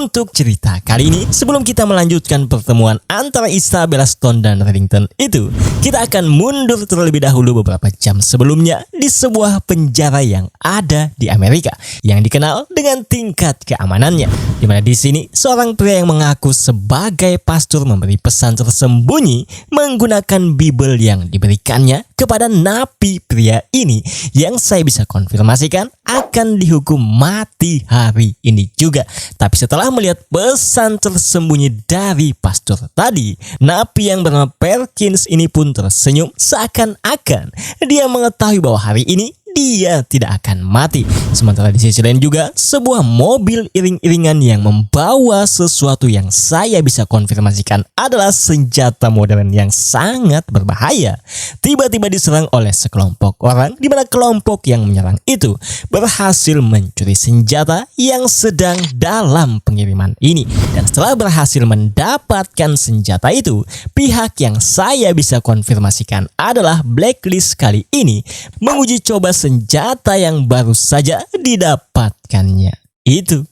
untuk cerita kali ini, sebelum kita melanjutkan pertemuan antara Isabella Stone dan Reddington itu, kita akan mundur terlebih dahulu beberapa jam sebelumnya di sebuah penjara yang ada di Amerika yang dikenal dengan tingkat keamanannya. Di mana di sini seorang pria yang mengaku sebagai pastor memberi pesan tersembunyi menggunakan Bible yang diberikannya kepada napi pria ini yang saya bisa konfirmasikan akan dihukum mati hari ini juga. Tapi setelah melihat pesan tersembunyi dari pastor tadi, napi yang bernama Perkins ini pun tersenyum seakan-akan dia mengetahui bahwa hari ini dia tidak akan mati. Sementara di sisi lain juga sebuah mobil iring-iringan yang membawa sesuatu yang saya bisa konfirmasikan adalah senjata modern yang sangat berbahaya, tiba-tiba diserang oleh sekelompok orang, di mana kelompok yang menyerang itu berhasil mencuri senjata yang sedang dalam pengiriman ini. Dan setelah berhasil mendapatkan senjata itu, pihak yang saya bisa konfirmasikan adalah Blacklist kali ini menguji coba senjata yang baru saja didapatkannya itu.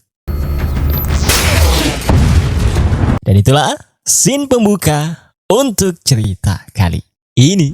Dan itulah scene pembuka untuk cerita kali ini.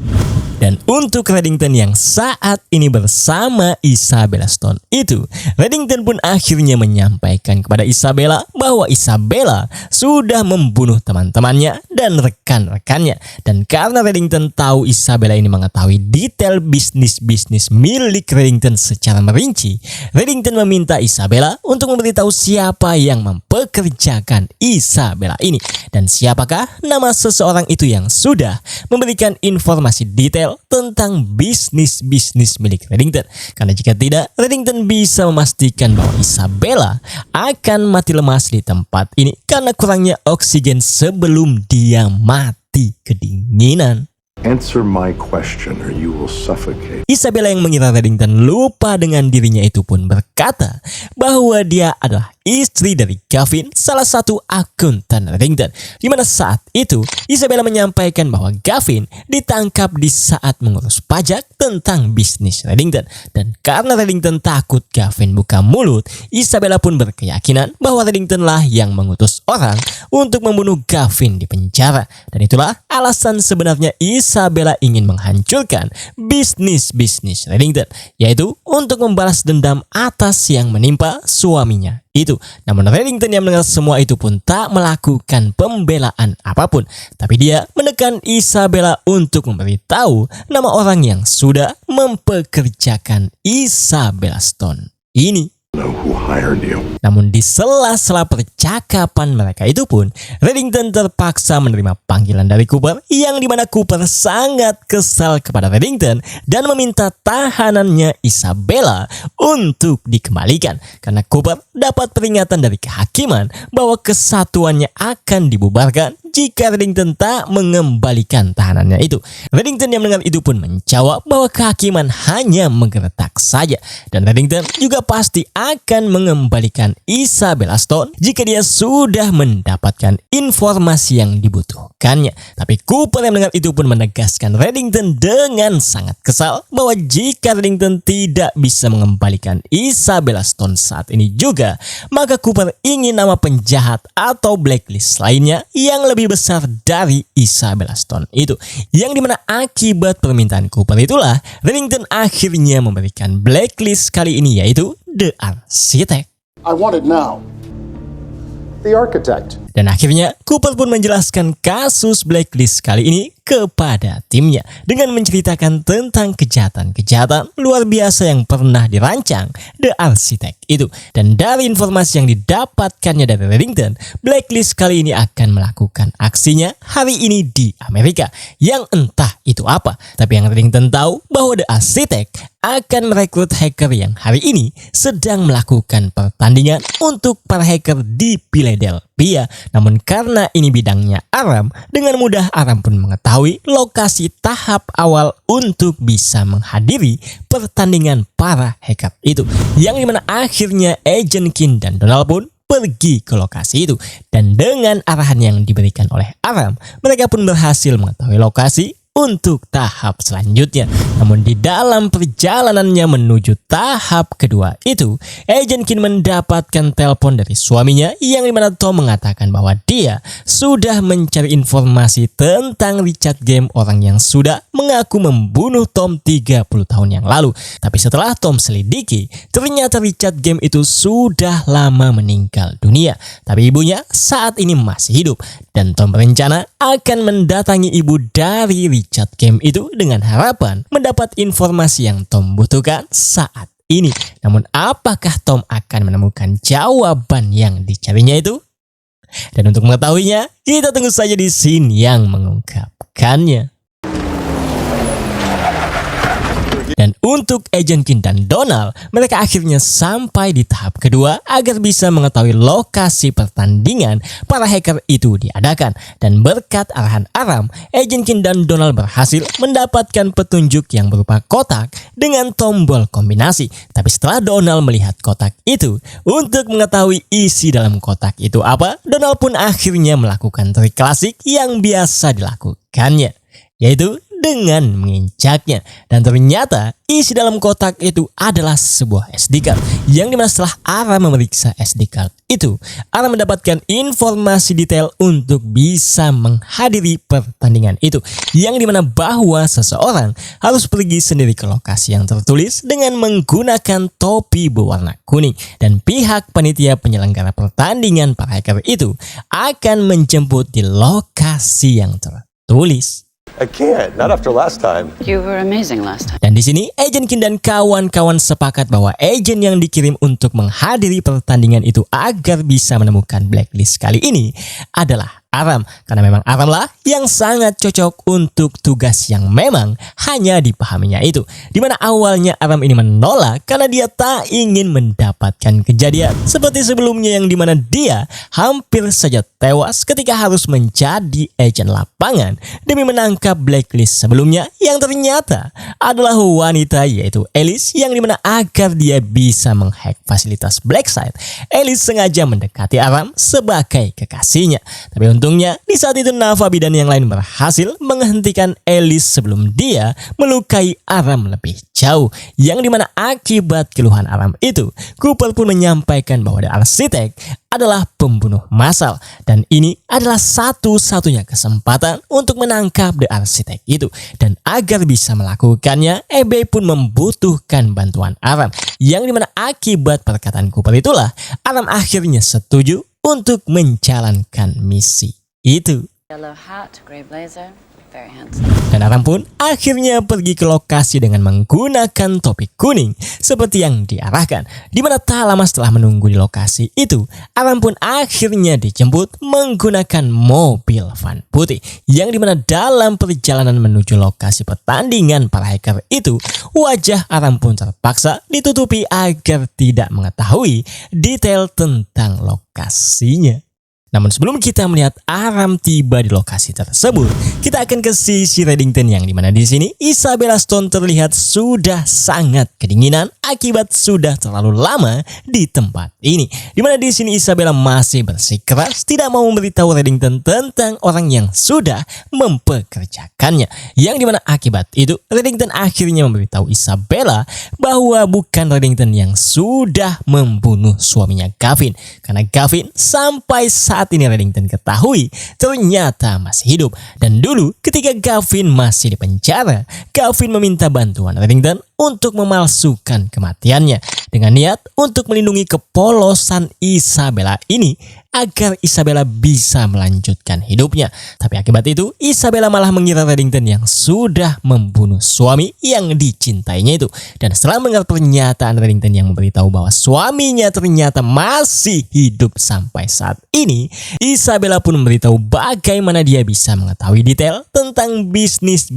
Dan untuk Reddington yang saat ini bersama Isabella Stone itu, Reddington pun akhirnya menyampaikan kepada Isabella bahwa Isabella sudah membunuh teman-temannya dan rekan-rekannya. Dan karena Reddington tahu Isabella ini mengetahui detail bisnis milik Reddington secara merinci, Reddington meminta Isabella untuk memberitahu siapa yang mempekerjakan Isabella ini. Dan siapakah nama seseorang itu yang sudah memberikan informasi detail tentang bisnis milik Reddington. Karena jika tidak, Reddington bisa memastikan bahwa Isabella akan mati lemas di tempat ini karena kurangnya oksigen sebelum dia mati kedinginan. Answer my question or you will suffocate. Isabella yang mengira Reddington lupa dengan dirinya itu pun berkata bahwa dia adalah istri dari Gavin, salah satu akuntan Reddington. Di mana saat itu Isabella menyampaikan bahwa Gavin ditangkap di saat mengurus pajak tentang bisnis Reddington. Dan karena Reddington takut Gavin buka mulut, Isabella pun berkeyakinan bahwa Reddington lah yang mengutus orang untuk membunuh Gavin di penjara. Dan itulah alasan sebenarnya Isabella ingin menghancurkan bisnis Reddington, yaitu untuk membalas dendam atas yang menimpa suaminya itu. Namun Reddington yang mendengar semua itu pun tak melakukan pembelaan apapun, tapi dia menekan Isabella untuk memberitahu nama orang yang sudah mempekerjakan Isabella Stone ini. Know who hired you. Namun di sela-sela percakapan mereka itu pun, Reddington terpaksa menerima panggilan dari Cooper, yang dimana Cooper sangat kesal kepada Reddington dan meminta tahanannya Isabella untuk dikembalikan. Karena Cooper dapat peringatan dari kehakiman bahwa kesatuannya akan dibubarkan jika Reddington tak mengembalikan tahanannya itu. Reddington yang mendengar itu pun menjawab bahwa kehakiman hanya menggertak saja, dan Reddington juga pasti akan mengembalikan Isabella Stone jika dia sudah mendapatkan informasi yang dibutuhkannya. Tapi Cooper yang mendengar itu pun menegaskan Reddington dengan sangat kesal bahwa jika Reddington tidak bisa mengembalikan Isabella Stone saat ini juga, maka Cooper ingin nama penjahat atau Blacklist lainnya yang lebih besar dari Isabella Stone itu. Yang dimana akibat permintaan Cooper itulah Reddington akhirnya memberikan Blacklist kali ini, yaitu The Architect. I want it now. The Architect. Dan akhirnya Cooper pun menjelaskan kasus Blacklist kali ini kepada timnya dengan menceritakan tentang kejahatan-kejahatan luar biasa yang pernah dirancang The Architect itu. Dan dari informasi yang didapatkannya dari Reddington, Blacklist kali ini akan melakukan aksinya hari ini di Amerika, yang entah itu apa. Tapi yang Reddington tahu bahwa The Architect akan merekrut hacker yang hari ini sedang melakukan pertandingan untuk para hacker di Philadelphia. Namun karena ini bidangnya Aram, dengan mudah Aram pun mengetahui lokasi tahap awal untuk bisa menghadiri pertandingan para hacker itu. Yang dimana akhirnya Agent King dan Donald pun pergi ke lokasi itu. Dan dengan arahan yang diberikan oleh Aram, mereka pun berhasil mengetahui lokasi untuk tahap selanjutnya. Namun di dalam perjalanannya menuju tahap kedua itu, Agent Kim mendapatkan telepon dari suaminya yang dimana Tom mengatakan bahwa dia sudah mencari informasi tentang Richard Game, orang yang sudah mengaku membunuh Tom 30 tahun yang lalu. Tapi setelah Tom selidiki, ternyata Richard Game itu sudah lama meninggal dunia. Tapi ibunya saat ini masih hidup. Dan Tom berencana akan mendatangi ibu dari Richard Game itu dengan harapan mendapat informasi yang Tom butuhkan saat ini. Namun apakah Tom akan menemukan jawaban yang dicarinya itu? Dan untuk mengetahuinya, kita tunggu saja di scene yang mengungkapkannya. Dan untuk Agent Kim dan Donald, mereka akhirnya sampai di tahap kedua agar bisa mengetahui lokasi pertandingan para hacker itu diadakan. Dan berkat arahan Aram, Agent Kim dan Donald berhasil mendapatkan petunjuk yang berupa kotak dengan tombol kombinasi. Tapi setelah Donald melihat kotak itu, untuk mengetahui isi dalam kotak itu apa, Donald pun akhirnya melakukan trik klasik yang biasa dilakukannya, yaitu dengan menginjaknya. Dan ternyata isi dalam kotak itu adalah sebuah SD card, yang dimana setelah Aram memeriksa SD card itu, Aram mendapatkan informasi detail untuk bisa menghadiri pertandingan itu, yang dimana bahwa seseorang harus pergi sendiri ke lokasi yang tertulis dengan menggunakan topi berwarna kuning, dan pihak panitia penyelenggara pertandingan para hacker itu akan menjemput di lokasi yang tertulis. I can't, not after last time. You were amazing last time. Dan di sini Agent Kim dan kawan-kawan sepakat bahwa agent yang dikirim untuk menghadiri pertandingan itu agar bisa menemukan blacklist kali ini adalah Aram, karena memang Aram lah yang sangat cocok untuk tugas yang memang hanya dipahaminya itu. Dimana awalnya Aram ini menolak karena dia tak ingin mendapatkan kejadian seperti sebelumnya, yang dimana dia hampir saja tewas ketika harus menjadi agen lapangan demi menangkap blacklist sebelumnya yang ternyata adalah wanita, yaitu Alice, yang dimana agar dia bisa menghack fasilitas Blacksite, Alice sengaja mendekati Aram sebagai kekasihnya. Tapi untungnya di saat itu Navabi dan yang lain berhasil menghentikan Alice sebelum dia melukai Aram lebih jauh, yang dimana akibat keluhan Aram itu, Cooper pun menyampaikan bahwa The Architect adalah pembunuh massal, dan ini adalah satu-satunya kesempatan untuk menangkap The Architect itu. Dan agar bisa melakukannya, eBay pun membutuhkan bantuan Aram, yang dimana akibat perkataan Cooper itulah Aram akhirnya setuju untuk menjalankan misi itu. Yellow hat, grey blazer, very handsome. Dan Aram pun akhirnya pergi ke lokasi dengan menggunakan topi kuning seperti yang diarahkan. Dimana tak lama setelah menunggu di lokasi itu, Aram pun akhirnya dijemput menggunakan mobil van putih, yang dimana dalam perjalanan menuju lokasi pertandingan para hacker itu, wajah Aram pun terpaksa ditutupi agar tidak mengetahui detail tentang lokasinya. Namun sebelum kita melihat Aram tiba di lokasi tersebut, kita akan ke sisi Reddington, yang dimana di sini Isabella Stone terlihat sudah sangat kedinginan akibat sudah terlalu lama di tempat ini. Dimana di sini Isabella masih bersikeras tidak mau memberitahu Reddington tentang orang yang sudah mempekerjakannya, yang dimana akibat itu Reddington akhirnya memberitahu Isabella bahwa bukan Reddington yang sudah membunuh suaminya Gavin, karena Gavin sampai saat ini Reddington ketahui ternyata masih hidup. Dan dulu ketika Gavin masih di penjara, Gavin meminta bantuan Reddington untuk memalsukan kematiannya dengan niat untuk melindungi kepolosan Isabella ini agar Isabella bisa melanjutkan hidupnya. Tapi akibat itu Isabella malah mengira Reddington yang sudah membunuh suami yang dicintainya itu. Dan setelah mendengar pernyataan Reddington yang memberitahu bahwa suaminya ternyata masih hidup sampai saat ini, Isabella pun memberitahu bagaimana dia bisa mengetahui detail tentang bisnis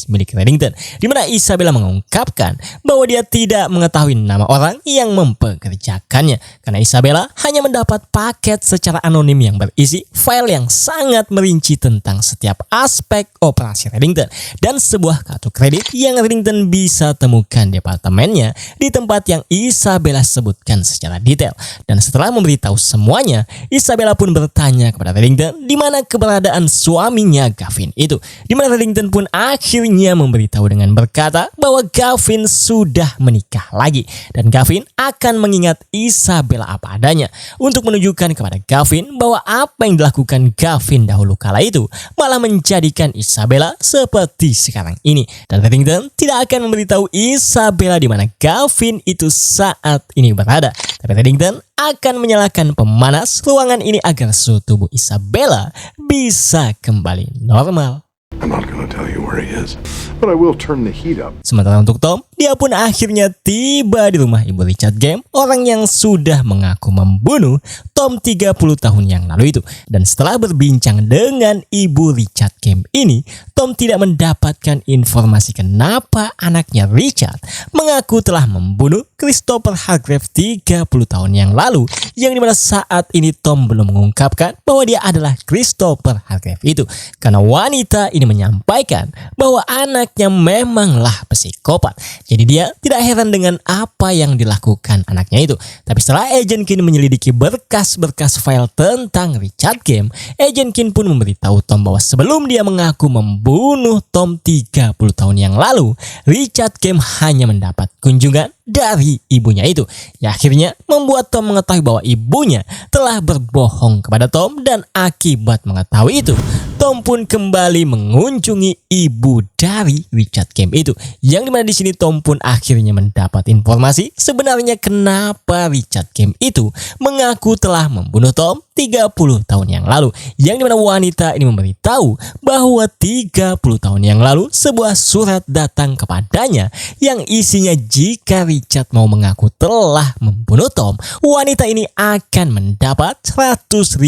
milik Reddington. Dimana Isabella mengungkapkan mengatakan bahwa dia tidak mengetahui nama orang yang mempekerjakannya karena Isabella hanya mendapat paket secara anonim yang berisi file yang sangat merinci tentang setiap aspek operasi Reddington dan sebuah kartu kredit yang Reddington bisa temukan di apartemennya di tempat yang Isabella sebutkan secara detail. Dan setelah memberitahu semuanya, Isabella pun bertanya kepada Reddington di mana keberadaan suaminya Gavin itu, di mana Reddington pun akhirnya memberitahu dengan berkata bahwa Gavin sudah menikah lagi dan Gavin akan mengingat Isabella apa adanya untuk menunjukkan kepada Gavin bahwa apa yang dilakukan Gavin dahulu kala itu malah menjadikan Isabella seperti sekarang ini. Dan Reddington tidak akan memberitahu Isabella di mana Gavin itu saat ini berada, tapi Reddington akan menyalakan pemanas ruangan ini agar suhu tubuh Isabella bisa kembali normal. I'm not going to tell you where he is, but I will turn the heat up. Sementara untuk Tom, dia pun akhirnya tiba di rumah ibu Richard Game, orang yang sudah mengaku membunuh Tom 30 tahun yang lalu itu. Dan setelah berbincang dengan ibu Richard Game ini, Tom tidak mendapatkan informasi kenapa anaknya Richard mengaku telah membunuh Christopher Hargrave 30 tahun yang lalu, yang dimana saat ini Tom belum mengungkapkan bahwa dia adalah Christopher Hargrave itu, karena wanita ini menyampaikan bahwa anaknya memanglah psikopat. Jadi dia tidak heran dengan apa yang dilakukan anaknya itu. Tapi setelah Agent Keane menyelidiki berkas-berkas file tentang Richard Game, Agent Keane pun memberitahu Tom bahwa sebelum dia mengaku membunuh Tom 30 tahun yang lalu, Richard Game hanya mendapat kunjungan dari ibunya itu. Ya, akhirnya membuat Tom mengetahui bahwa ibunya telah berbohong kepada Tom, dan akibat mengetahui itu, Tom pun kembali mengunjungi ibu dari Richard Game itu. Yang dimana di sini Tom pun akhirnya mendapat informasi sebenarnya kenapa Richard Game itu mengaku telah membunuh Tom 30 tahun yang lalu. Yang dimana wanita ini memberitahu bahwa 30 tahun yang lalu sebuah surat datang kepadanya yang isinya jika Richard mau mengaku telah membunuh Tom, wanita ini akan mendapat 100.000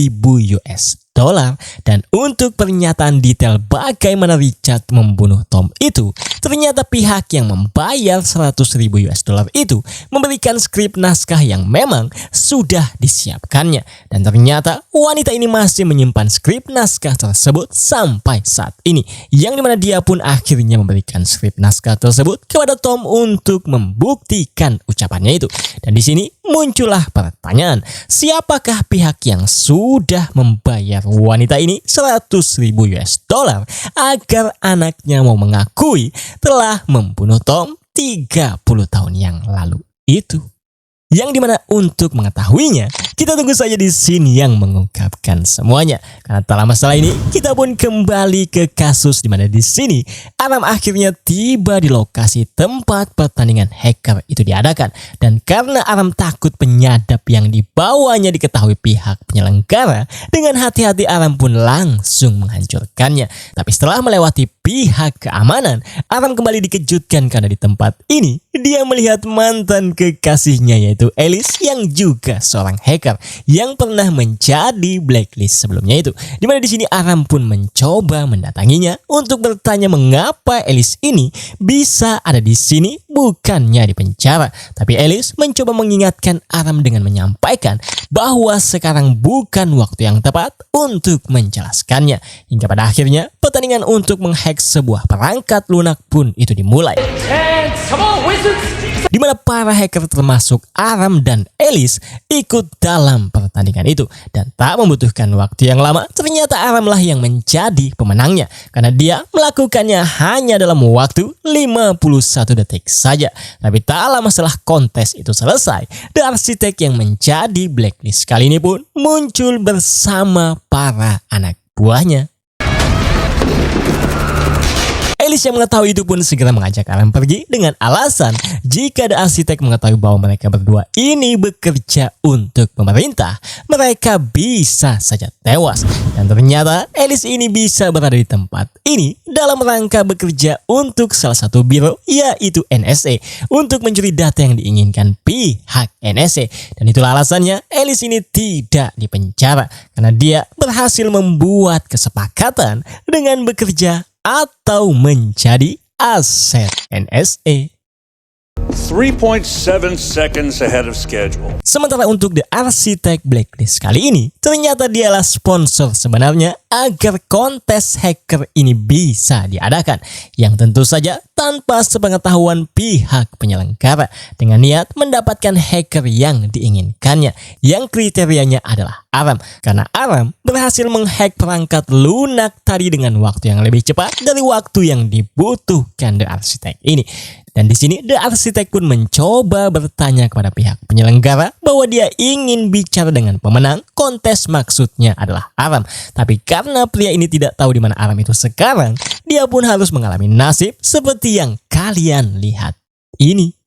US dollar. Dan untuk pernyataan detail bagaimana Richard membunuh Tom itu, ternyata pihak yang membayar 100.000 US dollar itu memberikan skrip naskah yang memang sudah disiapkannya. Dan ternyata wanita ini masih menyimpan skrip naskah tersebut sampai saat ini, yang dimana dia pun akhirnya memberikan skrip naskah tersebut kepada Tom untuk membuktikan ucapannya itu. Dan di sini muncullah pertanyaan, siapakah pihak yang sudah membayar wanita ini 100.000 US dollar agar anaknya mau mengakui telah membunuh Tom 30 tahun yang lalu itu? Yang dimana untuk mengetahuinya, kita tunggu saja di scene yang mengungkapkan semuanya. Karena tak lama setelah ini, kita pun kembali ke kasus dimana di sini Aram akhirnya tiba di lokasi tempat pertandingan hacker itu diadakan. Dan karena Aram takut penyadap yang dibawanya diketahui pihak penyelenggara, dengan hati-hati Aram pun langsung menghancurkannya. Tapi setelah melewati pihak keamanan, Aram kembali dikejutkan karena di tempat ini dia melihat mantan kekasihnya, yaitu Alice, yang juga seorang hacker yang pernah menjadi blacklist sebelumnya itu. Dimana di sini Aram pun mencoba mendatanginya untuk bertanya mengapa Alice ini bisa ada di sini bukannya di penjara. Tapi Alice mencoba mengingatkan Aram dengan menyampaikan bahwa sekarang bukan waktu yang tepat untuk menjelaskannya. Hingga pada akhirnya pertandingan untuk menghack sebuah perangkat lunak pun itu dimulai. Di mana para hacker termasuk Aram dan Alice ikut dalam pertandingan itu. Dan tak membutuhkan waktu yang lama, ternyata Aram lah yang menjadi pemenangnya. Karena dia melakukannya hanya dalam waktu 51 detik saja. Tapi tak lama setelah kontes itu selesai, The Architect yang menjadi blacklist kali ini pun muncul bersama para anak buahnya. Alice yang mengetahui itu pun segera mengajak Aram pergi dengan alasan jika The Architect mengetahui bahwa mereka berdua ini bekerja untuk pemerintah, mereka bisa saja tewas. Dan ternyata Alice ini bisa berada di tempat ini dalam rangka bekerja untuk salah satu biro, yaitu NSA, untuk mencuri data yang diinginkan pihak NSA. Dan itulah alasannya Alice ini tidak dipenjara, karena dia berhasil membuat kesepakatan dengan bekerja atau menjadi aset NSA. 3.7 seconds ahead of schedule. Sementara untuk The Architect Blacklist kali ini, ternyata dialah sponsor sebenarnya agar kontes hacker ini bisa diadakan, yang tentu saja tanpa sepengetahuan pihak penyelenggara, dengan niat mendapatkan hacker yang diinginkannya, yang kriterianya adalah Aram, karena Aram berhasil menghack perangkat lunak tadi dengan waktu yang lebih cepat dari waktu yang dibutuhkan The Architect ini. Dan di sini The Architect pun mencoba bertanya kepada pihak penyelenggara bahwa dia ingin bicara dengan pemenang kontes, maksudnya adalah Aram. Tapi karena pria ini tidak tahu di mana Aram itu sekarang, dia pun harus mengalami nasib seperti yang kalian lihat ini.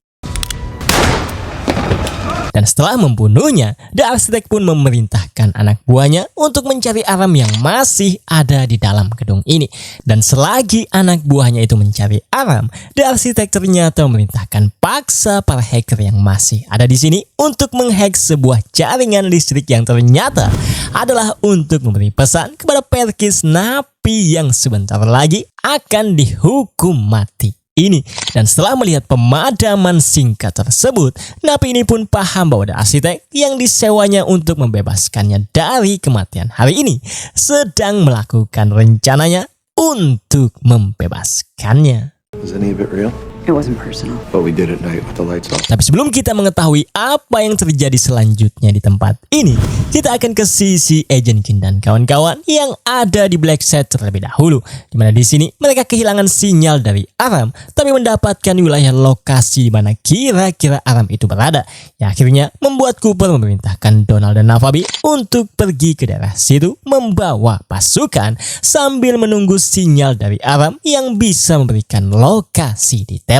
Dan setelah membunuhnya, The Architect pun memerintahkan anak buahnya untuk mencari Aram yang masih ada di dalam gedung ini. Dan selagi anak buahnya itu mencari Aram, The Architect ternyata memerintahkan paksa para hacker yang masih ada di sini untuk menghack sebuah jaringan listrik yang ternyata adalah untuk memberi pesan kepada Perkis, napi yang sebentar lagi akan dihukum mati ini. Dan setelah melihat pemadaman singkat tersebut, napi ini pun paham bahwa The Architect yang disewanya untuk membebaskannya dari kematian hari ini sedang melakukan rencananya untuk membebaskannya. Is any of it real? It wasn't personal. What we did at night with the lights off. Tapi sebelum kita mengetahui apa yang terjadi selanjutnya di tempat ini, kita akan ke sisi Agent Kin dan kawan-kawan yang ada di Black Set terlebih dahulu, dimana di sini mereka kehilangan sinyal dari Aram, tapi mendapatkan wilayah lokasi di mana kira-kira Aram itu berada, yang akhirnya membuat Cooper memerintahkan Donald dan Navabi untuk pergi ke daerah situ membawa pasukan sambil menunggu sinyal dari Aram yang bisa memberikan lokasi detailnya.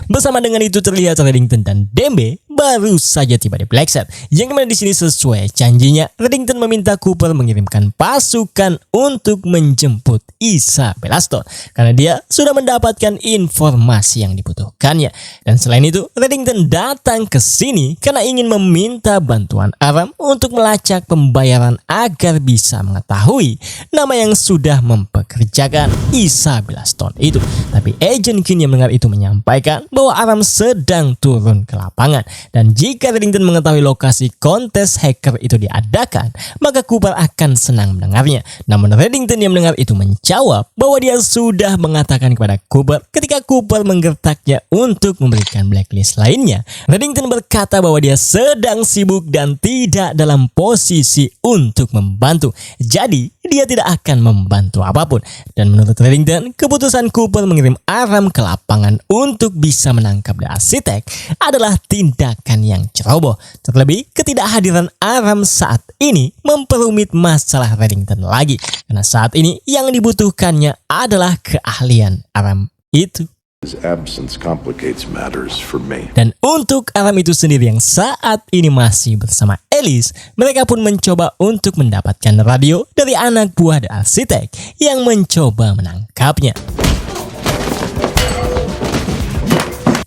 Bersama dengan itu terlihat Reddington dan Dembe baru saja tiba di Black Set, yang dimana di sini sesuai janjinya Reddington meminta Cooper mengirimkan pasukan untuk menjemput Isabella Stone karena dia sudah mendapatkan informasi yang dibutuhkannya. Dan selain itu Reddington datang ke sini karena ingin meminta bantuan Aram untuk melacak pembayaran agar bisa mengetahui nama yang sudah mempekerjakan Isabella Stone itu. Tapi Agent Kin yang mendengar itu menyampaikan bahwa Aram sedang turun ke lapangan, dan jika Reddington mengetahui lokasi kontes hacker itu diadakan, maka Cooper akan senang mendengarnya. Namun Reddington yang mendengar itu menjawab bahwa dia sudah mengatakan kepada Cooper ketika Cooper menggertaknya untuk memberikan blacklist lainnya. Reddington berkata bahwa dia sedang sibuk dan tidak dalam posisi untuk membantu, jadi dia tidak akan membantu apapun. Dan menurut Reddington, keputusan Cooper mengirim Aram ke lapangan untuk bisa menangkap The Architect adalah tindakan yang ceroboh. Terlebih ketidakhadiran Aram saat ini memperumit masalah Reddington lagi, karena saat ini yang dibutuhkannya adalah keahlian Aram itu. His absence complicates matters for me. Dan untuk Aram itu sendiri yang saat ini masih bersama Alice, mereka pun mencoba untuk mendapatkan radio dari anak buah The Architect yang mencoba menangkapnya.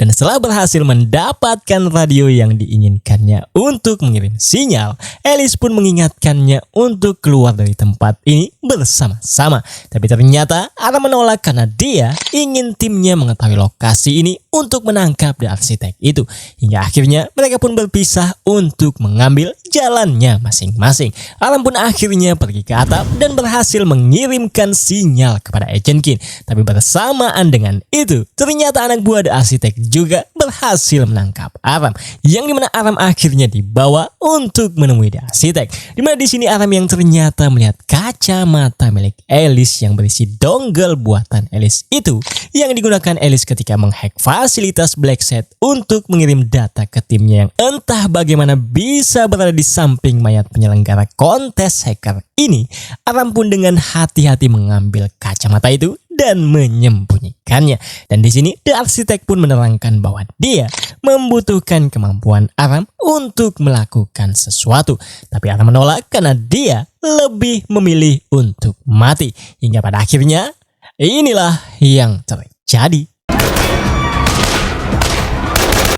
Dan setelah berhasil mendapatkan radio yang diinginkannya untuk mengirim sinyal, Alice pun mengingatkannya untuk keluar dari tempat ini bersama-sama. Tapi ternyata Aram menolak karena dia ingin timnya mengetahui lokasi ini untuk menangkap The Architect itu. Hingga akhirnya mereka pun berpisah untuk mengambil jalannya masing-masing. Aram pun akhirnya pergi ke atap dan berhasil mengirimkan sinyal kepada Agent Kin. Tapi bersamaan dengan itu, ternyata anak buah The Architect juga berhasil menangkap Aram, yang dimana Aram akhirnya dibawa untuk menemui The Architect. Dimana di sini Aram yang ternyata melihat kacamata milik Alice yang berisi dongle buatan Alice itu, yang digunakan Alice ketika menghack fasilitas Black Set untuk mengirim data ke timnya yang entah bagaimana bisa berada di samping mayat penyelenggara kontes hacker ini. Aram pun dengan hati-hati mengambil kacamata itu dan menyembunyikannya. Dan di sini The Architect pun menerangkan bahwa dia membutuhkan kemampuan Aram untuk melakukan sesuatu. Tapi Aram menolak karena dia lebih memilih untuk mati. Hingga pada akhirnya inilah yang terjadi.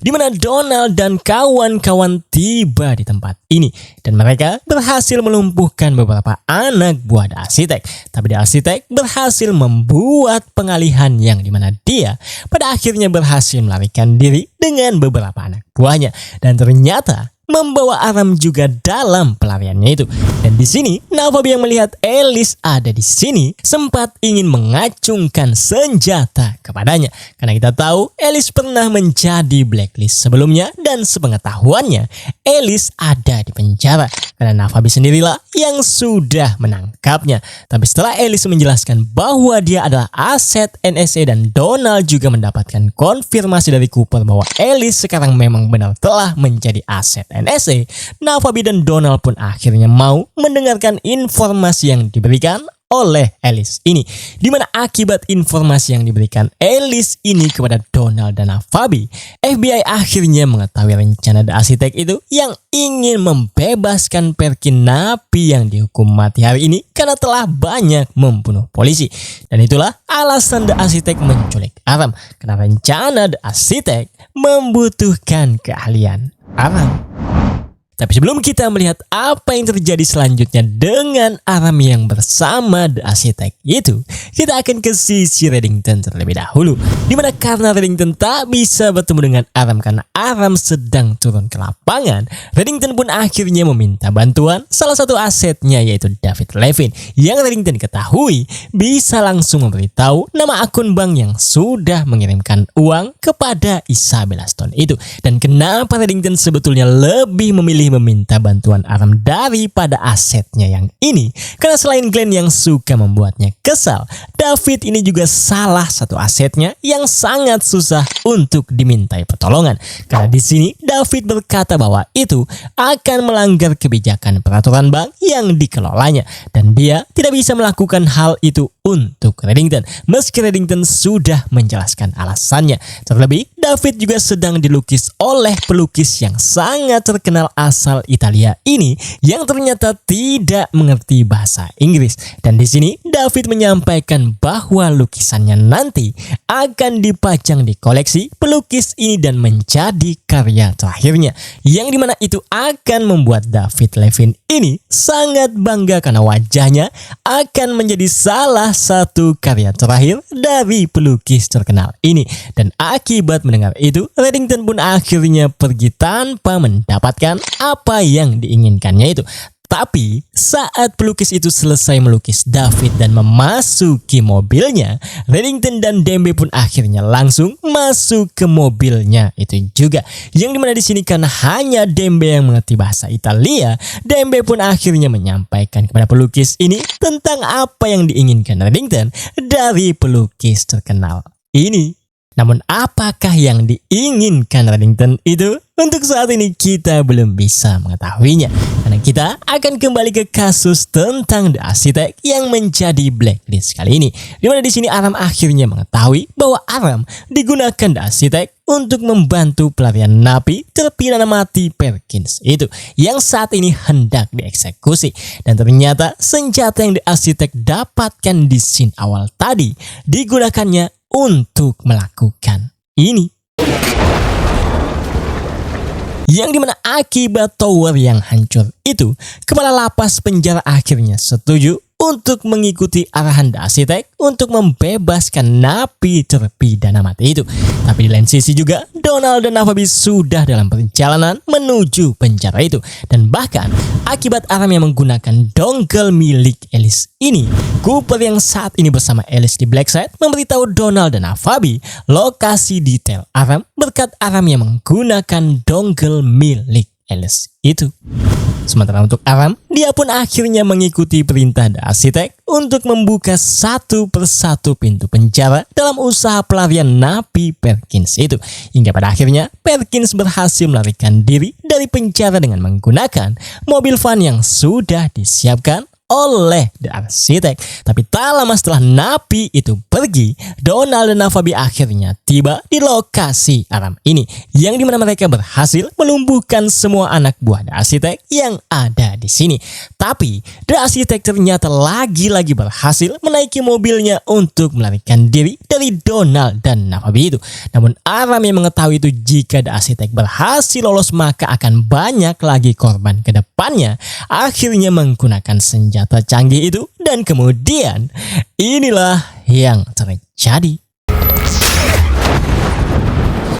di mana Donald dan kawan-kawan tiba di tempat ini dan mereka berhasil melumpuhkan beberapa anak buah The Architect. Tapi The Architect berhasil membuat pengalihan yang dimana dia pada akhirnya berhasil melarikan diri dengan beberapa anak buahnya dan ternyata membawa Aram juga dalam pelariannya itu. Dan di sini Navabi yang melihat Alice ada di sini sempat ingin mengacungkan senjata kepadanya karena kita tahu Alice pernah menjadi blacklist sebelumnya dan sepengetahuannya Alice ada di penjara karena Navabi sendirilah yang sudah menangkapnya. Tapi setelah Alice menjelaskan bahwa dia adalah aset NSA dan Donald juga mendapatkan konfirmasi dari Cooper bahwa Alice sekarang memang benar telah menjadi aset NSA, Navabi dan Donald pun akhirnya mau mendengarkan informasi yang diberikan oleh Alice ini. Dimana akibat informasi yang diberikan Alice ini kepada Donald dan Navabi, FBI akhirnya mengetahui rencana The Architect itu yang ingin membebaskan Perkin napi yang dihukum mati hari ini karena telah banyak membunuh polisi. Dan itulah alasan The Architect menculik Aram, karena rencana The Architect membutuhkan keahlian Aram. Tapi sebelum kita melihat apa yang terjadi selanjutnya dengan Aram yang bersama The Architect itu, kita akan ke sisi Reddington terlebih dahulu. Dimana karena Reddington tak bisa bertemu dengan Aram karena Aram sedang turun ke lapangan, Reddington pun akhirnya meminta bantuan salah satu asetnya yaitu David Levine, yang Reddington ketahui bisa langsung memberitahu nama akun bank yang sudah mengirimkan uang kepada Isabella Stone itu. Dan kenapa Reddington sebetulnya lebih memilih meminta bantuan Aram daripada asetnya yang ini? Karena selain Glenn yang suka membuatnya kesal, David ini juga salah satu asetnya yang sangat susah untuk dimintai pertolongan. Karena di sini David berkata bahwa itu akan melanggar kebijakan peraturan bank yang dikelolanya dan dia tidak bisa melakukan hal itu untuk Reddington meski Reddington sudah menjelaskan alasannya. Terlebih David juga sedang dilukis oleh pelukis yang sangat terkenal asal Italia ini yang ternyata tidak mengerti bahasa Inggris. Dan di sini David menyampaikan bahwa lukisannya nanti akan dipajang di koleksi pelukis ini dan menjadi karya terakhirnya, yang dimana itu akan membuat David Levine ini sangat bangga karena wajahnya akan menjadi salah satu karya terakhir dari pelukis terkenal ini. Dan akibat mendengar itu, Reddington pun akhirnya pergi tanpa mendapatkan apa yang diinginkannya itu. Tapi saat pelukis itu selesai melukis David dan memasuki mobilnya, Reddington dan Dembe pun akhirnya langsung masuk ke mobilnya itu juga. Yang dimana di sini karena hanya Dembe yang mengerti bahasa Italia, Dembe pun akhirnya menyampaikan kepada pelukis ini tentang apa yang diinginkan Reddington dari pelukis terkenal ini. Namun apakah yang diinginkan Reddington itu? Untuk saat ini kita belum bisa mengetahuinya karena kita akan kembali ke kasus tentang The Architect yang menjadi blacklist kali ini. Dimana di sini Aram akhirnya mengetahui bahwa Aram digunakan The Architect untuk membantu pelarian napi terpidana mati Perkins itu yang saat ini hendak dieksekusi. Dan ternyata senjata yang The Architect dapatkan di scene awal tadi digunakannya untuk melakukan ini. Yang dimana akibat tower yang hancur itu, kepala lapas penjara akhirnya setuju untuk mengikuti arahan The Architect untuk membebaskan napi terpidana mati itu. Tapi di lain sisi juga Donald dan Navabi sudah dalam perjalanan menuju penjara itu. Dan bahkan akibat Aram yang menggunakan dongle milik Alice ini, Cooper yang saat ini bersama Alice di Blackside memberitahu Donald dan Navabi lokasi detail Aram berkat Aram yang menggunakan dongle milik Alice itu. Sementara untuk Aram, dia pun akhirnya mengikuti perintah The Architect untuk membuka satu persatu pintu penjara dalam usaha pelarian napi Perkins itu. Hingga pada akhirnya Perkins berhasil melarikan diri dari penjara dengan menggunakan mobil van yang sudah disiapkan oleh The Architect. Tapi tak lama setelah napi itu pergi, pergi, Donald dan Navabi akhirnya tiba di lokasi Aram ini, yang dimana mereka berhasil melumpuhkan semua anak buah The Architect yang ada di sini. Tapi The Architect ternyata lagi-lagi berhasil menaiki mobilnya untuk melarikan diri dari Donald dan Navabi itu. Namun Aram yang mengetahui itu jika The Architect berhasil lolos maka akan banyak lagi korban ke depannya, akhirnya menggunakan senjata canggih itu dan kemudian inilah yang terjadi.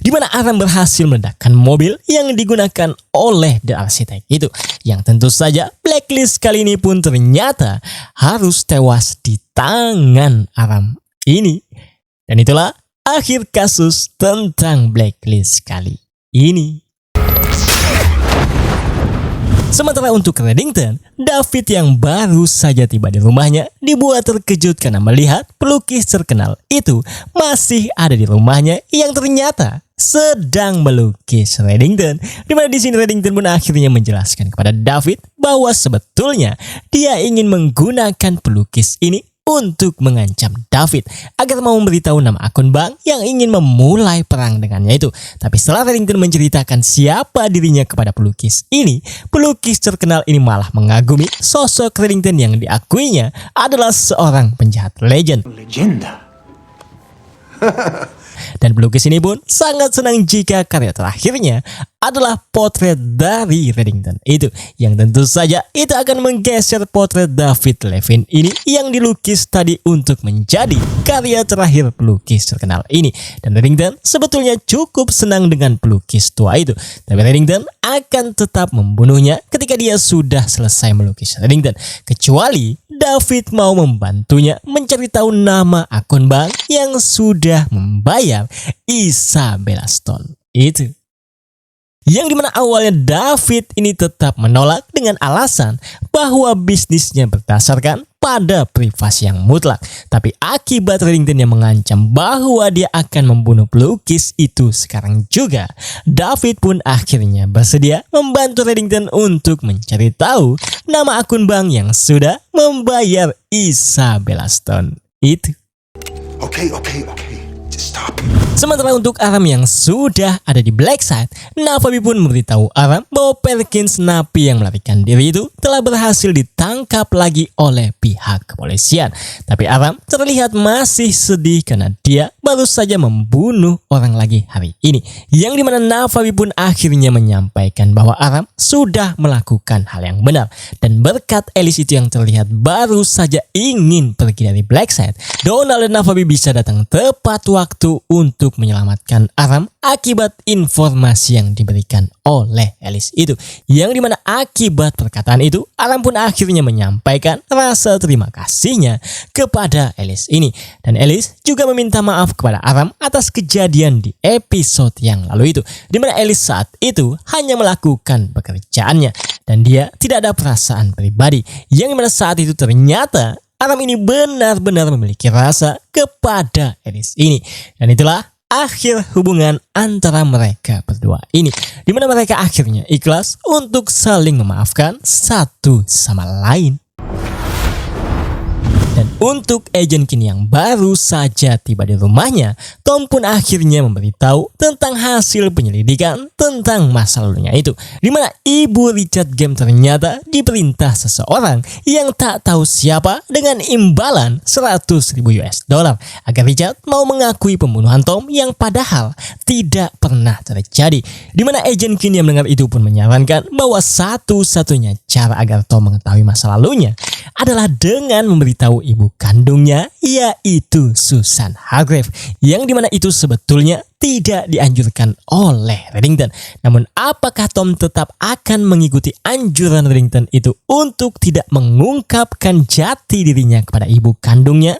Di mana Aram berhasil meledakkan mobil yang digunakan oleh The Architect itu, yang tentu saja Blacklist kali ini pun ternyata harus tewas di tangan Aram ini. Dan itulah akhir kasus tentang Blacklist kali ini. Sementara untuk Reddington, David yang baru saja tiba di rumahnya dibuat terkejut karena melihat pelukis terkenal itu masih ada di rumahnya yang ternyata sedang melukis Reddington. Dimana di sini Reddington pun akhirnya menjelaskan kepada David bahwa sebetulnya dia ingin menggunakan pelukis ini untuk mengancam David agar mau memberitahu nama akun bank yang ingin memulai perang dengannya itu. Tapi setelah Reddington menceritakan siapa dirinya kepada pelukis ini, pelukis terkenal ini malah mengagumi sosok Reddington yang diakuinya adalah seorang penjahat legend. Dan pelukis ini pun sangat senang jika karya terakhirnya adalah potret dari Reddington itu, yang tentu saja itu akan menggeser potret David Levine ini yang dilukis tadi untuk menjadi karya terakhir pelukis terkenal ini. Dan Reddington sebetulnya cukup senang dengan pelukis tua itu, tapi Reddington akan tetap membunuhnya ketika dia sudah selesai melukis Reddington, kecuali David mau membantunya mencari tahu nama akun bank yang sudah membayar Isabella Stone itu. Yang dimana awalnya David ini tetap menolak dengan alasan bahwa bisnisnya berdasarkan pada privasi yang mutlak. Tapi akibat Reddington yang mengancam bahwa dia akan membunuh pelukis itu sekarang juga, David pun akhirnya bersedia membantu Reddington untuk mencari tahu nama akun bank yang sudah membayar Isabella Stone itu. Okay. Just stop. Sementara untuk Aram yang sudah ada di Black Site, Navabi pun memberitahu Aram bahwa Perkins, napi yang melarikan diri itu telah berhasil ditangkap lagi oleh pihak kepolisian. Tapi Aram terlihat masih sedih karena dia baru saja membunuh orang lagi hari ini. Yang dimana Navabi pun akhirnya menyampaikan bahwa Aram sudah melakukan hal yang benar. Dan berkat Alice itu yang terlihat baru saja ingin pergi dari Black Site, Donald dan Navabi bisa datang tepat waktu untuk menyelamatkan Aram akibat informasi yang diberikan oleh Alice itu. Yang dimana akibat perkataan itu, Aram pun akhirnya menyampaikan rasa terima kasihnya kepada Alice ini. Dan Alice juga meminta maaf kepada Aram atas kejadian di episode yang lalu itu, dimana Alice saat itu hanya melakukan pekerjaannya dan dia tidak ada perasaan pribadi. Yang dimana saat itu ternyata Aram ini benar-benar memiliki rasa kepada Alice ini. Dan itulah akhir hubungan antara mereka berdua ini, dimana mereka akhirnya ikhlas untuk saling memaafkan satu sama lain. Dan untuk Agent Kini yang baru saja tiba di rumahnya, Tom pun akhirnya memberitahu tentang hasil penyelidikan tentang masa lalunya itu, dimana ibu Richard Game ternyata diperintah seseorang yang tak tahu siapa dengan imbalan $100,000 agar Richard mau mengakui pembunuhan Tom yang padahal tidak pernah terjadi. Dimana Agent Kini yang mendengar itu pun menyarankan bahwa satu-satunya cara agar Tom mengetahui masa lalunya adalah dengan memberitahu ibu kandungnya, yaitu Susan Hargrave, yang dimana itu sebetulnya tidak dianjurkan oleh Reddington. Namun apakah Tom tetap akan mengikuti anjuran Reddington itu untuk tidak mengungkapkan jati dirinya kepada ibu kandungnya?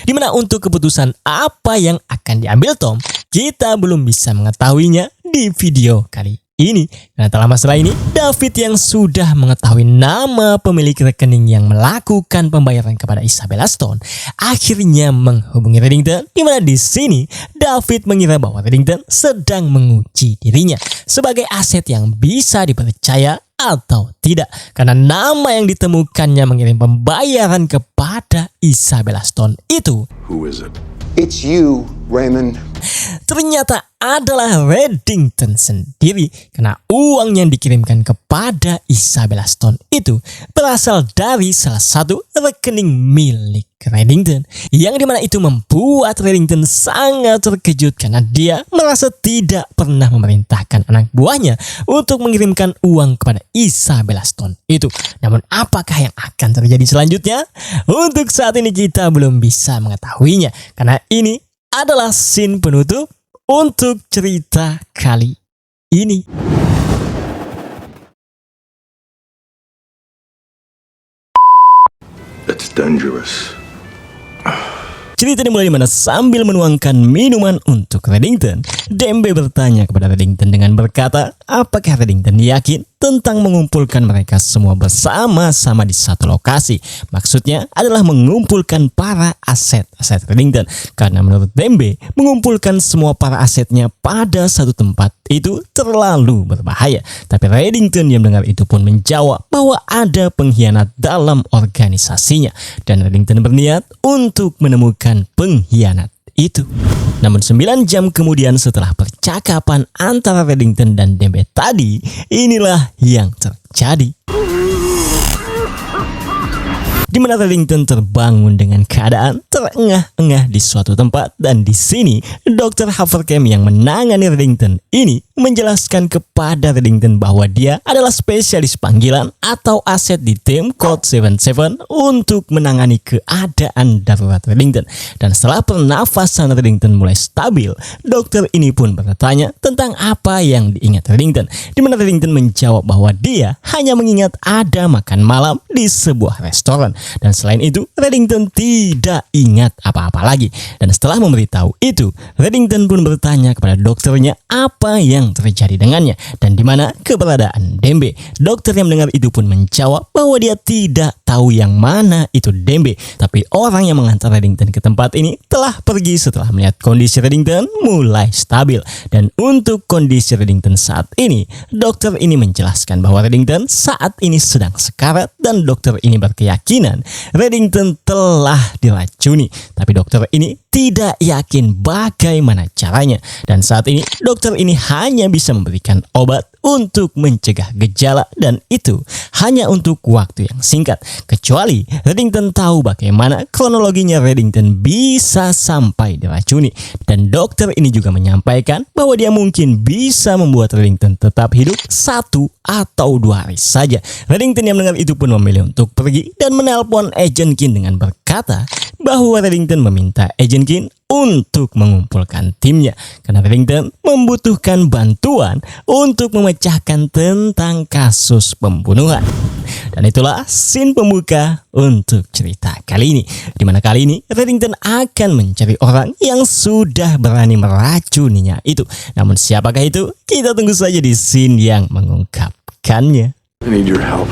Dimana untuk keputusan apa yang akan diambil Tom, kita belum bisa mengetahuinya di video kali ini. Karena tak lama setelah ini, David yang sudah mengetahui nama pemilik rekening yang melakukan pembayaran kepada Isabella Stone akhirnya menghubungi Reddington, di mana di sini David mengira bahwa Reddington sedang menguji dirinya sebagai aset yang bisa dipercaya atau tidak, karena nama yang ditemukannya mengirim pembayaran kepada Isabella Stone itu. Who is it? It's you, Raymond. Ternyata adalah Reddington sendiri, karena uang yang dikirimkan kepada Isabella Stone itu berasal dari salah satu rekening milik Reddington, yang dimana itu membuat Reddington sangat terkejut karena dia merasa tidak pernah memerintahkan anak buahnya untuk mengirimkan uang kepada Isabella Stone itu. Namun apakah yang akan terjadi selanjutnya? Untuk saat ini kita belum bisa mengetahuinya, karena ini adalah scene penutup untuk cerita kali ini. That's dangerous. Cerita dimulai di mana sambil menuangkan minuman untuk Reddington, Dembe bertanya kepada Reddington dengan berkata, apakah Reddington yakin tentang mengumpulkan mereka semua bersama-sama di satu lokasi. Maksudnya adalah mengumpulkan para aset-aset Reddington, karena menurut Dembe mengumpulkan semua para asetnya pada satu tempat itu terlalu berbahaya. Tapi Reddington yang mendengar itu pun menjawab bahwa ada pengkhianat dalam organisasinya, dan Reddington berniat untuk menemukan pengkhianat itu. Namun 9 jam kemudian setelah percakapan antara Reddington dan Dembe tadi, inilah yang terjadi. Di mana Reddington terbangun dengan keadaan terengah-engah di suatu tempat, dan di sini Dr. Havercam yang menangani Reddington ini menjelaskan kepada Reddington bahwa dia adalah spesialis panggilan atau aset di tim Code 77 untuk menangani keadaan darurat Reddington. Dan setelah pernafasan Reddington mulai stabil, dokter ini pun bertanya tentang apa yang diingat Reddington, di mana Reddington menjawab bahwa dia hanya mengingat ada makan malam di sebuah restoran. Dan selain itu, Reddington tidak ingat apa-apa lagi. Dan setelah memberitahu itu, Reddington pun bertanya kepada dokternya apa yang terjadi dengannya dan di mana keberadaan Dembe. Dokter yang mendengar itu pun menjawab bahwa dia tidak tahu yang mana itu Dembe, tapi orang yang mengantar Reddington ke tempat ini telah pergi setelah melihat kondisi Reddington mulai stabil. Dan untuk kondisi Reddington saat ini, dokter ini menjelaskan bahwa Reddington saat ini sedang sekarat, dan dokter ini berkeyakinan Reddington telah diracuni. Tapi dokter ini tidak yakin bagaimana caranya, dan saat ini dokter ini hanya bisa memberikan obat untuk mencegah gejala, dan itu hanya untuk waktu yang singkat. Kecuali Reddington tahu bagaimana kronologinya Reddington bisa sampai diracuni, dan dokter ini juga menyampaikan bahwa dia mungkin bisa membuat Reddington tetap hidup 1 atau 2 hari saja. Reddington yang mendengar itu pun memilih untuk pergi dan menelpon Agent Kin dengan berkata bahwa Reddington meminta Agent Kin untuk mengumpulkan timnya, karena Reddington membutuhkan bantuan untuk memecahkan tentang kasus pembunuhan. Dan itulah scene pembuka untuk cerita kali ini, di mana kali ini Reddington akan mencari orang yang sudah berani meracuninya itu. Namun siapakah itu? Kita tunggu saja di scene yang mengungkapkannya. I need your help.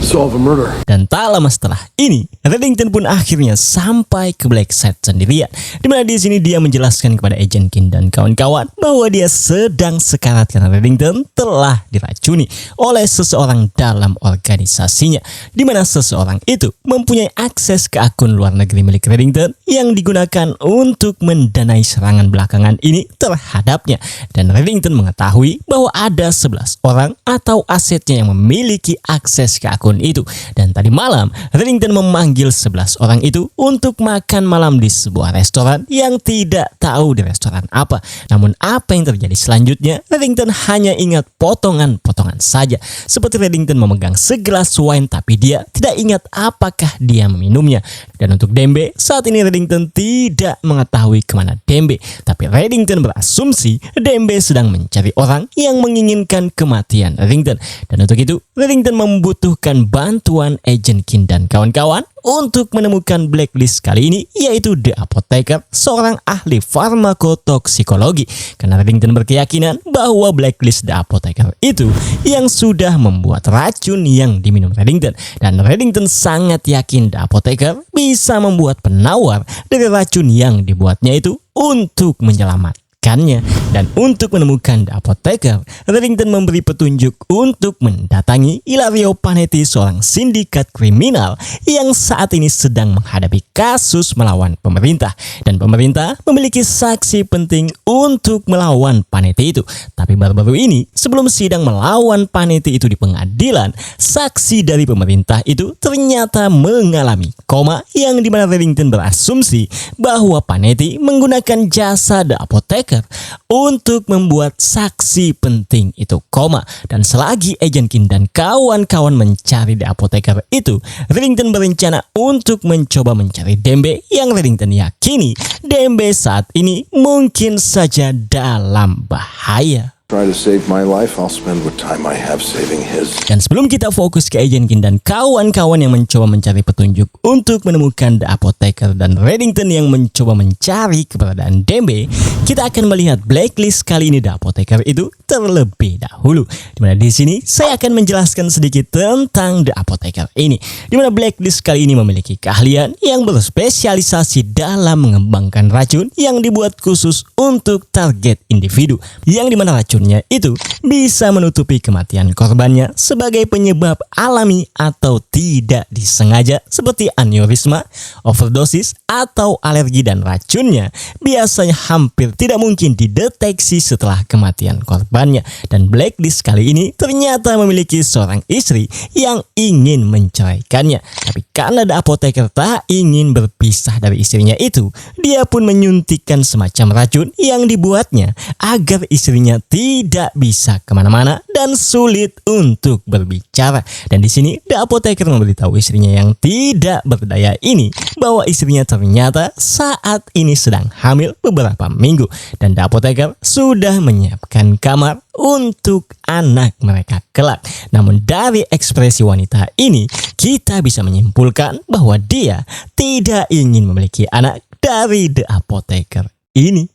Solve a murder. Dan tak lama setelah ini, Reddington pun akhirnya sampai ke Blackside sendirian, di mana di sini dia menjelaskan kepada Agent Kin dan kawan-kawan bahwa dia sedang sekarat karena Reddington telah diracuni oleh seseorang dalam organisasinya, di mana seseorang itu mempunyai akses ke akun luar negeri milik Reddington yang digunakan untuk mendanai serangan belakangan ini terhadapnya. Dan Reddington mengetahui bahwa ada 11 orang atau asetnya yang memiliki akses ke akun itu. Dan tadi malam Reddington memanggil 11 orang itu untuk makan malam di sebuah restoran yang tidak tahu di restoran apa. Namun apa yang terjadi selanjutnya, Reddington hanya ingat potongan-potongan saja. Seperti Reddington memegang segelas wine, tapi dia tidak ingat apakah dia meminumnya. Dan untuk Dembe, saat ini Reddington tidak mengetahui kemana Dembe, tapi Reddington berasumsi Dembe sedang mencari orang yang menginginkan kematian Reddington. Dan untuk itu Reddington membutuhkan bantuan Agent Kin dan kawan-kawan untuk menemukan Blacklist kali ini, yaitu The Apotheker, seorang ahli farmakotoksikologi. Karena Reddington berkeyakinan bahwa Blacklist The Apotheker itu yang sudah membuat racun yang diminum Reddington. Dan Reddington sangat yakin The Apotheker bisa membuat penawar dari racun yang dibuatnya itu untuk menyelamatkan mencarikannya. Dan untuk menemukan The Apotheker, Reddington memberi petunjuk untuk mendatangi Ilario Panetti, seorang sindikat kriminal yang saat ini sedang menghadapi kasus melawan pemerintah. Dan pemerintah memiliki saksi penting untuk melawan Panetti itu. Tapi baru-baru ini, sebelum sidang melawan Panetti itu di pengadilan, saksi dari pemerintah itu ternyata mengalami koma, yang dimana Reddington berasumsi bahwa Panetti menggunakan jasa The Apotheker untuk membuat saksi penting itu koma. Dan selagi Agent King dan kawan-kawan mencari The Apotheker itu, Reddington berencana untuk mencoba mencari Dembe, yang Reddington yakini Dembe saat ini mungkin saja dalam bahaya. Try to save my life, I'll spend what time I have saving his. Dan sebelum kita fokus ke Agent King dan kawan-kawan yang mencoba mencari petunjuk untuk menemukan The Apotheker dan Reddington yang mencoba mencari keberadaan Dembe, kita akan melihat blacklist kali ini The Apotheker itu terlebih dahulu. Dimana di sini saya akan menjelaskan sedikit tentang The Apotheker ini. Dimana blacklist kali ini memiliki keahlian yang berspesialisasi dalam mengembangkan racun yang dibuat khusus untuk target individu, yang dimana racun itu bisa menutupi kematian korbannya sebagai penyebab alami atau tidak disengaja seperti aneurisma, overdosis, atau alergi, dan racunnya biasanya hampir tidak mungkin dideteksi setelah kematian korbannya. Dan blacklist kali ini ternyata memiliki seorang istri yang ingin menceraikannya. Tapi karena The Apotheker tak ingin berpisah dari istrinya itu, dia pun menyuntikkan semacam racun yang dibuatnya agar istrinya tidak bisa kemana-mana dan sulit untuk berbicara. Dan di sini The Apotheker memberitahu istrinya yang tidak berdaya ini bahwa istrinya ternyata saat ini sedang hamil beberapa minggu, dan The Apotheker sudah menyiapkan kamar untuk anak mereka kelak. Namun dari ekspresi wanita ini kita bisa menyimpulkan bahwa dia tidak ingin memiliki anak dari The Apotheker ini.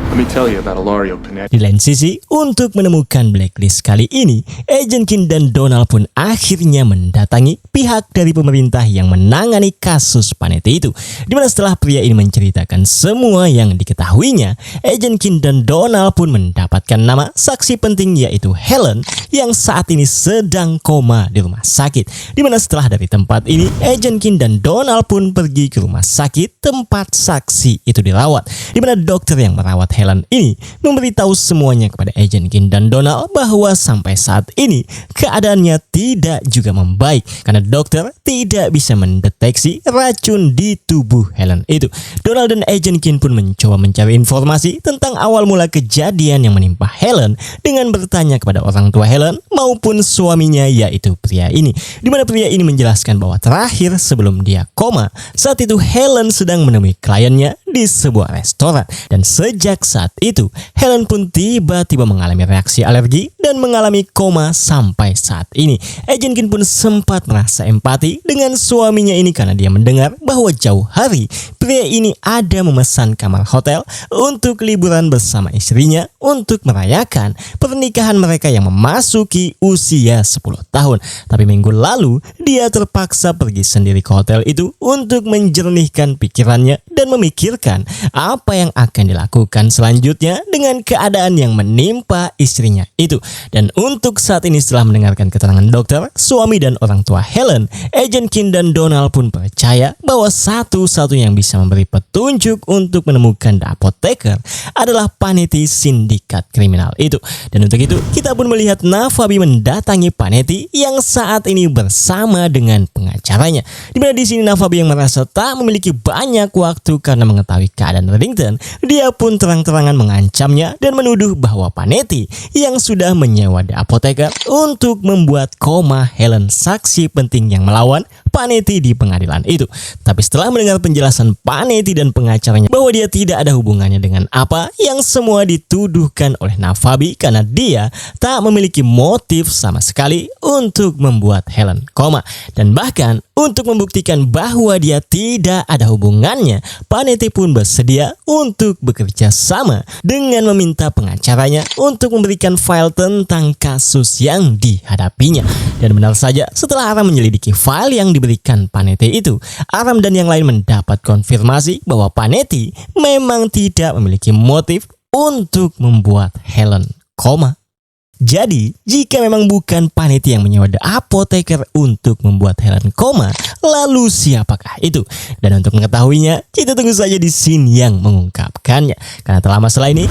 Let me tell you about Ilario Panetti. Di lain sisi, untuk menemukan blacklist kali ini, Agent King dan Donald pun akhirnya mendatangi pihak dari pemerintah yang menangani kasus Panetti itu. Dimana setelah pria ini menceritakan semua yang diketahuinya, Agent King dan Donald pun mendapatkan nama saksi penting, yaitu Helen, yang saat ini sedang koma di rumah sakit. Dimana setelah dari tempat ini, Agent King dan Donald pun pergi ke rumah sakit tempat saksi itu dirawat. Dimana dokter yang merawat Helen ini memberitahu semuanya kepada Agent King dan Donald bahwa sampai saat ini keadaannya tidak juga membaik karena dokter tidak bisa mendeteksi racun di tubuh Helen itu. Donald dan Agent King pun mencoba mencari informasi tentang awal mula kejadian yang menimpa Helen dengan bertanya kepada orang tua Helen maupun suaminya, yaitu pria ini. Dimana pria ini menjelaskan bahwa terakhir sebelum dia koma, saat itu Helen sedang menemui kliennya di sebuah restoran, dan sejak saat itu Helen pun tiba-tiba mengalami reaksi alergi dan mengalami koma sampai saat ini. Agent King pun sempat merasa empati dengan suaminya ini karena dia mendengar bahwa jauh hari pria ini ada memesan kamar hotel untuk liburan bersama istrinya untuk merayakan pernikahan mereka yang memasuki usia 10 tahun. Tapi minggu lalu dia terpaksa pergi sendiri ke hotel itu untuk menjernihkan pikirannya dan memikirkan apa yang akan dilakukan selanjutnya dengan keadaan yang menimpa istrinya itu. Dan untuk saat ini setelah mendengarkan keterangan dokter, suami dan orang tua Helen, Agent King dan Donald pun percaya bahwa satu-satunya yang bisa memberi petunjuk untuk menemukan The Apotheker adalah Panetti, sindikat kriminal itu. Dan untuk itu kita pun melihat Navabi mendatangi Panetti yang saat ini bersama dengan pengacaranya. Dimana di sini Navabi yang merasa tak memiliki banyak waktu karena mengetahui keadaan Reddington, dia pun terang-terangan mengancamnya dan menuduh bahwa Panetti yang sudah menyewa The Apotheker untuk membuat koma Helen, saksi penting yang melawan Panetti di pengadilan itu. Tapi setelah mendengar penjelasan Panetti dan pengacaranya bahwa dia tidak ada hubungannya dengan apa yang semua dituduhkan oleh Navabi karena dia tak memiliki motif sama sekali untuk membuat Helen koma, dan bahkan untuk membuktikan bahwa dia tidak ada hubungannya, Panetti pun bersedia untuk bekerja sama dengan meminta pengacaranya untuk memberikan file tentang kasus yang dihadapinya. Dan benar saja, setelah Aram menyelidiki file yang diberikan Panetti itu, Aram dan yang lain mendapat konfirmasi bahwa Panetti memang tidak memiliki motif untuk membuat Helen koma. Jadi, jika memang bukan panitia yang menyewa The Apotheker untuk membuat Helen koma, lalu siapakah itu? Dan untuk mengetahuinya, kita tunggu saja di scene yang mengungkapkannya. Karena telah masalah ini,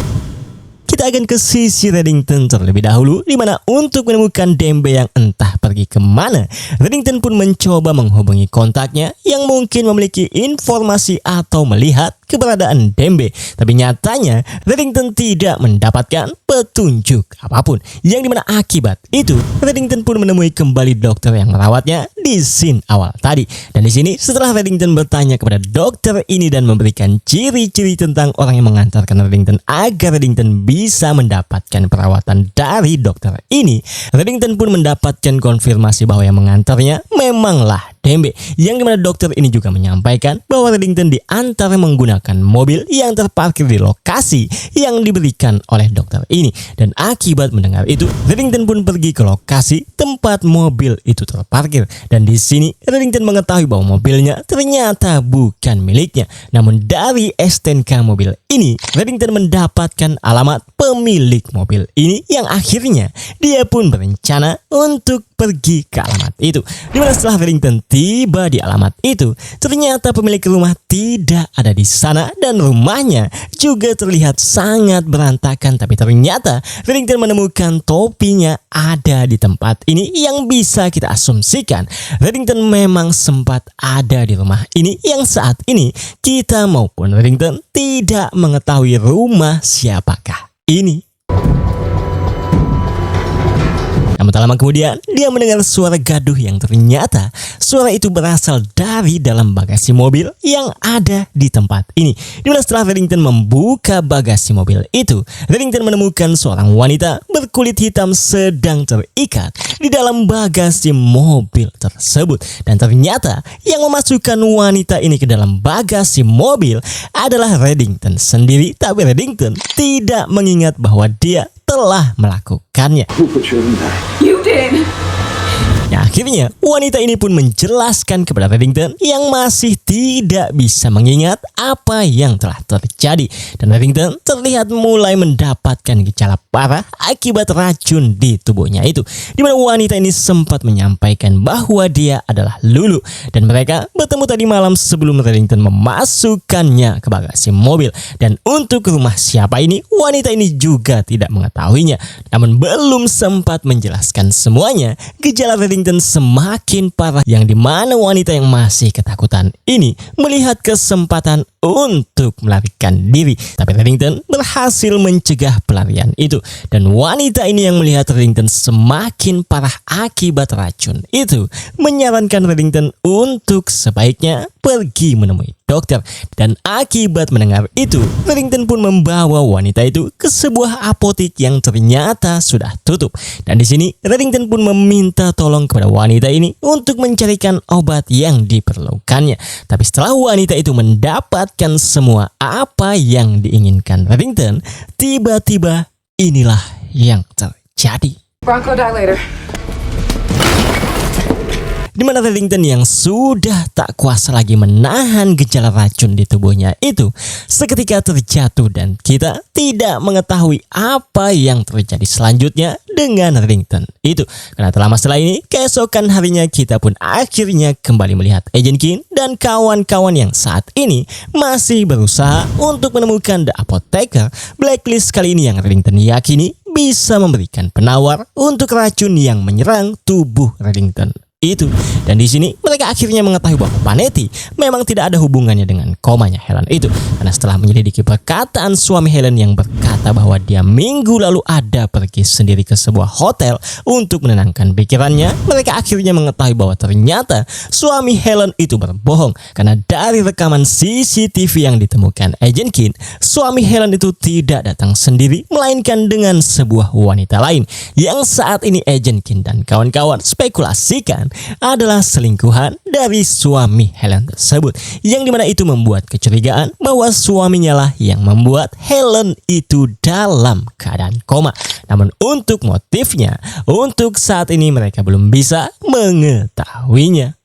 kita akan ke sisi Reddington terlebih dahulu, di mana untuk menemukan Dembe yang entah pergi kemana, Reddington pun mencoba menghubungi kontaknya yang mungkin memiliki informasi atau melihat keberadaan Dembe. Tapi nyatanya Reddington tidak mendapatkan petunjuk apapun, yang dimana akibat itu Reddington pun menemui kembali dokter yang merawatnya di scene awal tadi. Dan di sini setelah Reddington bertanya kepada dokter ini dan memberikan ciri-ciri tentang orang yang mengantarkan Reddington agar Reddington bisa mendapatkan perawatan dari dokter ini, Reddington pun mendapatkan konfirmasi bahwa yang mengantarnya memanglah Dembe, yang dimana dokter ini juga menyampaikan bahwa Reddington diantar menggunakan mobil yang terparkir di lokasi yang diberikan oleh dokter ini. Dan akibat mendengar itu, Reddington pun pergi ke lokasi tempat mobil itu terparkir. Dan di sini Reddington mengetahui bahwa mobilnya ternyata bukan miliknya. Namun dari STNK mobil ini, Reddington mendapatkan alamat pemilik mobil ini, yang akhirnya dia pun berencana untuk pergi ke alamat itu. Dimana setelah Reddington tiba di alamat itu, ternyata pemilik rumah tidak ada di sana dan rumahnya juga terlihat sangat berantakan. Tapi ternyata Reddington menemukan topinya ada di tempat ini, yang bisa kita asumsikan Reddington memang sempat ada di rumah ini, yang saat ini kita maupun Reddington tidak mengetahui rumah siapakah ini. Namun tak lama kemudian, dia mendengar suara gaduh yang ternyata suara itu berasal dari dalam bagasi mobil yang ada di tempat ini. Dimana setelah Reddington membuka bagasi mobil itu, Reddington menemukan seorang wanita berkulit hitam sedang terikat di dalam bagasi mobil tersebut. Dan ternyata yang memasukkan wanita ini ke dalam bagasi mobil adalah Reddington sendiri. Tapi Reddington tidak mengingat bahwa dia telah melakukannya. You did. Nah, akhirnya wanita ini pun menjelaskan kepada Reddington yang masih tidak bisa mengingat apa yang telah terjadi. Dan Reddington terlihat mulai mendapatkan gejala parah akibat racun di tubuhnya itu. Dimana wanita ini sempat menyampaikan bahwa dia adalah Lulu. Dan mereka bertemu tadi malam sebelum Reddington memasukkannya ke bagasi mobil. Dan untuk rumah siapa ini, wanita ini juga tidak mengetahuinya. Namun belum sempat menjelaskan semuanya, gejala Reddington semakin parah, yang dimana wanita yang masih ketakutan ini melihat kesempatan untuk melarikan diri. Tapi Reddington berhasil mencegah pelarian itu. Dan wanita ini yang melihat Reddington semakin parah akibat racun itu menyarankan Reddington untuk sebaiknya pergi menemui dokter. Dan akibat mendengar itu, Reddington pun membawa wanita itu ke sebuah apotik yang ternyata sudah tutup. Dan di sini Reddington pun meminta tolong kepada wanita ini untuk mencarikan obat yang diperlukannya. Tapi setelah wanita itu mendapatkan semua apa yang diinginkan Reddington, tiba-tiba inilah yang terjadi. Bronchodilator. Di mana Reddington yang sudah tak kuasa lagi menahan gejala racun di tubuhnya itu seketika terjatuh, dan kita tidak mengetahui apa yang terjadi selanjutnya dengan Reddington itu. Karena telah masalah ini, keesokan harinya kita pun akhirnya kembali melihat Agent King dan kawan-kawan yang saat ini masih berusaha untuk menemukan The Apotheker. Blacklist kali ini yang Reddington yakini bisa memberikan penawar untuk racun yang menyerang tubuh Reddington itu. Dan di sini mereka akhirnya mengetahui bahwa Panetti memang tidak ada hubungannya dengan komanya Helen itu. Karena setelah menyelidiki perkataan suami Helen yang berkata bahwa dia minggu lalu ada pergi sendiri ke sebuah hotel untuk menenangkan pikirannya, mereka akhirnya mengetahui bahwa ternyata suami Helen itu berbohong. Karena dari rekaman CCTV yang ditemukan Agent King, suami Helen itu tidak datang sendiri, melainkan dengan sebuah wanita lain yang saat ini Agent King dan kawan-kawan spekulasikan adalah selingkuhan dari suami Helen tersebut, yang dimana itu membuat kecurigaan bahwa suaminya lah yang membuat Helen itu dalam keadaan koma. Namun untuk motifnya, untuk saat ini mereka belum bisa mengetahuinya.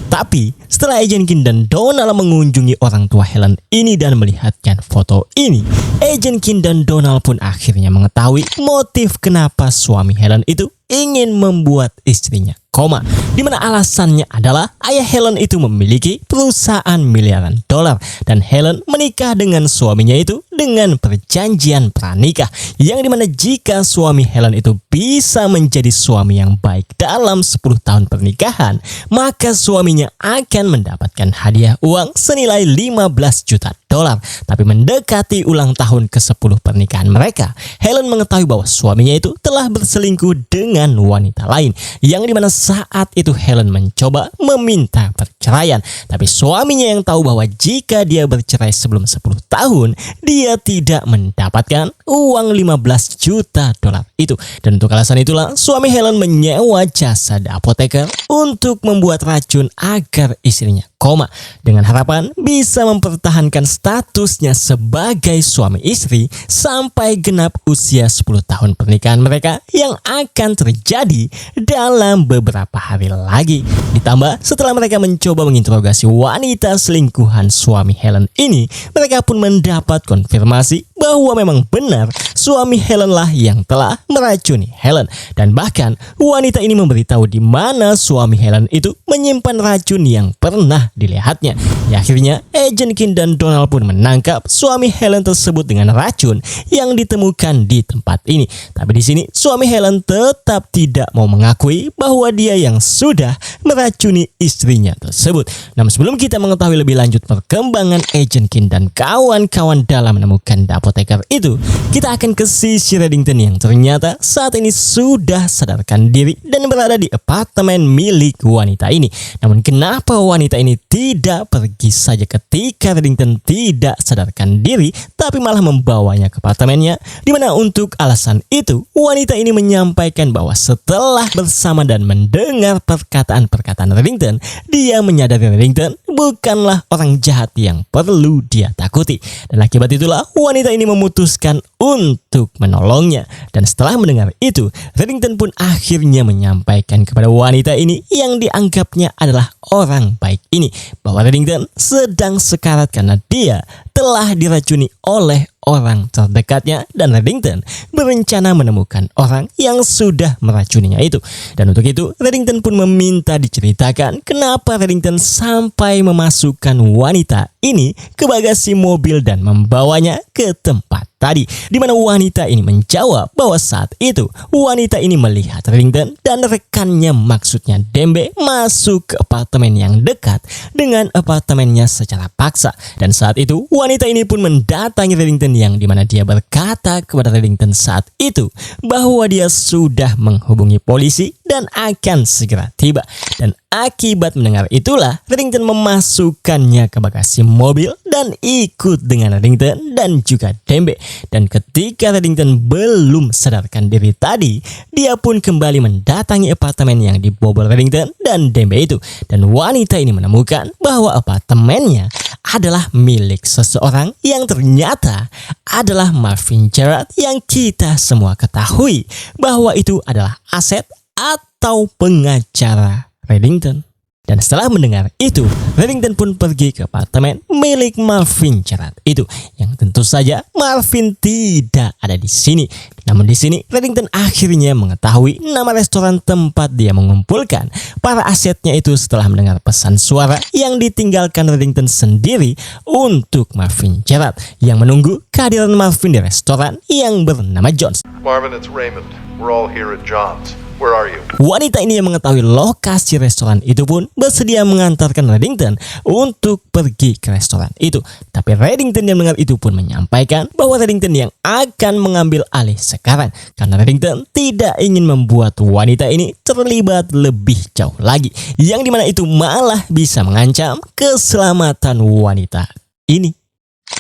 Tapi setelah Agent Kim dan Donald mengunjungi orang tua Helen ini dan melihatkan foto ini, Agent Kim dan Donald pun akhirnya mengetahui motif kenapa suami Helen itu ingin membuat istrinya koma, di mana alasannya adalah ayah Helen itu memiliki perusahaan miliaran dolar dan Helen menikah dengan suaminya itu dengan perjanjian pranikah, yang dimana jika suami Helen itu bisa menjadi suami yang baik dalam 10 tahun pernikahan, maka suaminya akan mendapatkan hadiah uang senilai 15 juta dolar. Tapi mendekati ulang tahun ke-10 pernikahan mereka, Helen mengetahui bahwa suaminya itu telah berselingkuh dengan wanita lain, yang dimana saat itu Helen mencoba meminta perceraian. Tapi suaminya yang tahu bahwa jika dia bercerai sebelum 10 tahun, dia tidak mendapatkan uang 15 juta dolar itu. Dan untuk alasan itulah suami Helen menyewa jasa apoteker untuk membuat racun agar istrinya koma, dengan harapan bisa mempertahankan statusnya sebagai suami istri sampai genap usia 10 tahun pernikahan mereka yang akan terjadi dalam beberapa hari lagi. Ditambah setelah mereka mencoba menginterogasi wanita selingkuhan suami Helen ini, mereka pun mendapat konfirmasi bahwa memang benar suami Helen lah yang telah meracuni Helen, dan bahkan wanita ini memberitahu di mana suami Helen itu menyimpan racun yang pernah dilihatnya. Ya, akhirnya Agent Kim dan Donald pun menangkap suami Helen tersebut dengan racun yang ditemukan di tempat ini. Tapi di sini suami Helen tetap tidak mau mengakui bahwa dia yang sudah meracuni istrinya tersebut. Namun sebelum kita mengetahui lebih lanjut perkembangan Agent Kim dan kawan-kawan dalam menemukan apoteker itu, kita akan ke sisi Reddington yang ternyata saat ini sudah sadarkan diri dan berada di apartemen milik wanita ini. Namun kenapa wanita ini tidak pergi saja ketika Reddington tidak sadarkan diri, tapi malah membawanya ke apartemennya, dimana untuk alasan itu wanita ini menyampaikan bahwa setelah bersama dan mendengar perkataan-perkataan Reddington, dia menyadari Reddington bukanlah orang jahat yang perlu dia takuti. Dan akibat itulah wanita ini memutuskan untuk menolongnya. Dan setelah mendengar itu, Reddington pun akhirnya menyampaikan kepada wanita ini yang dianggapnya adalah orang baik ini bahwa Reddington sedang sekarat karena dia telah diracuni oleh orang terdekatnya, dan Reddington berencana menemukan orang yang sudah meracuninya itu. Dan untuk itu Reddington pun meminta diceritakan kenapa Reddington sampai memasukkan wanita ini ke bagasi mobil dan membawanya ke tempat tadi, di mana wanita ini menjawab bahwa saat itu wanita ini melihat Reddington dan rekannya, maksudnya Dembe, masuk ke apartemen yang dekat dengan apartemennya secara paksa. Dan saat itu wanita ini pun mendatangi Reddington, yang dimana dia berkata kepada Reddington saat itu bahwa dia sudah menghubungi polisi dan akan segera tiba. Dan akibat mendengar itulah Reddington memasukkannya ke bagasi mobil dan ikut dengan Reddington dan juga Dembe. Dan ketika Reddington belum sadarkan diri tadi, dia pun kembali mendatangi apartemen yang dibobol Reddington dan Dembe itu. Dan wanita ini menemukan bahwa apartemennya adalah milik seseorang yang ternyata adalah Marvin Gerard, yang kita semua ketahui bahwa itu adalah aset atau pengacara Reddington. Dan setelah mendengar itu, Reddington pun pergi ke apartemen milik Marvin Gerard itu, yang tentu saja Marvin tidak ada di sini. Namun di sini Reddington akhirnya mengetahui nama restoran tempat dia mengumpulkan para asetnya itu setelah mendengar pesan suara yang ditinggalkan Reddington sendiri untuk Marvin Gerard yang menunggu kehadiran Marvin di restoran yang bernama John's. Marvin, it's Raymond. We're all here at John's. Where are you? Wanita ini yang mengetahui lokasi restoran itu pun bersedia mengantarkan Reddington untuk pergi ke restoran itu. Tapi Reddington yang mendengar itu pun menyampaikan bahwa Reddington yang akan mengambil alih sekarang, karena Reddington tidak ingin membuat wanita ini terlibat lebih jauh lagi, yang dimana itu malah bisa mengancam keselamatan wanita ini.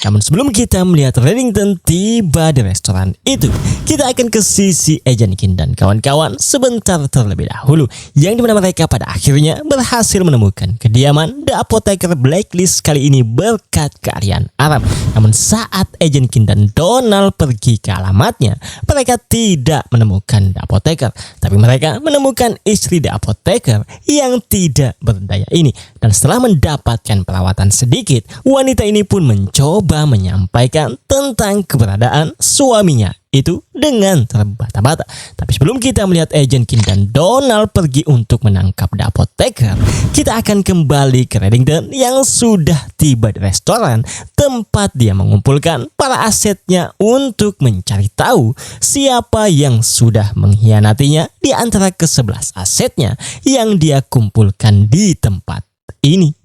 Namun sebelum kita melihat Reddington tiba di restoran itu, kita akan ke sisi Agent King dan kawan-kawan sebentar terlebih dahulu, yang dimana mereka pada akhirnya berhasil menemukan kediaman The Apotheker Blacklist kali ini berkat keahlian Aram. Namun saat Agent King dan Donald pergi ke alamatnya, mereka tidak menemukan The Apotheker, tapi mereka menemukan istri The Apotheker yang tidak berdaya ini. Dan setelah mendapatkan perawatan sedikit, wanita ini pun mencoba menyampaikan tentang keberadaan suaminya itu dengan terbata-bata. Tapi sebelum kita melihat Agent King dan Donald pergi untuk menangkap The Apotheker, kita akan kembali ke Reddington yang sudah tiba di restoran tempat dia mengumpulkan para asetnya untuk mencari tahu siapa yang sudah mengkhianatinya di antara ke-11 asetnya yang dia kumpulkan di tempat ini.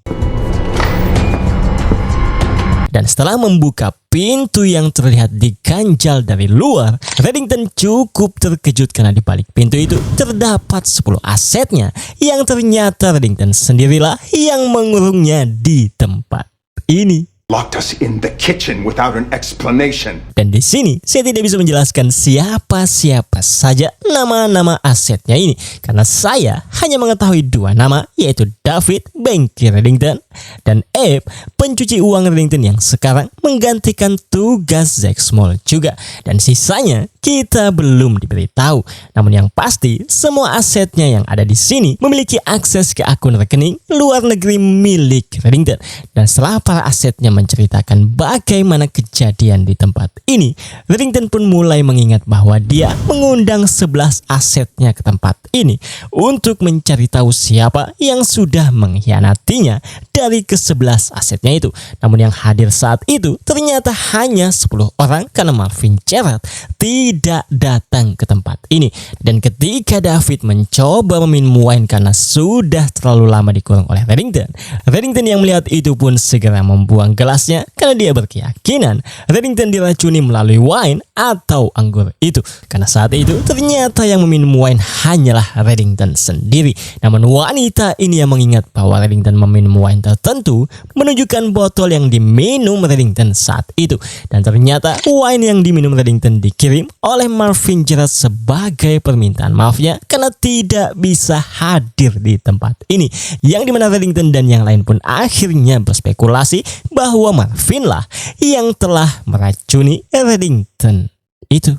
Dan setelah membuka pintu yang terlihat diganjal dari luar, Reddington cukup terkejut karena di balik pintu itu terdapat 10 asetnya yang ternyata Reddington sendirilah yang mengurungnya di tempat ini. Locked us in the kitchen without an explanation. Dan di sini saya tidak bisa menjelaskan siapa-siapa saja nama-nama asetnya ini, karena saya hanya mengetahui 2 nama, yaitu David, bengkel Reddington, dan Abe, pencuci uang Reddington yang sekarang menggantikan tugas Zack Small juga. Dan sisanya kita belum diberitahu. Namun yang pasti semua asetnya yang ada di sini memiliki akses ke akun rekening luar negeri milik Reddington. Dan setelah para asetnya menceritakan bagaimana kejadian di tempat ini, Reddington pun mulai mengingat bahwa dia mengundang 11 asetnya ke tempat ini untuk mencari tahu siapa yang sudah mengkhianatinya dari ke-11 asetnya itu. Namun yang hadir saat itu ternyata hanya 10 orang karena Marvin Gerard tidak datang ke tempat ini. Dan ketika David mencoba meminum wine karena sudah terlalu lama dikurung oleh Reddington yang melihat itu pun segera membuang gelasnya karena dia berkeyakinan Reddington diracuni melalui wine atau anggur itu. Karena saat itu ternyata yang meminum wine hanyalah Reddington sendiri. Namun wanita ini yang mengingat bahwa Reddington meminum wine tertentu menunjukkan botol yang diminum Reddington saat itu. Dan ternyata wine yang diminum Reddington dikirim oleh Marvin Gerard sebagai permintaan maafnya karena tidak bisa hadir di tempat ini. Yang dimana Reddington dan yang lain pun akhirnya berspekulasi bahwa Marvin lah yang telah meracuni Reddington itu.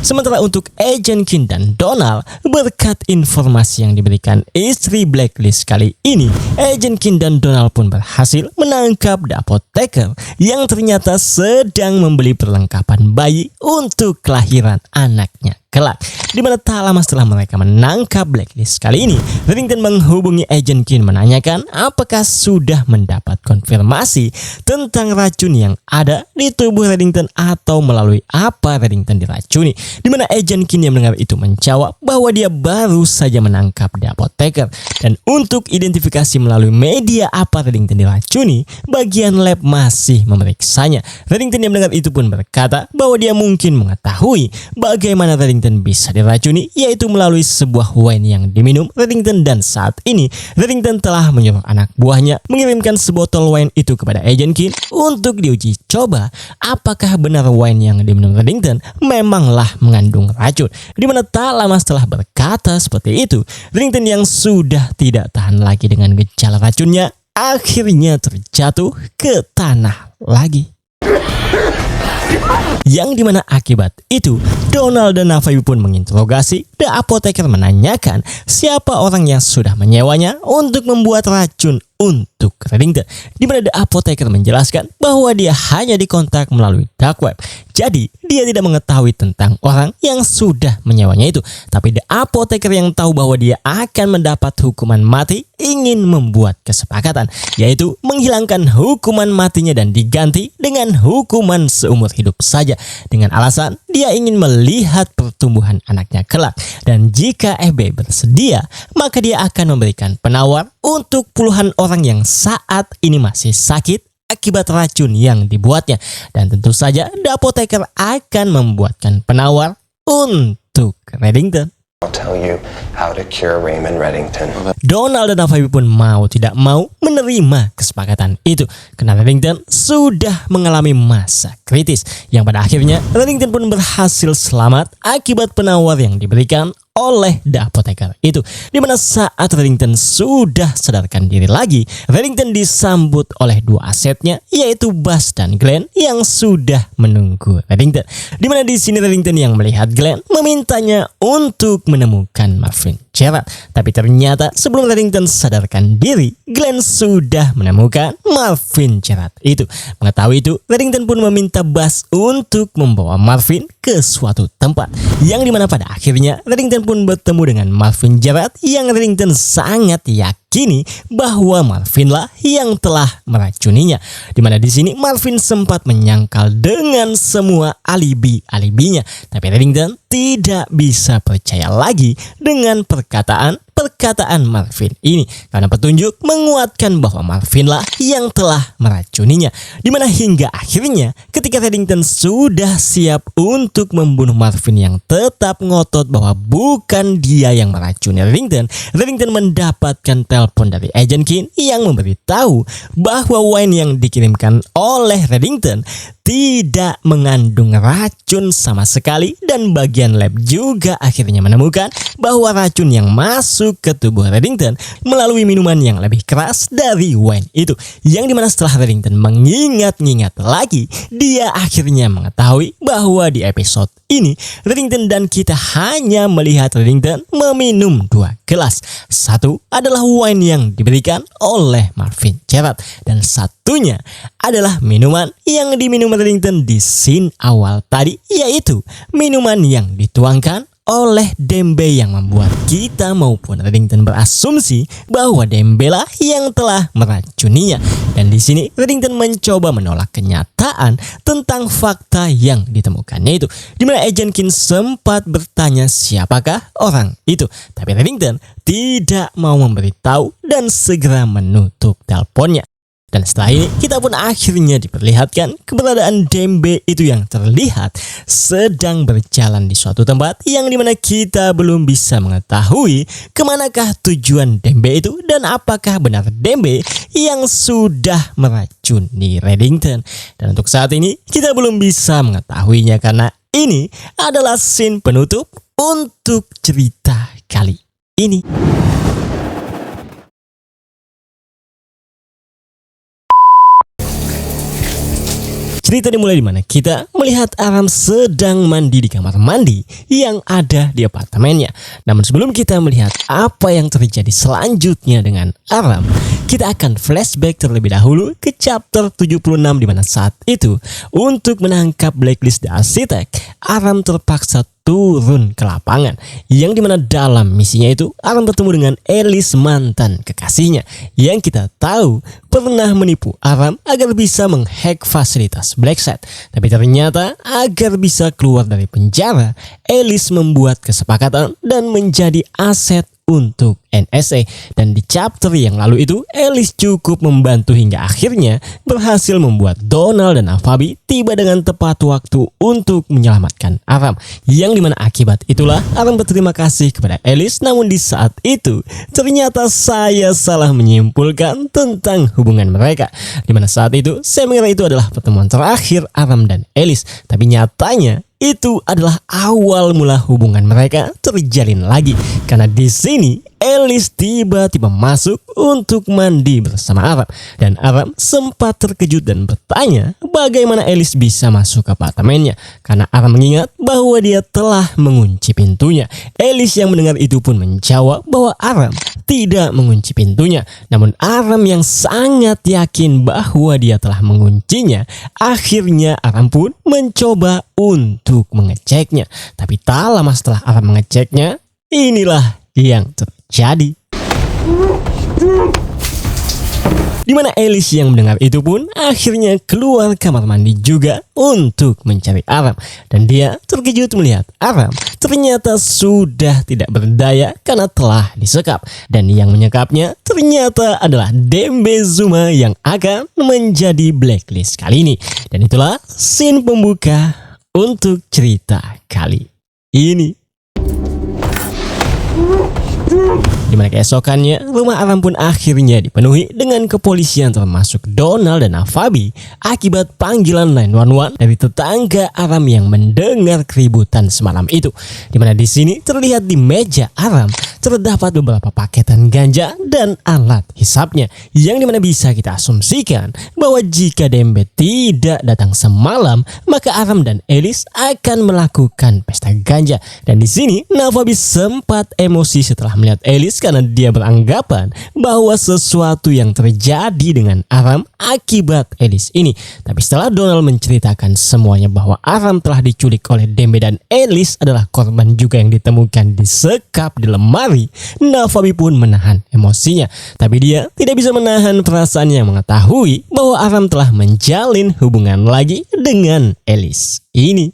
Sementara untuk Agent King dan Donald, berkat informasi yang diberikan istri Blacklist kali ini, Agent King dan Donald pun berhasil menangkap The Apotheker yang ternyata sedang membeli perlengkapan bayi untuk kelahiran anaknya kelak. Dimana tak lama setelah mereka menangkap Blacklist kali ini, Reddington menghubungi Agent King menanyakan apakah sudah mendapat konfirmasi tentang racun yang ada di tubuh Reddington atau melalui apa Reddington diracuni. Dimana Agent King yang mendengar itu menjawab bahwa dia baru saja menangkap The Apotheker, dan untuk identifikasi melalui media apa Reddington diracuni, bagian lab masih memeriksanya. Reddington yang mendengar itu pun berkata bahwa dia mungkin mengetahui bagaimana Reddington bisa diracuni, yaitu melalui sebuah wine yang diminum Reddington. Dan saat ini Reddington telah menyuruh anak buahnya mengirimkan sebotol wine itu kepada Agent King untuk diuji coba apakah benar wine yang diminum Reddington memanglah mengandung racun. Dimana tak lama setelah berkata seperti itu, Reddington yang sudah tidak tahan lagi dengan gejala racunnya akhirnya terjatuh ke tanah lagi. Yang dimana akibat itu Donald dan Navabi pun menginterogasi The Apotheker, menanyakan siapa orang yang sudah menyewanya untuk membuat racun untuk Reddington. Dimana The Apotheker menjelaskan bahwa dia hanya dikontak melalui dark web. Jadi dia tidak mengetahui tentang orang yang sudah menyewanya itu. Tapi The Apotheker yang tahu bahwa dia akan mendapat hukuman mati ingin membuat kesepakatan, yaitu menghilangkan hukuman matinya dan diganti dengan hukuman seumur hidup saja, dengan alasan dia ingin melihat pertumbuhan anaknya kelak. Dan jika FB bersedia, maka dia akan memberikan penawar untuk puluhan orang yang saat ini masih sakit akibat racun yang dibuatnya. Dan tentu saja The Apotheker akan membuatkan penawar untuk Reddington. I'll tell you how to cure Raymond Reddington. Donald dan Afabi pun mau tidak mau menerima kesepakatan itu karena Reddington sudah mengalami masa kritis yang pada akhirnya Reddington pun berhasil selamat akibat penawar yang diberikan oleh The Apotheker itu, dimana saat Reddington sudah sadarkan diri lagi, Reddington disambut oleh dua asetnya yaitu Buzz dan Glenn yang sudah menunggu Reddington, dimana di sini Reddington yang melihat Glenn memintanya untuk menemukan Marvin Gerard, tapi ternyata sebelum Reddington sadarkan diri, Glenn sudah menemukan Marvin Gerard itu. Mengetahui itu, Reddington pun meminta Buzz untuk membawa Marvin ke suatu tempat yang dimana pada akhirnya Reddington pun bertemu dengan Marvin Gerard yang Reddington sangat yakini bahwa Marvin lah yang telah meracuninya, dimana di sini Marvin sempat menyangkal dengan semua alibinya, tapi Reddington tidak bisa percaya lagi dengan perkataan Marvin ini karena petunjuk menguatkan bahwa Marvin lah yang telah meracuninya, dimana hingga akhirnya ketika Reddington sudah siap untuk membunuh Marvin yang tetap ngotot bahwa bukan dia yang meracuni Reddington mendapatkan telepon dari Agent King yang memberitahu bahwa wine yang dikirimkan oleh Reddington tidak mengandung racun sama sekali, dan bagian lab juga akhirnya menemukan bahwa racun yang masuk ke tubuh Reddington melalui minuman yang lebih keras dari wine itu, yang dimana setelah Reddington mengingat-ingat lagi, dia akhirnya mengetahui bahwa di episode ini Reddington dan kita hanya melihat Reddington meminum 2 gelas. Satu adalah wine yang diberikan oleh Marvin Gerard dan satunya adalah minuman yang diminum Reddington di scene awal tadi, yaitu minuman yang dituangkan oleh Dembe yang membuat kita maupun Reddington berasumsi bahwa Dembe lah yang telah meracuninya. Dan di sini Reddington mencoba menolak kenyataan tentang fakta yang ditemukannya itu, di mana Agent King sempat bertanya siapakah orang itu, tapi Reddington tidak mau memberitahu dan segera menutup teleponnya. Dan setelah ini kita pun akhirnya diperlihatkan keberadaan Dembe itu yang terlihat sedang berjalan di suatu tempat yang dimana kita belum bisa mengetahui kemanakah tujuan Dembe itu dan apakah benar Dembe yang sudah meracuni Reddington. Dan untuk saat ini kita belum bisa mengetahuinya karena ini adalah scene penutup untuk cerita kali ini. Cerita dimulai di mana kita melihat Aram sedang mandi di kamar mandi yang ada di apartemennya. Namun sebelum kita melihat apa yang terjadi selanjutnya dengan Aram, kita akan flashback terlebih dahulu ke chapter 76, di mana saat itu untuk menangkap Blacklist the Architect, Aram terpaksa turun ke lapangan, yang dimana dalam misinya itu Aram bertemu dengan Alice, mantan kekasihnya, yang kita tahu pernah menipu Aram agar bisa menghack fasilitas Blacksad. Tapi ternyata agar bisa keluar dari penjara, Alice membuat kesepakatan dan menjadi aset untuk NSA. Dan di chapter yang lalu itu Alice cukup membantu hingga akhirnya berhasil membuat Donald dan Afabi tiba dengan tepat waktu untuk menyelamatkan Aram, yang dimana akibat itulah Aram berterima kasih kepada Alice. Namun di saat itu ternyata saya salah menyimpulkan tentang hubungan mereka, dimana saat itu saya mengira itu adalah pertemuan terakhir Aram dan Alice, tapi nyatanya itu adalah awal mula hubungan mereka terjalin lagi, karena di sini Alice tiba-tiba masuk untuk mandi bersama Aram, dan Aram sempat terkejut dan bertanya bagaimana Alice bisa masuk ke apartemennya, karena Aram mengingat bahwa dia telah mengunci pintunya. Alice yang mendengar itu pun menjawab bahwa Aram tidak mengunci pintunya, namun Aram yang sangat yakin bahwa dia telah menguncinya. Akhirnya Aram pun mencoba untuk mengeceknya, tapi tak lama setelah Aram mengeceknya, inilah yang terjadi. Dimana Alice yang mendengar itu pun akhirnya keluar kamar mandi juga untuk mencari Aram, dan dia terkejut melihat Aram ternyata sudah tidak berdaya karena telah disekap, dan yang menyekapnya ternyata adalah Dembe Zuma yang akan menjadi Blacklist kali ini. Dan itulah scene pembuka untuk cerita kali ini. Dimana keesokannya, rumah Aram pun akhirnya dipenuhi dengan kepolisian termasuk Donald dan Nafabi akibat panggilan 911 dari tetangga Aram yang mendengar keributan semalam itu. Dimana di sini terlihat di meja Aram terdapat beberapa paketan ganja dan alat hisapnya, yang dimana bisa kita asumsikan bahwa jika Dembe tidak datang semalam, maka Aram dan Alice akan melakukan pesta ganja. Dan di sini Nafabi sempat emosi setelah melihat Alice karena dia beranggapan bahwa sesuatu yang terjadi dengan Aram akibat Alice ini. Tapi setelah Donald menceritakan semuanya bahwa Aram telah diculik oleh Dembe dan Alice adalah korban juga yang ditemukan di sekap di lemari, Nafabi pun menahan emosinya. Tapi dia tidak bisa menahan perasaan yang mengetahui bahwa Aram telah menjalin hubungan lagi dengan Alice ini.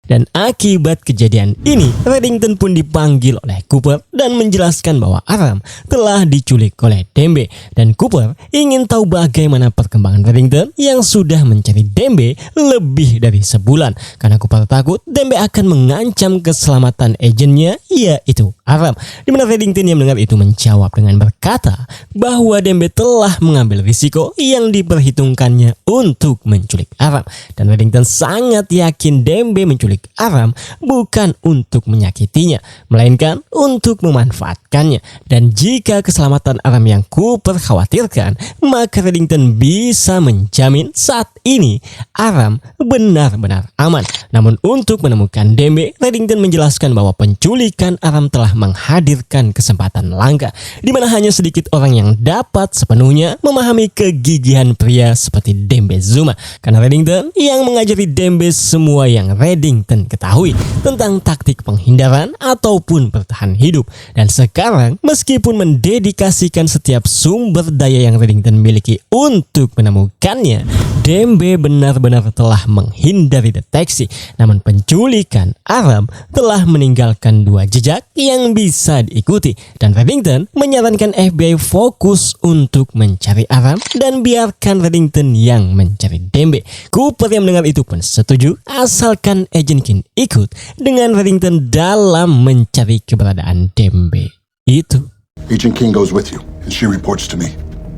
Dan akibat kejadian ini, Reddington pun dipanggil oleh Cooper dan menjelaskan bahwa Aram telah diculik oleh Dembe. Dan Cooper ingin tahu bagaimana perkembangan Reddington yang sudah mencari Dembe lebih dari sebulan. Karena Cooper takut Dembe akan mengancam keselamatan agennya, yaitu Aram. Dimana Reddington yang mendengar itu menjawab dengan berkata bahwa Dembe telah mengambil risiko yang diperhitungkannya untuk menculik Aram. Dan Reddington sangat yakin Dembe menculik Aram bukan untuk menyakitinya, melainkan untuk memanfaatkannya. Dan jika keselamatan Aram yang Cooper khawatirkan, maka Reddington bisa menjamin saat ini Aram benar-benar aman. Namun untuk menemukan Dembe, Reddington menjelaskan bahwa penculikan Aram telah menghadirkan kesempatan langka, di mana hanya sedikit orang yang dapat sepenuhnya memahami kegigihan pria seperti Dembe Zuma. Karena Reddington yang mengajari Dembe semua yang Reddington ketahui tentang taktik penghindaran ataupun bertahan hidup. Dan sekarang meskipun mendedikasikan setiap sumber daya yang Reddington miliki untuk menemukannya, Dembe benar-benar telah menghindari deteksi. Namun penculikan Aram telah meninggalkan 2 jejak yang bisa diikuti. Dan Reddington menyarankan FBI fokus untuk mencari Aram dan biarkan Reddington yang mencari Dembe. Cooper yang mendengar itu pun setuju asalkan Agent King ikut dengan Reddington dalam mencari keberadaan Dembe itu. Agent King goes with you, and she reports to me.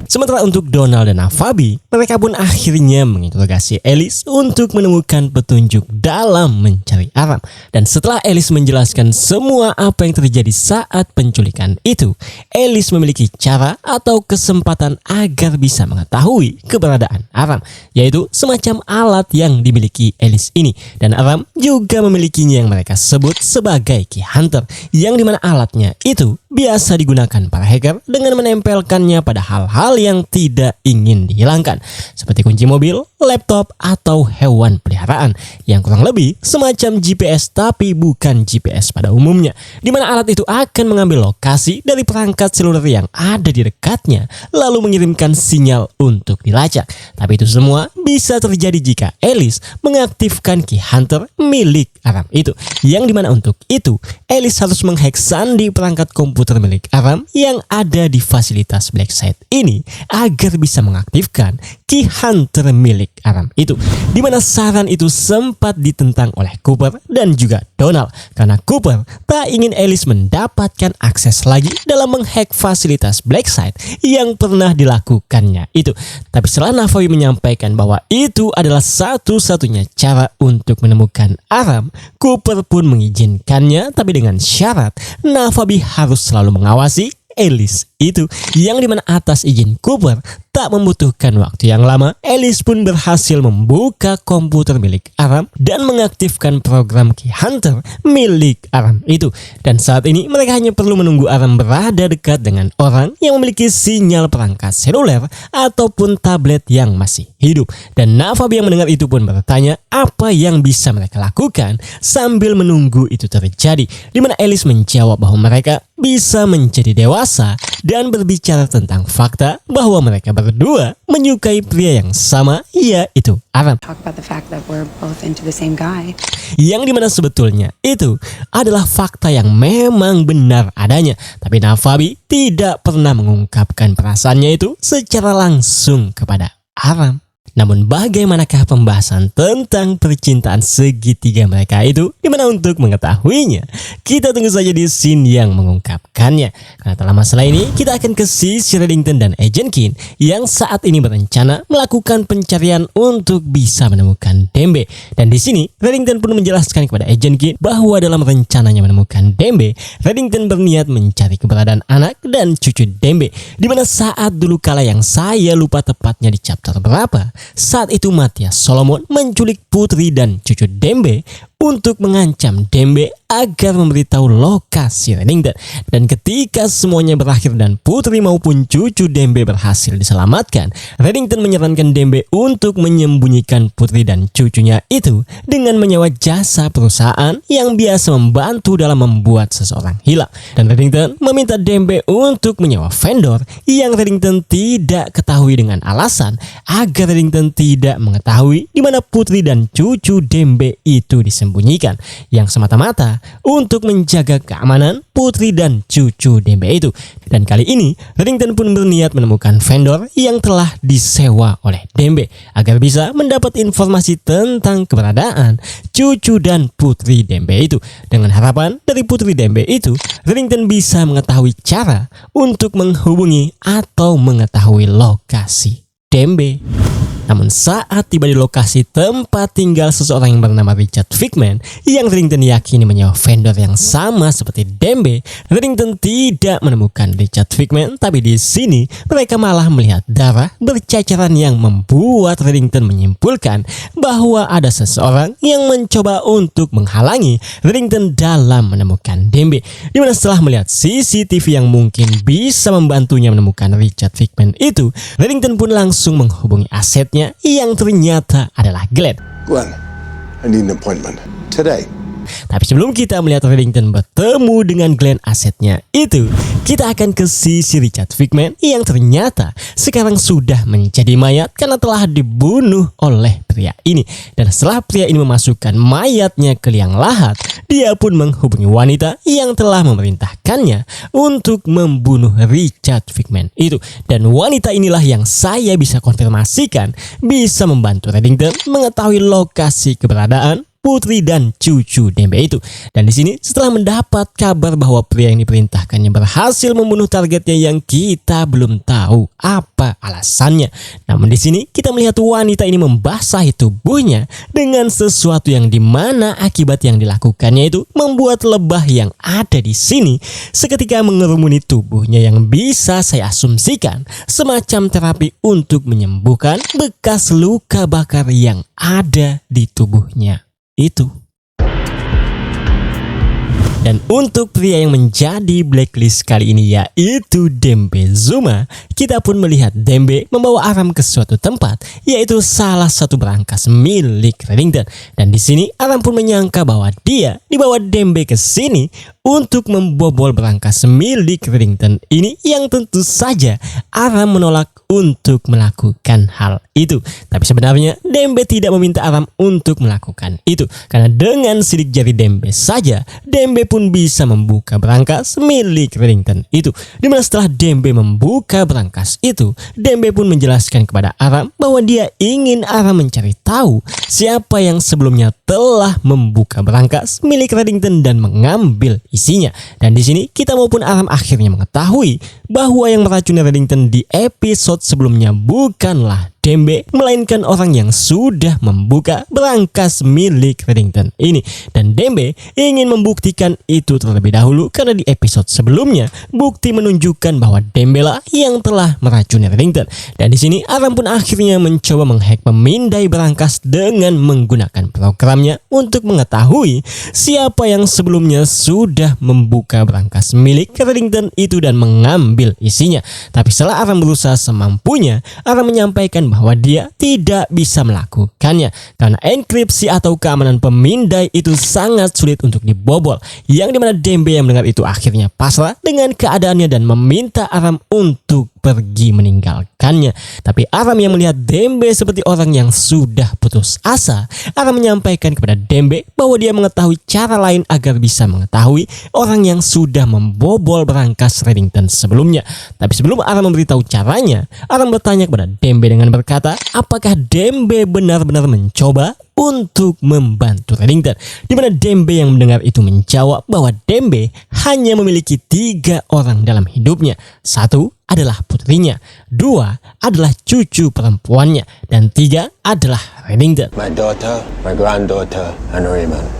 Sementara untuk Donald dan Nafabi, mereka pun akhirnya menginterogasi Alice untuk menemukan petunjuk dalam mencari Aram. Dan setelah Alice menjelaskan semua apa yang terjadi saat penculikan itu, Alice memiliki cara atau kesempatan agar bisa mengetahui keberadaan Aram, yaitu semacam alat yang dimiliki Alice ini. Dan Aram juga memilikinya yang mereka sebut sebagai Key Hunter, yang dimana alatnya itu biasa digunakan para hacker dengan menempelkannya pada hal-hal yang tidak ingin dihilangkan, seperti kunci mobil, laptop, atau hewan peliharaan, yang kurang lebih semacam GPS tapi bukan GPS pada umumnya, di mana alat itu akan mengambil lokasi dari perangkat seluler yang ada di dekatnya lalu mengirimkan sinyal untuk dilacak. Tapi itu semua bisa terjadi jika Alice mengaktifkan Key Hunter milik Aram itu, yang dimana untuk itu Alice harus menghack sandi perangkat komputer milik Aram yang ada di fasilitas Blacksite ini agar bisa mengaktifkan Key Hunter milik Aram itu, di mana saran itu sempat ditentang oleh Cooper dan juga Donald karena Cooper tak ingin Alice mendapatkan akses lagi dalam menghack fasilitas Blacksite yang pernah dilakukannya itu. Tapi setelah Nafabi menyampaikan bahwa itu adalah satu-satunya cara untuk menemukan Aram, Cooper pun mengizinkannya, tapi dengan syarat Nafabi harus selalu mengawasi Alice itu, yang dimana atas izin Cooper tak membutuhkan waktu yang lama, Alice pun berhasil membuka komputer milik Aram dan mengaktifkan program Key Hunter milik Aram itu. Dan saat ini mereka hanya perlu menunggu Aram berada dekat dengan orang yang memiliki sinyal perangkat seluler ataupun tablet yang masih hidup. Dan Nafabi yang mendengar itu pun bertanya apa yang bisa mereka lakukan sambil menunggu itu terjadi, di mana Alice menjawab bahwa mereka bisa menjadi dewasa dan berbicara tentang fakta bahwa mereka berdua menyukai pria yang sama, yaitu Aram. Talk about the fact that we're both into the same guy. Yang dimana sebetulnya itu adalah fakta yang memang benar adanya, tapi Nafabi tidak pernah mengungkapkan perasaannya itu secara langsung kepada Aram. Namun bagaimanakah pembahasan tentang percintaan segitiga mereka itu? Dimana untuk mengetahuinya, kita tunggu saja di scene yang mengungkapkannya. Karena tak lama setelah ini, kita akan ke sisi Reddington dan Agent Kin yang saat ini berencana melakukan pencarian untuk bisa menemukan Dembe. Dan di sini, Reddington pun menjelaskan kepada Agent Kin bahwa dalam rencananya menemukan Dembe, Reddington berniat mencari keberadaan anak dan cucu Dembe. Dimana saat dulu kala yang saya lupa tepatnya di chapter berapa, saat itu Matthias Solomon menculik putri dan cucu Dembe untuk mengancam Dembe agar memberitahu lokasi Reddington. Dan ketika semuanya berakhir dan putri maupun cucu Dembe berhasil diselamatkan, Reddington menyarankan Dembe untuk menyembunyikan putri dan cucunya itu dengan menyewa jasa perusahaan yang biasa membantu dalam membuat seseorang hilang. Dan Reddington meminta Dembe untuk menyewa vendor yang Reddington tidak ketahui dengan alasan agar Reddington tidak mengetahui di mana putri dan cucu Dembe itu disembunyikan, yang semata-mata untuk menjaga keamanan putri dan cucu Dembe itu. Dan kali ini Reddington pun berniat menemukan vendor yang telah disewa oleh Dembe agar bisa mendapat informasi tentang keberadaan cucu dan putri Dembe itu. Dengan harapan dari putri Dembe itu, Reddington bisa mengetahui cara untuk menghubungi atau mengetahui lokasi Dembe. Namun saat tiba di lokasi tempat tinggal seseorang yang bernama Richard Figman yang Reddington yakini menyewa vendor yang sama seperti Dembe, Reddington tidak menemukan Richard Figman. Tapi di sini mereka malah melihat darah bercacaran yang membuat Reddington menyimpulkan bahwa ada seseorang yang mencoba untuk menghalangi Reddington dalam menemukan Dembe. Dimana setelah melihat CCTV yang mungkin bisa membantunya menemukan Richard Figman itu, Reddington pun langsung menghubungi aset yang ternyata adalah Glenn. Glenn, I need an appointment. Today. Tapi sebelum kita melihat Reddington bertemu dengan Glenn asetnya itu, kita akan ke sisi Richard Figman yang ternyata sekarang sudah menjadi mayat karena telah dibunuh oleh pria ini. Dan setelah pria ini memasukkan mayatnya ke liang lahat, dia pun menghubungi wanita yang telah memerintahkannya untuk membunuh Richard Figman itu. Dan wanita inilah yang saya bisa konfirmasikan bisa membantu Reddington mengetahui lokasi keberadaan putri dan cucu Dembe itu. Dan di sini setelah mendapat kabar bahwa pria yang diperintahkannya berhasil membunuh targetnya yang kita belum tahu apa alasannya. Namun di sini kita melihat wanita ini membasahi tubuhnya dengan sesuatu yang dimana akibat yang dilakukannya itu membuat lebah yang ada di sini seketika mengerumuni tubuhnya yang bisa saya asumsikan semacam terapi untuk menyembuhkan bekas luka bakar yang ada di tubuhnya itu. Dan untuk pria yang menjadi blacklist kali ini yaitu Dembe Zuma, kita pun melihat Dembe membawa Aram ke suatu tempat, yaitu salah satu berangkas milik Reddington. Dan di sini Aram pun menyangka bahwa dia dibawa Dembe ke sini untuk membobol berangkas milik Reddington ini, yang tentu saja Aram menolak untuk melakukan hal itu. Tapi sebenarnya Dembe tidak meminta Aram untuk melakukan itu, karena dengan sidik jari Dembe saja, Dembe pun bisa membuka berangkas milik Reddington itu. Dimana setelah Dembe membuka berangkas itu, Dembe pun menjelaskan kepada Aram bahwa dia ingin Aram mencari tahu siapa yang sebelumnya telah membuka berangkas milik Reddington dan mengambil isinya. Dan di sini kita maupun Aram akhirnya mengetahui bahwa yang meracuni Reddington di episode sebelumnya bukanlah Dembe, melainkan orang yang sudah membuka berangkas milik Reddington ini. Dan Dembe ingin membuktikan itu terlebih dahulu karena di episode sebelumnya bukti menunjukkan bahwa Dembe lah yang telah meracuni Reddington. Dan di sini Aram pun akhirnya mencoba menghack pemindai berangkas dengan menggunakan programnya untuk mengetahui siapa yang sebelumnya sudah membuka berangkas milik Reddington itu dan mengambil isinya. Tapi setelah Aram berusaha semampunya, Aram menyampaikan bahwa dia tidak bisa melakukannya karena enkripsi atau keamanan pemindai itu sangat sulit untuk dibobol, yang dimana Dembe yang mendengar itu akhirnya pasrah dengan keadaannya dan meminta Aram untuk pergi meninggalkannya. Tapi Aram yang melihat Dembe seperti orang yang sudah putus asa, Aram menyampaikan kepada Dembe bahwa dia mengetahui cara lain agar bisa mengetahui orang yang sudah membobol berangkas Reddington sebelumnya. Tapi sebelum Aram memberitahu caranya, Aram bertanya kepada Dembe dengan berkata, apakah Dembe benar-benar mencoba untuk membantu Reddington, di mana Dembe yang mendengar itu menjawab bahwa Dembe hanya memiliki 3 orang dalam hidupnya. 1 adalah putrinya, 2 adalah cucu perempuannya, dan 3 adalah Reddington. My daughter, my granddaughter, and Raymond.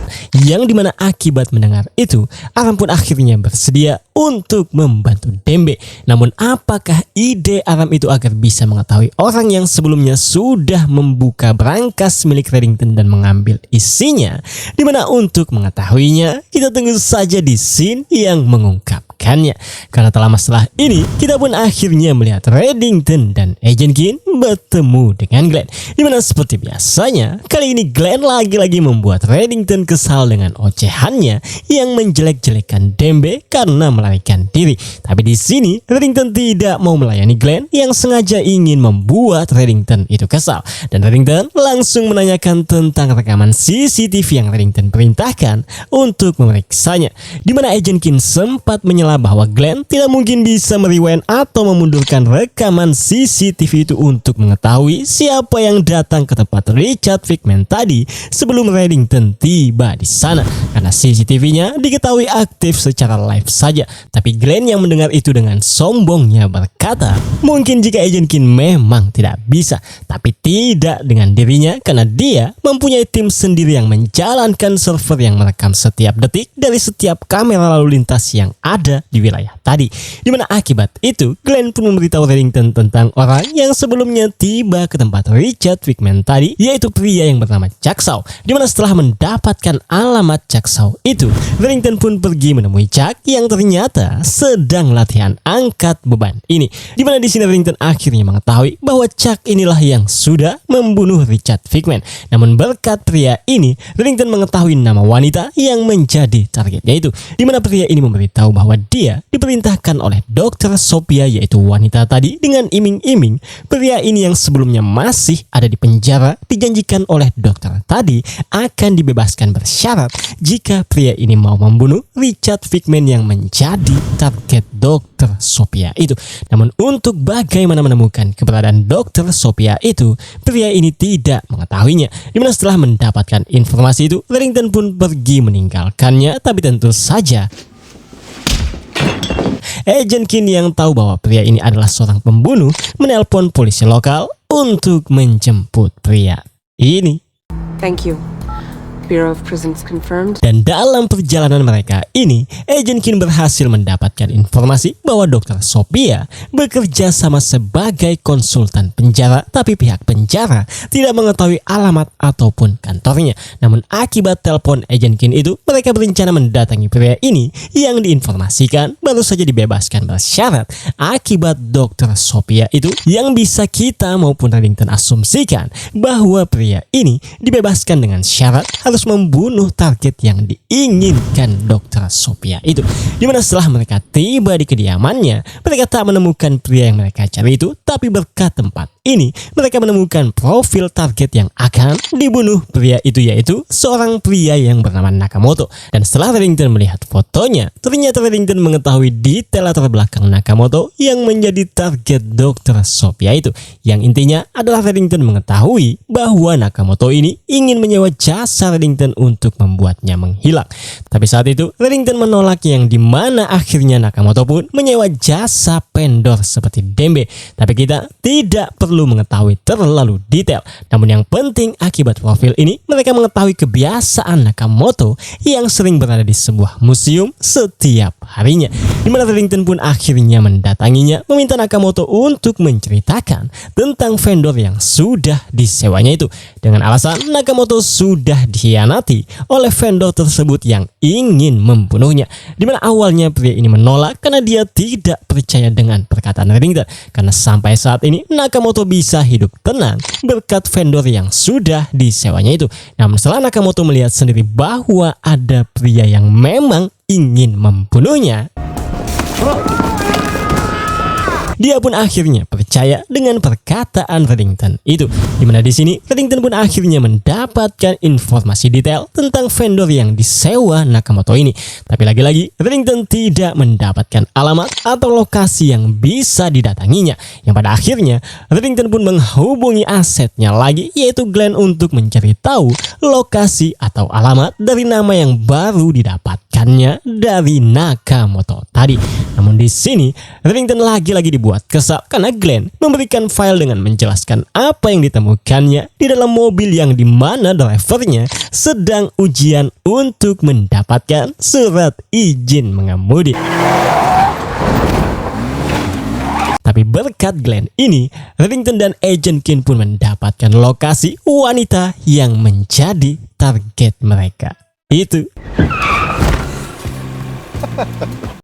Yang dimana akibat mendengar itu, Aram pun akhirnya bersedia untuk membantu Dembe. Namun apakah ide Aram itu agar bisa mengetahui orang yang sebelumnya sudah membuka berangkas milik Reddington dan mengambil isinya? Dimana untuk mengetahuinya, kita tunggu saja di scene yang mengungkapkannya. Karena tak lama setelah ini, kita pun akhirnya melihat Reddington dan Agent Keen bertemu dengan Glenn. Dimana seperti biasanya, kali ini Glenn lagi-lagi membuat Reddington kesal dengan ocehannya yang menjelek-jelekan Dembe karena melarikan diri. Tapi di sini Reddington tidak mau melayani Glenn yang sengaja ingin membuat Reddington itu kesal. Dan Reddington langsung menanyakan tentang rekaman CCTV yang Reddington perintahkan untuk memeriksanya. Dimana Agent Keen sempat menyela bahwa Glenn tidak mungkin bisa merewind atau memundurkan rekaman CCTV itu untuk mengetahui siapa yang datang ke tempat Richard Vickman tadi sebelum Reddington tiba di sana, karena CCTV-nya diketahui aktif secara live saja. Tapi Glenn yang mendengar itu dengan sombongnya berkata, mungkin jika Agent Keen memang tidak bisa, tapi tidak dengan dirinya karena dia mempunyai tim sendiri yang menjalankan server yang merekam setiap detik dari setiap kamera lalu lintas yang ada di wilayah tadi. Dimana akibat itu Glenn pun memberitahu Reddington tentang orang yang sebelumnya tiba ke tempat Richard Vickman tadi, yaitu pria yang bernama Chuck Shaw. Dimana setelah mendapatkan alamat Chuck Shaw itu, Reddington pun pergi menemui Chuck yang ternyata sedang latihan angkat beban ini. Dimana di sini Reddington akhirnya mengetahui bahwa Chuck inilah yang sudah membunuh Richard Vickman. Namun berkat pria ini, Reddington mengetahui nama wanita yang menjadi targetnya itu. Dimana pria ini memberitahu bahwa dia diperintahkan oleh Dr. Sophia, yaitu wanita tadi, dengan iming-iming pria ini yang sebelumnya masih ada di penjara dijanjikan oleh dokter tadi akan dibebaskan bersyarat jika pria ini mau membunuh Richard Vickman yang menjadi target Dr. Sophia itu. Namun untuk bagaimana menemukan keberadaan Dr. Sophia itu, pria ini tidak mengetahuinya. Dimana setelah mendapatkan informasi itu, Reddington pun pergi meninggalkannya. Tapi tentu saja Agent Keen yang tahu bahwa pria ini adalah seorang pembunuh menelpon polisi lokal untuk menjemput pria ini. Thank you. Bureau of Prisons confirmed. Dan dalam perjalanan mereka ini, Agent Keen berhasil mendapatkan informasi bahwa Dr. Sophia bekerja sama sebagai konsultan penjara, tapi pihak penjara tidak mengetahui alamat ataupun kantornya. Namun akibat telepon Agent Keen itu, mereka berencana mendatangi pria ini yang diinformasikan baru saja dibebaskan bersyarat akibat Dr. Sophia itu, yang bisa kita maupun Reddington asumsikan bahwa pria ini dibebaskan dengan syarat harus membunuh target yang diinginkan Dr. Sophia itu. Dimana setelah mereka tiba di kediamannya, mereka tak menemukan pria yang mereka cari itu, tapi berkat tempat ini mereka menemukan profil target yang akan dibunuh pria itu, yaitu seorang pria yang bernama Nakamoto. Dan setelah Reddington melihat fotonya, ternyata Reddington mengetahui detail latar belakang Nakamoto yang menjadi target Dr. Sophia itu. Yang intinya adalah Reddington mengetahui bahwa Nakamoto ini ingin menyewa jasa Reddington untuk membuatnya menghilang. Tapi saat itu Reddington menolak, yang dimana akhirnya Nakamoto pun menyewa jasa vendor seperti Dembe. Tapi kita tidak perlu mengetahui terlalu detail. Namun yang penting akibat profil ini, mereka mengetahui kebiasaan Nakamoto yang sering berada di sebuah museum setiap harinya. Dimana Reddington pun akhirnya mendatanginya, meminta Nakamoto untuk menceritakan tentang vendor yang sudah disewanya itu, dengan alasan Nakamoto sudah dikhianati oleh vendor tersebut yang ingin membunuhnya. Dimana awalnya pria ini menolak karena dia tidak percaya dengan perkataan Reddington, karena sampai saat ini Nakamoto bisa hidup tenang berkat vendor yang sudah disewanya itu. Namun setelah Nakamoto melihat sendiri bahwa ada pria yang memang ingin membunuhnya, Dia pun akhirnya percaya dengan perkataan Reddington itu. Dimana di sini Reddington pun akhirnya mendapatkan informasi detail tentang vendor yang disewa Nakamoto ini. Tapi lagi-lagi Reddington tidak mendapatkan alamat atau lokasi yang bisa didatanginya. Yang pada akhirnya Reddington pun menghubungi asetnya lagi, yaitu Glenn, untuk mencari tahu lokasi atau alamat dari nama yang baru didapatkannya dari Nakamoto tadi. Namun di sini Reddington lagi-lagi dibuat kesal karena Glenn memberikan file dengan menjelaskan apa yang ditemukannya di dalam mobil yang dimana drivernya sedang ujian untuk mendapatkan surat izin mengemudi. Tapi berkat Glenn ini, Reddington dan Agent Kin pun mendapatkan lokasi wanita yang menjadi target mereka. Itu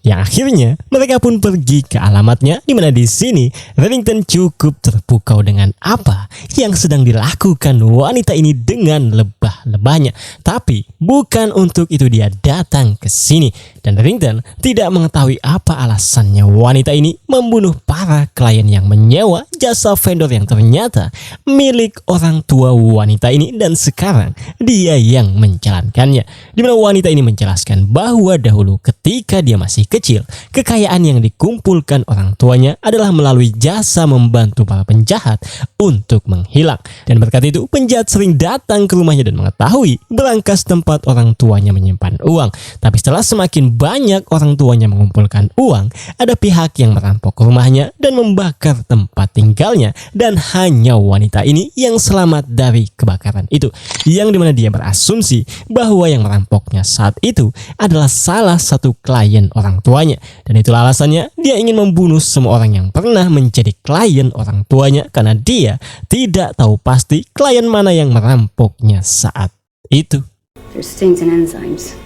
yang akhirnya mereka pun pergi ke alamatnya, di mana di sini Reddington cukup terpukau dengan apa yang sedang dilakukan wanita ini dengan lebah-lebahnya. Tapi bukan untuk itu dia datang ke sini, dan Reddington tidak mengetahui apa alasannya wanita ini membunuh para klien yang menyewa jasa vendor yang ternyata milik orang tua wanita ini, dan sekarang dia yang menjalankannya. Di mana wanita ini menjelaskan bahwa dahulu ketika dia masih kecil, kekayaan yang dikumpulkan orang tuanya adalah melalui jasa membantu para penjahat untuk menghilang. Dan berkat itu penjahat sering datang ke rumahnya dan mengetahui berangkas tempat orang tuanya menyimpan uang. Tapi setelah semakin banyak orang tuanya mengumpulkan uang, ada pihak yang merampok rumahnya dan membakar tempat tinggalnya, dan hanya wanita ini yang selamat dari kebakaran itu, yang dimana dia berasumsi bahwa yang merampoknya saat itu adalah salah satu klien orang tuanya. Dan itulah alasannya dia ingin membunuh semua orang yang pernah menjadi klien orang tuanya, karena dia tidak tahu pasti klien mana yang merampoknya saat itu. There's stains and enzymes.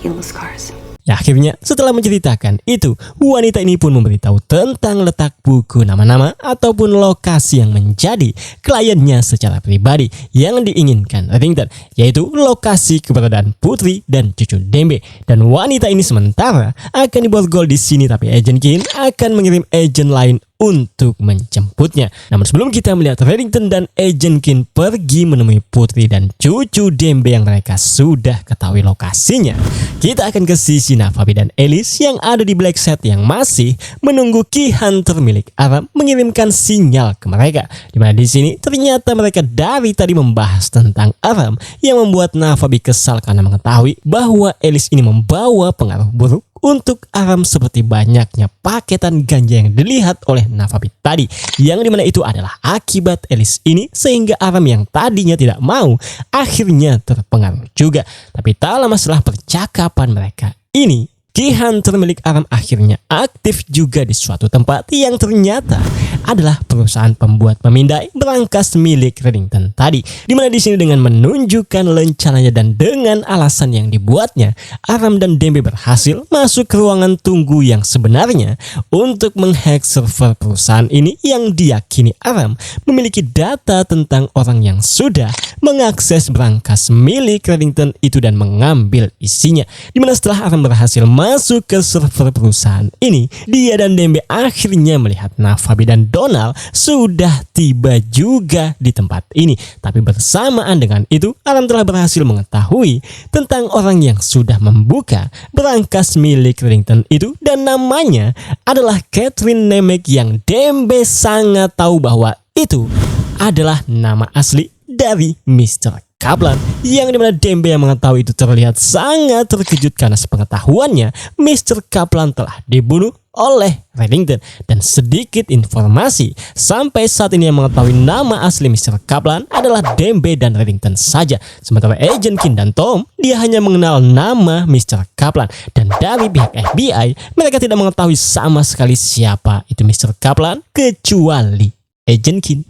Heal the scars. Ya, akhirnya setelah menceritakan itu, wanita ini pun memberitahu tentang letak buku nama-nama ataupun lokasi yang menjadi kliennya secara pribadi yang diinginkan Reddington, yaitu lokasi keberadaan putri dan cucu Dembe. Dan wanita ini sementara akan diborgol di sini, tapi Agent Kin akan mengirim agent lain untuk menjemputnya. Namun sebelum kita melihat Reddington dan Agent Kin pergi menemui putri dan cucu Dembe yang mereka sudah ketahui lokasinya, kita akan ke sisi Nafabi dan Alice yang ada di Black Set yang masih menunggu Key Hunter milik Aram mengirimkan sinyal ke mereka. Dimana di sini ternyata mereka dari tadi membahas tentang Aram yang membuat Nafabi kesal karena mengetahui bahwa Alice ini membawa pengaruh buruk untuk Aram, seperti banyaknya paketan ganja yang dilihat oleh Nafabi tadi, yang dimana itu adalah akibat Alice ini, sehingga Aram yang tadinya tidak mau akhirnya terpengaruh juga. Tapi tak lama setelah percakapan mereka ini, Key Hunter milik Aram akhirnya aktif juga di suatu tempat yang ternyata adalah perusahaan pembuat pemindai berangkas milik Reddington tadi. Dimana di sini dengan menunjukkan rencananya dan dengan alasan yang dibuatnya, Aram dan Dembe berhasil masuk ke ruangan tunggu yang sebenarnya untuk menghack server perusahaan ini yang diyakini Aram memiliki data tentang orang yang sudah mengakses berangkas milik Reddington itu dan mengambil isinya. Dimana setelah Aram berhasil masuk ke server perusahaan ini, dia dan Dembe akhirnya melihat Nafabi dan Donald sudah tiba juga di tempat ini. Tapi bersamaan dengan itu, Aram telah berhasil mengetahui tentang orang yang sudah membuka berangkas milik Reddington itu, dan namanya adalah Catherine Nemec, yang Dembe sangat tahu bahwa itu adalah nama asli dari Mr. Kaplan, yang dimana Dembe yang mengetahui itu terlihat sangat terkejut karena sepengetahuannya Mr. Kaplan telah dibunuh oleh Reddington. Dan sedikit informasi, sampai saat ini yang mengetahui nama asli Mr. Kaplan adalah Dembe dan Reddington saja. Sementara Agent Kin dan Tom, dia hanya mengenal nama Mr. Kaplan. Dan dari pihak FBI, mereka tidak mengetahui sama sekali siapa itu Mr. Kaplan kecuali Agent Kin.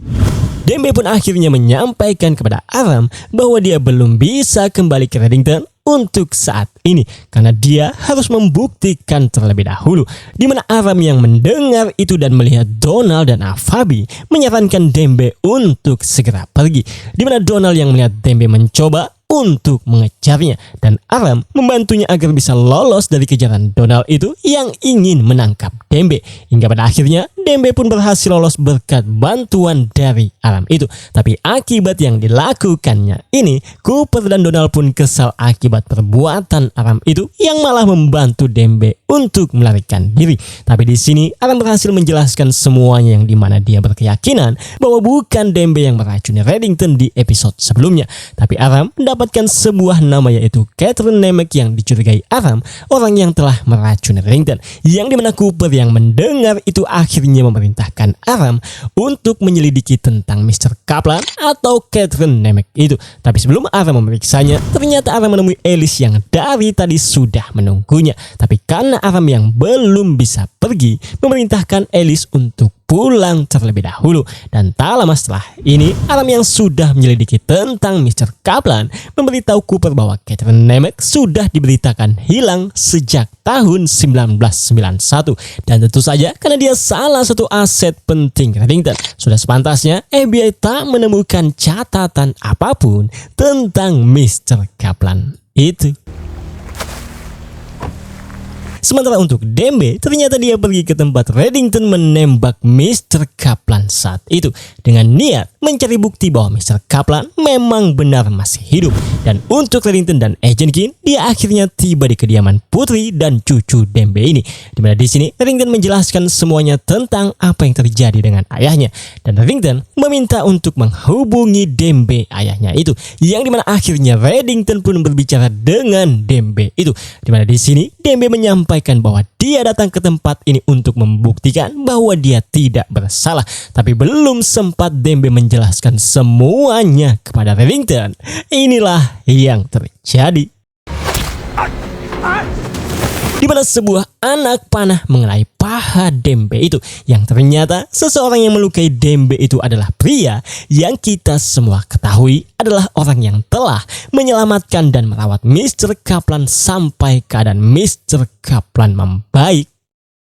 Dembe pun akhirnya menyampaikan kepada Aram bahwa dia belum bisa kembali ke Reddington untuk saat ini karena dia harus membuktikan terlebih dahulu. Di mana Aram yang mendengar itu dan melihat Donald dan Nafabi menyarankan Dembe untuk segera pergi. Di mana Donald yang melihat Dembe mencoba untuk mengejarnya, dan Aram membantunya agar bisa lolos dari kejaran Donald itu yang ingin menangkap Dembe. Hingga pada akhirnya Dembe pun berhasil lolos berkat bantuan dari Aram itu. Tapi akibat yang dilakukannya ini, Cooper dan Donald pun kesal akibat perbuatan Aram itu yang malah membantu Dembe untuk melarikan diri. Tapi di sini Aram berhasil menjelaskan semuanya, yang dimana dia berkeyakinan bahwa bukan Dembe yang meracuni Reddington di episode sebelumnya, tapi Aram mendapatkan sebuah nama, yaitu Catherine Nemec, yang dicurigai Aram orang yang telah meracuni Reddington. Yang dimana Cooper yang mendengar itu akhirnya memerintahkan Aram untuk menyelidiki tentang Mr. Kaplan atau Catherine Nemec itu. Tapi sebelum Aram memeriksanya, ternyata Aram menemui Alice yang dari tadi sudah menunggunya. Tapi karena Aram yang belum bisa pergi, memerintahkan Alice untuk pulang terlebih dahulu. Dan tak lama setelah ini, Aram yang sudah menyelidiki tentang Mr. Kaplan memberitahu Cooper bahwa Catherine Nemec sudah diberitakan hilang sejak tahun 1991. Dan tentu saja karena dia salah satu aset penting Reddington, sudah sepantasnya FBI tak menemukan catatan apapun tentang Mr. Kaplan itu. Sementara untuk Dembe, ternyata dia pergi ke tempat Reddington menembak Mr. Kaplan saat itu dengan niat mencari bukti bahwa Mr. Kaplan memang benar masih hidup. Dan untuk Reddington dan Agent Keen, dia akhirnya tiba di kediaman putri dan cucu Dembe ini. Dimana di sini Reddington menjelaskan semuanya tentang apa yang terjadi dengan ayahnya, dan Reddington meminta untuk menghubungi Dembe ayahnya itu. Yang dimana akhirnya Reddington pun berbicara dengan Dembe itu. Dimana di sini Dembe menyampaikan bahwa dia datang ke tempat ini untuk membuktikan bahwa dia tidak bersalah. Tapi belum sempat Dembe menjelaskan semuanya kepada Reddington, inilah yang terjadi. Di mana sebuah anak panah mengenai paha Dembe itu, yang ternyata seseorang yang melukai Dembe itu adalah pria yang kita semua ketahui adalah orang yang telah menyelamatkan dan merawat Mr. Kaplan sampai keadaan Mr. Kaplan membaik.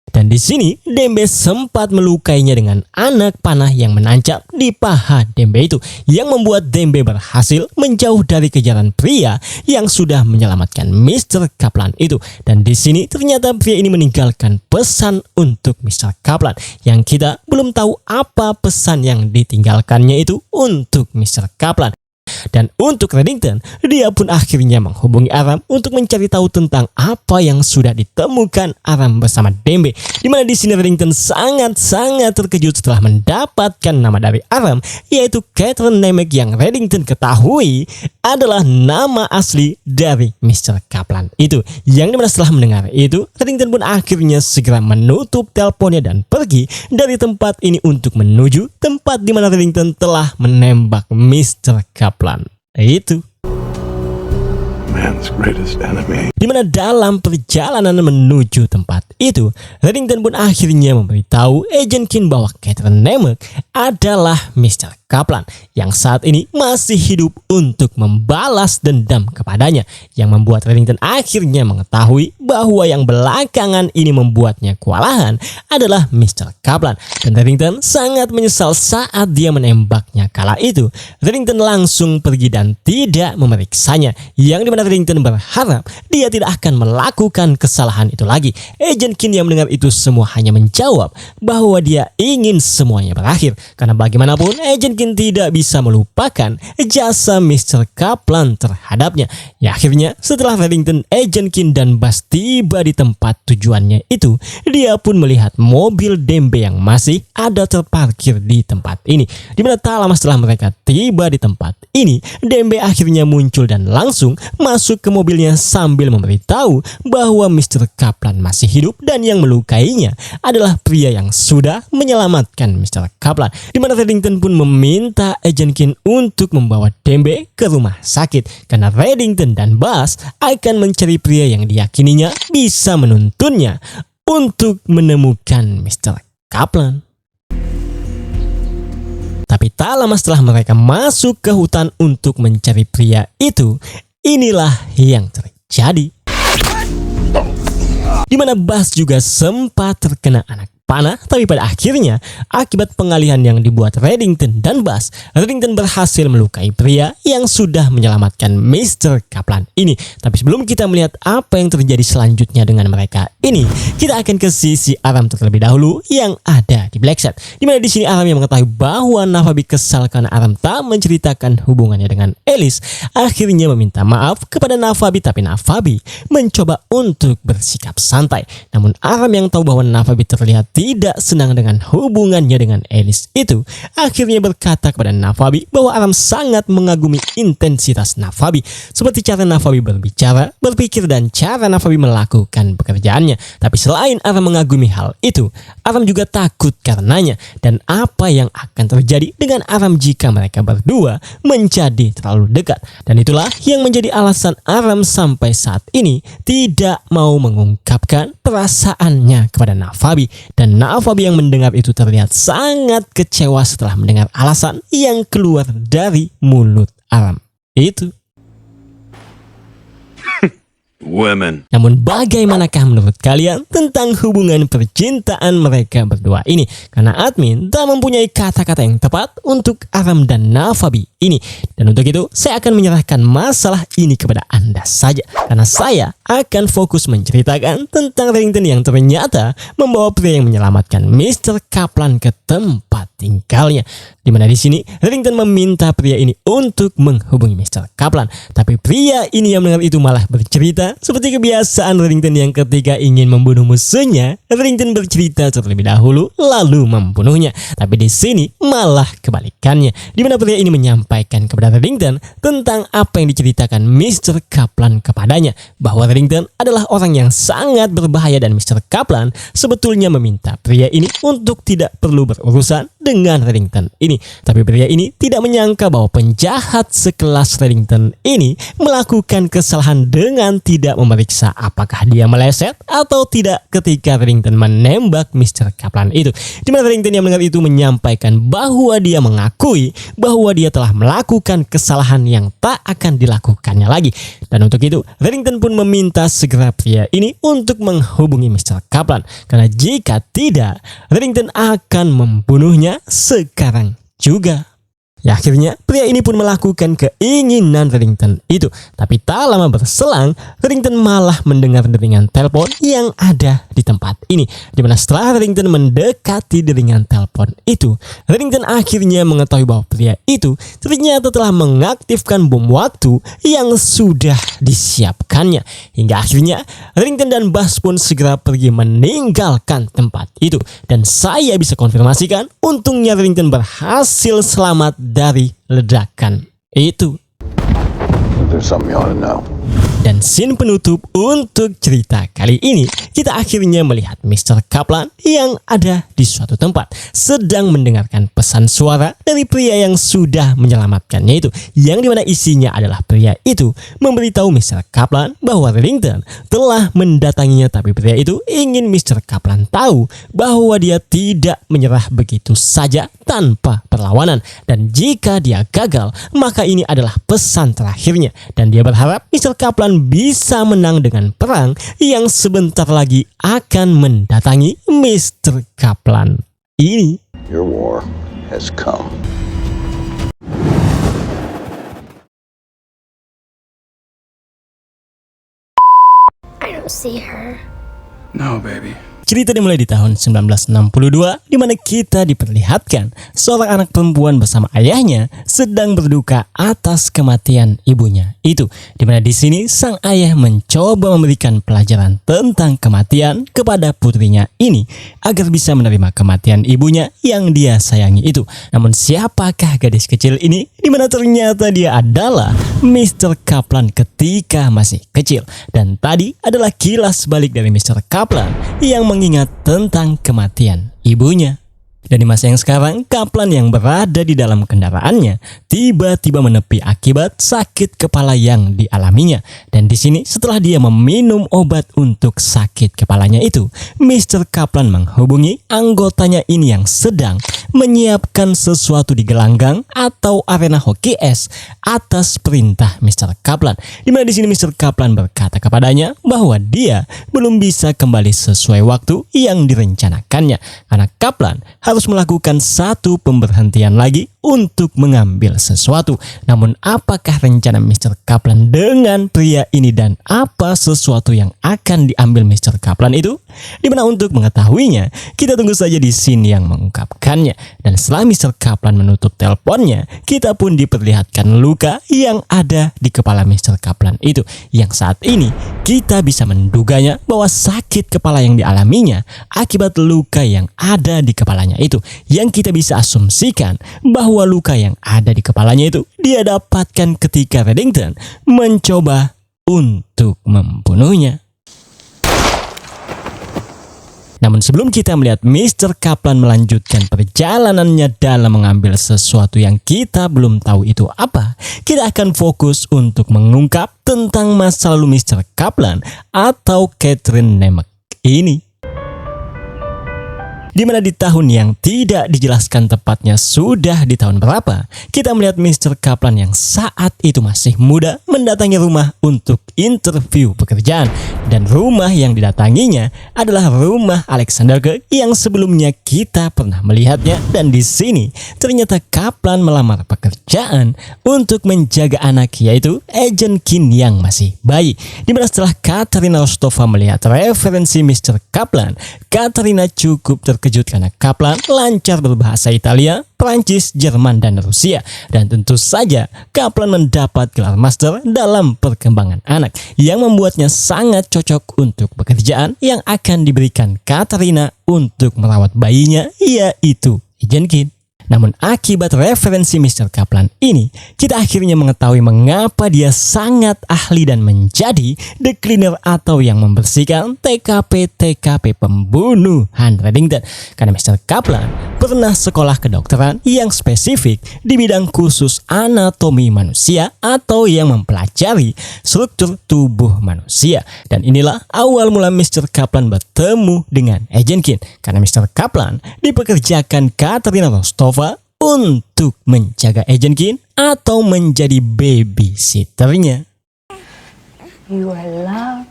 Dan di sini Dembe sempat melukainya dengan anak panah yang menancap di paha Dembe itu, yang membuat Dembe berhasil menjauh dari kejaran pria yang sudah menyelamatkan Mr. Kaplan itu. Dan di sini ternyata pria ini meninggalkan pesan untuk Mr. Kaplan, yang kita belum tahu apa pesan yang ditinggalkannya itu untuk Mr. Kaplan. Dan untuk Reddington, dia pun akhirnya menghubungi Aram untuk mencari tahu tentang apa yang sudah ditemukan Aram bersama Dembe. Dimana di sini Reddington sangat-sangat terkejut setelah mendapatkan nama dari Aram, yaitu Catherine Nemec, yang Reddington ketahui adalah nama asli dari Mr. Kaplan itu. Yang dimana setelah mendengar itu, Reddington pun akhirnya segera menutup teleponnya dan pergi dari tempat ini untuk menuju tempat dimana Reddington telah menembak Mr. Kaplan itu. Man's greatest enemy. Dimana dalam perjalanan menuju tempat itu, Reddington pun akhirnya memberitahu Agent Keen bahwa Catherine Nemec adalah Mr. Kaplan yang saat ini masih hidup untuk membalas dendam kepadanya, yang membuat Reddington akhirnya mengetahui bahwa yang belakangan ini membuatnya kewalahan adalah Mr. Kaplan. Dan Reddington sangat menyesal saat dia menembaknya kala itu. Reddington langsung pergi dan tidak memeriksanya, yang dimana Reddington berharap dia tidak akan melakukan kesalahan itu lagi. Agent Keen yang mendengar itu semua hanya menjawab bahwa dia ingin semuanya berakhir, karena bagaimanapun Agent Keen tidak bisa melupakan jasa Mr. Kaplan terhadapnya. Ya akhirnya setelah Reddington, Agent Keen dan Buzz tiba di tempat tujuannya itu, dia pun melihat mobil Dembe yang masih ada terparkir di tempat ini. Dimana tak lama setelah mereka tiba di tempat ini, Dembe akhirnya muncul dan langsung masuk ke mobilnya sambil memberitahu bahwa Mr. Kaplan masih hidup dan yang melukainya adalah pria yang sudah menyelamatkan Mr. Kaplan. Dimana Reddington pun meminta Agent Keen untuk membawa Dembe ke rumah sakit, karena Reddington dan Buzz akan mencari pria yang diyakininya bisa menuntunnya untuk menemukan Mr. Kaplan. Tapi tak lama setelah mereka masuk ke hutan untuk mencari pria itu, inilah yang terjadi. Di mana Buzz juga sempat terkena anak panah, tapi pada akhirnya akibat pengalihan yang dibuat Reddington dan Buzz, Reddington berhasil melukai pria yang sudah menyelamatkan Mr. Kaplan ini. Tapi sebelum kita melihat apa yang terjadi selanjutnya dengan mereka ini, kita akan ke sisi Aram terlebih dahulu yang ada di Black Set. Dimana di sini Aram yang mengetahui bahwa Navabi kesal karena Aram tak menceritakan hubungannya dengan Alice, akhirnya meminta maaf kepada Navabi, tapi Navabi mencoba untuk bersikap santai. Namun Aram yang tahu bahwa Navabi terlihat tidak senang dengan hubungannya dengan Alice itu, akhirnya berkata kepada Navabi bahwa Aram sangat mengagumi intensitas Navabi, seperti cara Navabi berbicara, berpikir, dan cara Navabi melakukan pekerjaannya. Tapi selain Aram mengagumi hal itu, Aram juga takut karenanya, dan apa yang akan terjadi dengan Aram jika mereka berdua menjadi terlalu dekat. Dan itulah yang menjadi alasan Aram sampai saat ini tidak mau mengungkapkan perasaannya kepada Navabi. Dan Navabi yang mendengar itu terlihat sangat kecewa setelah mendengar alasan yang keluar dari mulut Aram itu. Women. Namun bagaimanakah menurut kalian tentang hubungan percintaan mereka berdua ini? Karena admin tak mempunyai kata-kata yang tepat untuk Aram dan Navabi ini. Dan untuk itu saya akan menyerahkan masalah ini kepada Anda saja. Karena saya akan fokus menceritakan tentang Reddington yang ternyata membawa pria yang menyelamatkan Mr. Kaplan ke tempat tinggalnya. Dimana di sini Reddington meminta pria ini untuk menghubungi Mr. Kaplan. Tapi pria ini yang mendengar itu malah bercerita seperti kebiasaan Reddington yang ketika ingin membunuh musuhnya, Reddington bercerita terlebih dahulu lalu membunuhnya. Tapi di sini malah kebalikannya, dimana pria ini menyampaikan kepada Reddington tentang apa yang diceritakan Mr. Kaplan kepadanya, bahwa Reddington adalah orang yang sangat berbahaya dan Mr. Kaplan sebetulnya meminta pria ini untuk tidak perlu berurusan dengan Reddington ini. Tapi pria ini tidak menyangka bahwa penjahat sekelas Reddington ini melakukan kesalahan dengan tidak memeriksa apakah dia meleset atau tidak ketika Reddington menembak Mr. Kaplan itu. Dimana Reddington yang mendengar itu menyampaikan bahwa dia mengakui bahwa dia telah melakukan kesalahan yang tak akan dilakukannya lagi. Dan untuk itu Reddington pun meminta segera pria ini untuk menghubungi Mr. Kaplan, karena jika tidak Reddington akan membunuhnya sekarang juga. Ya, akhirnya pria ini pun melakukan keinginan Reddington itu. Tapi tak lama berselang, Reddington malah mendengar deringan telepon yang ada di tempat ini. Dimana setelah Reddington mendekati deringan telepon itu, Reddington akhirnya mengetahui bahwa pria itu ternyata telah mengaktifkan bom waktu yang sudah disiapkannya. Hingga akhirnya Reddington dan Buzz pun segera pergi meninggalkan tempat itu. Dan saya bisa konfirmasikan, untungnya Reddington berhasil selamat dari ledakan itu. There's something you ought to know. Dan scene penutup untuk cerita kali ini, kita akhirnya melihat Mr. Kaplan yang ada di suatu tempat sedang mendengarkan pesan suara dari pria yang sudah menyelamatkannya itu, yang dimana isinya adalah pria itu memberitahu Mr. Kaplan bahwa Reddington telah mendatanginya. Tapi pria itu ingin Mr. Kaplan tahu bahwa dia tidak menyerah begitu saja tanpa perlawanan, dan jika dia gagal maka ini adalah pesan terakhirnya, dan dia berharap Mr. Kaplan bisa menang dengan perang yang sebentar lagi akan mendatangi Mr. Kaplan ini. Your war has come. I don't see her. No, baby. Cerita dimulai di tahun 1962, di mana kita diperlihatkan seorang anak perempuan bersama ayahnya sedang berduka atas kematian ibunya itu. Di mana di sini sang ayah mencoba memberikan pelajaran tentang kematian kepada putrinya ini agar bisa menerima kematian ibunya yang dia sayangi itu. Namun siapakah gadis kecil ini? Di mana ternyata dia adalah Mr. Kaplan ketika masih kecil. Dan tadi adalah kilas balik dari Mr. Kaplan yang mengingat tentang kematian ibunya. Dan di masa yang sekarang, Kaplan yang berada di dalam kendaraannya tiba-tiba menepi akibat sakit kepala yang dialaminya. Dan di sini setelah dia meminum obat untuk sakit kepalanya itu, Mr. Kaplan menghubungi anggotanya ini yang sedang menyiapkan sesuatu di gelanggang atau arena hoki es atas perintah Mr. Kaplan. Di mana di sini Mr. Kaplan berkata kepadanya bahwa dia belum bisa kembali sesuai waktu yang direncanakannya karena Kaplan harus melakukan satu pemberhentian lagi untuk mengambil sesuatu. Namun apakah rencana Mr. Kaplan dengan pria ini dan apa sesuatu yang akan diambil Mr. Kaplan itu? Dimana untuk mengetahuinya, kita tunggu saja di scene yang mengungkapkannya. Dan setelah Mr. Kaplan menutup teleponnya, kita pun diperlihatkan luka yang ada di kepala Mr. Kaplan itu. Yang saat ini kita bisa menduganya bahwa sakit kepala yang dialaminya akibat luka yang ada di kepalanya itu. Yang kita bisa asumsikan bahwa luka yang ada di kepalanya itu dia dapatkan ketika Reddington mencoba untuk membunuhnya. Namun sebelum kita melihat Mr. Kaplan melanjutkan perjalanannya dalam mengambil sesuatu yang kita belum tahu itu apa, kita akan fokus untuk mengungkap tentang masa lalu Mr. Kaplan atau Catherine Nemec ini. Di mana di tahun yang tidak dijelaskan tepatnya sudah di tahun berapa, kita melihat Mr. Kaplan yang saat itu masih muda mendatangi rumah untuk interview pekerjaan. Dan rumah yang didatanginya adalah rumah Alexander Kirk yang sebelumnya kita pernah melihatnya. Dan di sini ternyata Kaplan melamar pekerjaan untuk menjaga anak, yaitu Agent Keen yang masih bayi. Di mana setelah Katarina Rostova melihat referensi Mr. Kaplan, Katarina cukup terkejut karena Kaplan lancar berbahasa Italia, Prancis, Jerman, dan Rusia. Dan tentu saja Kaplan mendapat gelar master dalam perkembangan anak yang membuatnya sangat cocok untuk pekerjaan yang akan diberikan Katarina untuk merawat bayinya, yaitu Agent Keen. Namun akibat referensi Mr. Kaplan ini, kita akhirnya mengetahui mengapa dia sangat ahli dan menjadi the cleaner atau yang membersihkan TKP-TKP pembunuhan Reddington. Karena Mr. Kaplan pernah sekolah kedokteran yang spesifik di bidang khusus anatomi manusia atau yang mempelajari struktur tubuh manusia. Dan inilah awal mula Mr. Kaplan bertemu dengan Agent Keen. Karena Mr. Kaplan dipekerjakan Katarina Rostova untuk menjaga Agent Keen atau menjadi babysitternya. You are loved.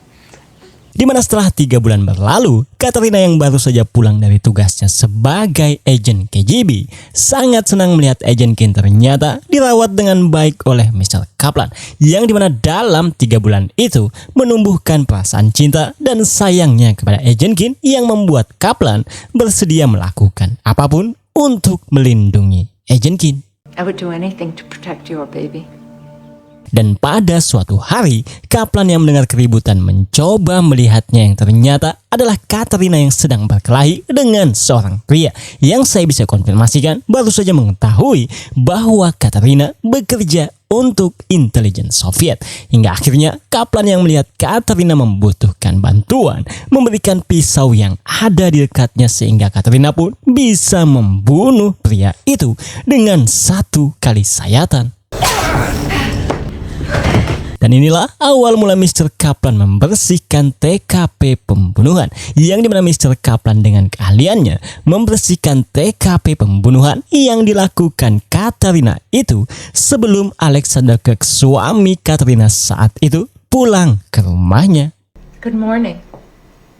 Dimana setelah 3 bulan berlalu, Katarina yang baru saja pulang dari tugasnya sebagai agent KGB sangat senang melihat Agent Keen ternyata dirawat dengan baik oleh Mr. Kaplan, yang dimana dalam 3 bulan itu menumbuhkan perasaan cinta dan sayangnya kepada Agent Keen yang membuat Kaplan bersedia melakukan apapun untuk melindungi Agent Keen. I would do anything to protect your baby. Dan pada suatu hari, Kaplan yang mendengar keributan mencoba melihatnya yang ternyata adalah Katarina yang sedang berkelahi dengan seorang pria. Yang saya bisa konfirmasikan baru saja mengetahui bahwa Katarina bekerja untuk intelijen Soviet. Hingga akhirnya Kaplan yang melihat Katarina membutuhkan bantuan memberikan pisau yang ada di dekatnya sehingga Katarina pun bisa membunuh pria itu dengan 1 kali sayatan. Dan inilah awal mula Mr. Kaplan membersihkan TKP pembunuhan, yang dimana Mr. Kaplan dengan keahliannya membersihkan TKP pembunuhan yang dilakukan Katarina itu sebelum Alexander Kirk, suami Katarina saat itu, pulang ke rumahnya. Good morning.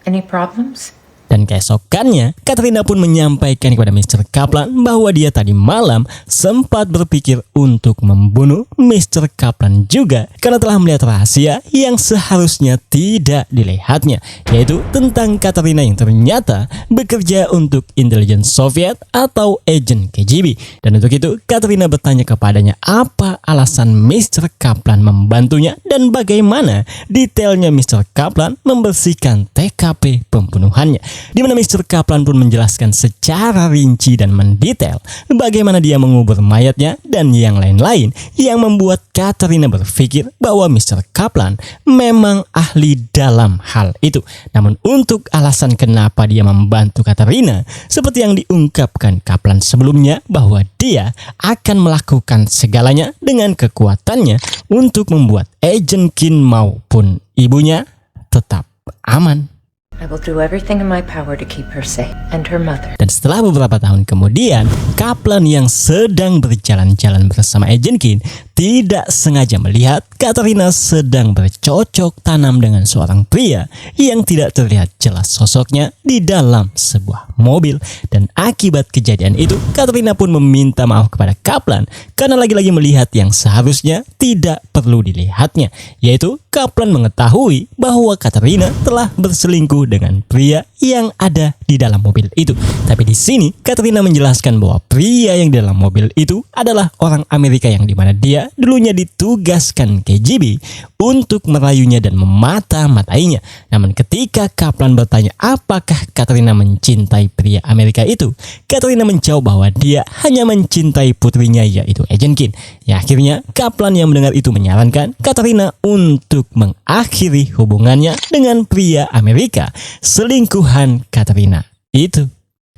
Any problems? Dan keesokannya, Katarina pun menyampaikan kepada Mr. Kaplan bahwa dia tadi malam sempat berpikir untuk membunuh Mr. Kaplan juga karena telah melihat rahasia yang seharusnya tidak dilihatnya, yaitu tentang Katarina yang ternyata bekerja untuk intelijen Soviet atau agent KGB. Dan untuk itu, Katarina bertanya kepadanya apa alasan Mr. Kaplan membantunya dan bagaimana detailnya Mr. Kaplan membersihkan TKP pembunuhannya. di mana Mr. Kaplan pun menjelaskan secara rinci dan mendetail bagaimana dia mengubur mayatnya dan yang lain-lain yang membuat Katrina berpikir bahwa Mr. Kaplan memang ahli dalam hal itu. Namun untuk alasan kenapa dia membantu Katrina, seperti yang diungkapkan Kaplan sebelumnya bahwa dia akan melakukan segalanya dengan kekuatannya untuk membuat Agent Keen maupun ibunya tetap aman. I will do everything in my power to keep her safe and her mother. Dan setelah beberapa tahun kemudian, Kaplan yang sedang berjalan-jalan bersama Agent Keen tidak sengaja melihat Katrina sedang bercocok tanam dengan seorang pria yang tidak terlihat jelas sosoknya di dalam sebuah mobil. Dan akibat kejadian itu, Katrina pun meminta maaf kepada Kaplan karena lagi-lagi melihat yang seharusnya tidak perlu dilihatnya, yaitu Kaplan mengetahui bahwa Katrina telah berselingkuh dengan pria yang ada di dalam mobil itu. Tapi di sini Katrina menjelaskan bahwa pria yang di dalam mobil itu adalah orang Amerika yang dimana dia dulunya ditugaskan KGB untuk merayunya dan memata-matainya. Namun ketika Kaplan bertanya apakah Katrina mencintai pria Amerika itu, Katrina menjawab bahwa dia hanya mencintai putrinya yaitu Agent Keen. Ya, akhirnya Kaplan yang mendengar itu menyarankan Katrina untuk mengakhiri hubungannya dengan pria Amerika, selingkuhan Katrina itu.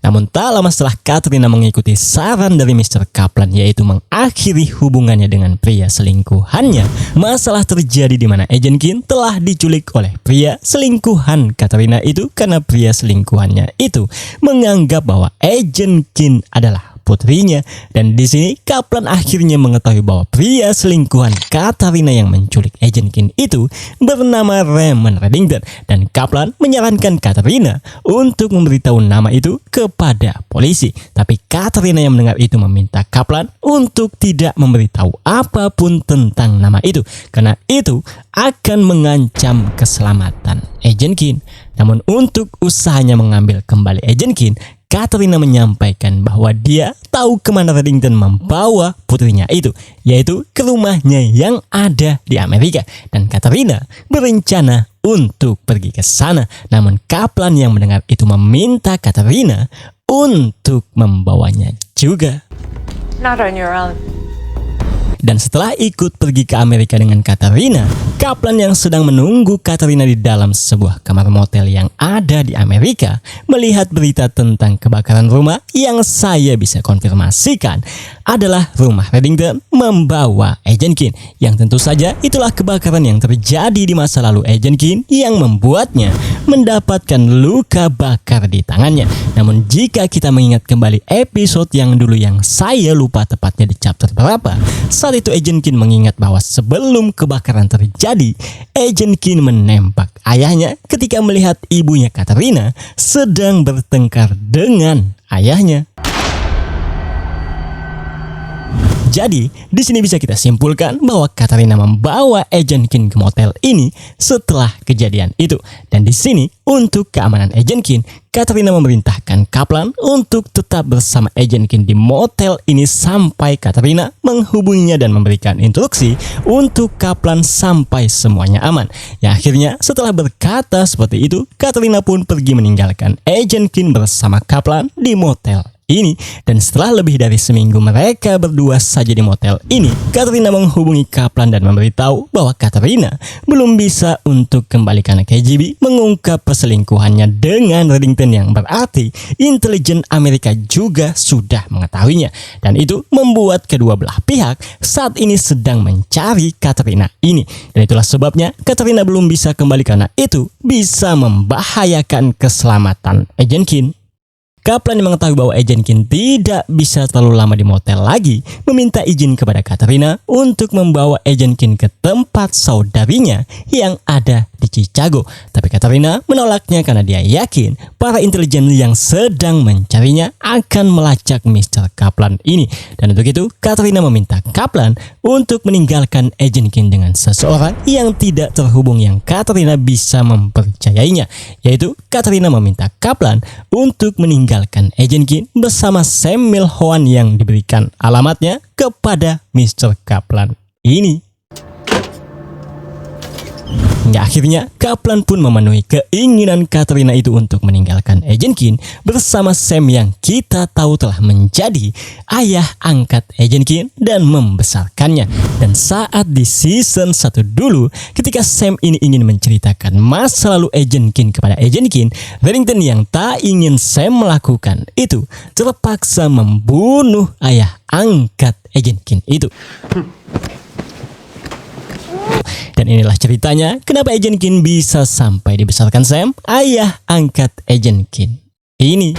Namun tak lama setelah Katrina mengikuti saran dari Mr. Kaplan yaitu mengakhiri hubungannya dengan pria selingkuhannya, masalah terjadi di mana Agent Keen telah diculik oleh pria selingkuhan Katrina itu karena pria selingkuhannya itu menganggap bahwa Agent Keen adalah putrinya. Dan di sini Kaplan akhirnya mengetahui bahwa pria selingkuhan Katrina yang menculik Agent Keen itu bernama Raymond Reddington, dan Kaplan menyarankan Katrina untuk memberitahu nama itu kepada polisi. Tapi Katrina yang mendengar itu meminta Kaplan untuk tidak memberitahu apapun tentang nama itu karena itu akan mengancam keselamatan Agent Keen. Namun untuk usahanya mengambil kembali Agent Keen, Katrina menyampaikan bahwa dia tahu kemana Reddington membawa putrinya itu, yaitu ke rumahnya yang ada di Amerika. Dan Katrina berencana untuk pergi ke sana. Namun Kaplan yang mendengar itu meminta Katrina untuk membawanya juga. Not on your own. Dan setelah ikut pergi ke Amerika dengan Katrina, Kaplan yang sedang menunggu Katrina di dalam sebuah kamar motel yang ada di Amerika melihat berita tentang kebakaran rumah yang saya bisa konfirmasikan adalah rumah Reddington membawa Agent Keen, yang tentu saja itulah kebakaran yang terjadi di masa lalu Agent Keen yang membuatnya mendapatkan luka bakar di tangannya. Namun jika kita mengingat kembali episode yang dulu yang saya lupa tepatnya di chapter berapa, saat itu Agent Keen mengingat bahwa sebelum kebakaran terjadi, Agent Keen menembak ayahnya ketika melihat ibunya Katrina sedang bertengkar dengan ayahnya. Jadi, di sini bisa kita simpulkan bahwa Katrina membawa Agent Keen ke motel ini setelah kejadian itu. Dan di sini, untuk keamanan Agent Keen, Katrina memerintahkan Kaplan untuk tetap bersama Agent Keen di motel ini sampai Katrina menghubunginya dan memberikan instruksi untuk Kaplan sampai semuanya aman. Ya, akhirnya setelah berkata seperti itu, Katrina pun pergi meninggalkan Agent Keen bersama Kaplan di motel ini. Dan setelah lebih dari seminggu mereka berdua saja di motel ini, Katrina menghubungi Kaplan dan memberitahu bahwa Katrina belum bisa untuk kembali karena KGB mengungkap perselingkuhannya dengan Reddington, yang berarti intelijen Amerika juga sudah mengetahuinya. Dan itu membuat kedua belah pihak saat ini sedang mencari Katrina ini. Dan itulah sebabnya Katrina belum bisa kembali karena itu bisa membahayakan keselamatan Agent Keen. Kaplan yang mengetahui bahwa Agent Keen tidak bisa terlalu lama di motel lagi, meminta izin kepada Katrina untuk membawa Agent Keen ke tempat saudarinya yang ada di Chicago. Tapi Katrina menolaknya karena dia yakin para intelijen yang sedang mencarinya akan melacak Mr. Kaplan ini. Dan untuk itu, Katrina meminta Kaplan untuk meninggalkan Agent Keen dengan seseorang yang tidak terhubung yang Katrina bisa mempercayainya, yaitu Katrina meminta Kaplan untuk meninggalkan Agent Keen bersama Sam Milhoan yang diberikan alamatnya kepada Mr. Kaplan ini. Hingga akhirnya Kaplan pun memenuhi keinginan Katrina itu untuk meninggalkan Agent Keen bersama Sam yang kita tahu telah menjadi ayah angkat Agent Keen dan membesarkannya. Dan saat di season 1 dulu, ketika Sam ini ingin menceritakan masa lalu Agent Keen kepada Agent Keen, Reddington yang tak ingin Sam melakukan itu terpaksa membunuh ayah angkat Agent Keen itu. Dan inilah ceritanya kenapa Agent Keen bisa sampai dibesarkan Sam, ayah angkat Agent Keen ini.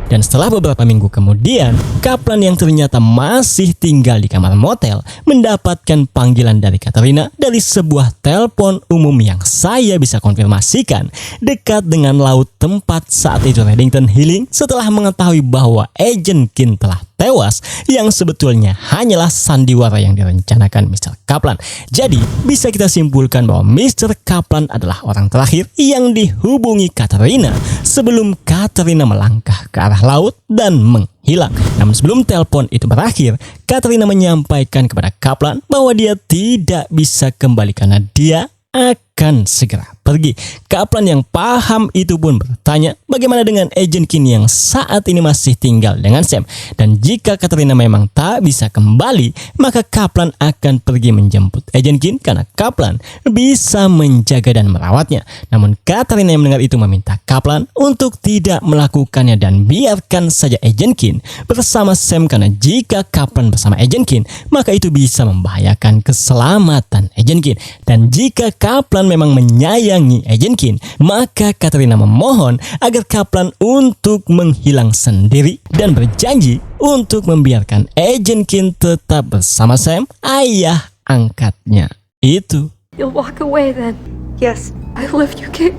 Dan setelah beberapa minggu kemudian, Kaplan yang ternyata masih tinggal di kamar motel mendapatkan panggilan dari Katrina dari sebuah telepon umum yang saya bisa konfirmasikan dekat dengan laut tempat saat itu Reddington healing setelah mengetahui bahwa Agent Keen telah tewas, yang sebetulnya hanyalah sandiwara yang direncanakan Mr. Kaplan. Jadi bisa kita simpulkan bahwa Mr. Kaplan adalah orang terakhir yang dihubungi Katrina sebelum Katrina melangkah ke arah laut dan menghilang. Namun sebelum telepon itu berakhir, Katrina menyampaikan kepada Kaplan bahwa dia tidak bisa kembali karena dia akan segera pergi. Kaplan yang paham itu pun bertanya bagaimana dengan Agent Keen yang saat ini masih tinggal dengan Sam. Dan jika Katrina memang tak bisa kembali, maka Kaplan akan pergi menjemput Agent Keen karena Kaplan bisa menjaga dan merawatnya. Namun Katrina yang mendengar itu meminta Kaplan untuk tidak melakukannya dan biarkan saja Agent Keen bersama Sam, karena jika Kaplan bersama Agent Keen maka itu bisa membahayakan keselamatan Agent Keen. Dan jika Kaplan memang menyayangi Agent Keen, maka Katrina memohon agar Kaplan untuk menghilang sendiri dan berjanji untuk membiarkan Agent Keen tetap bersama Sam, ayah angkatnya itu. You'll walk away then. Yes, I love you, Kate.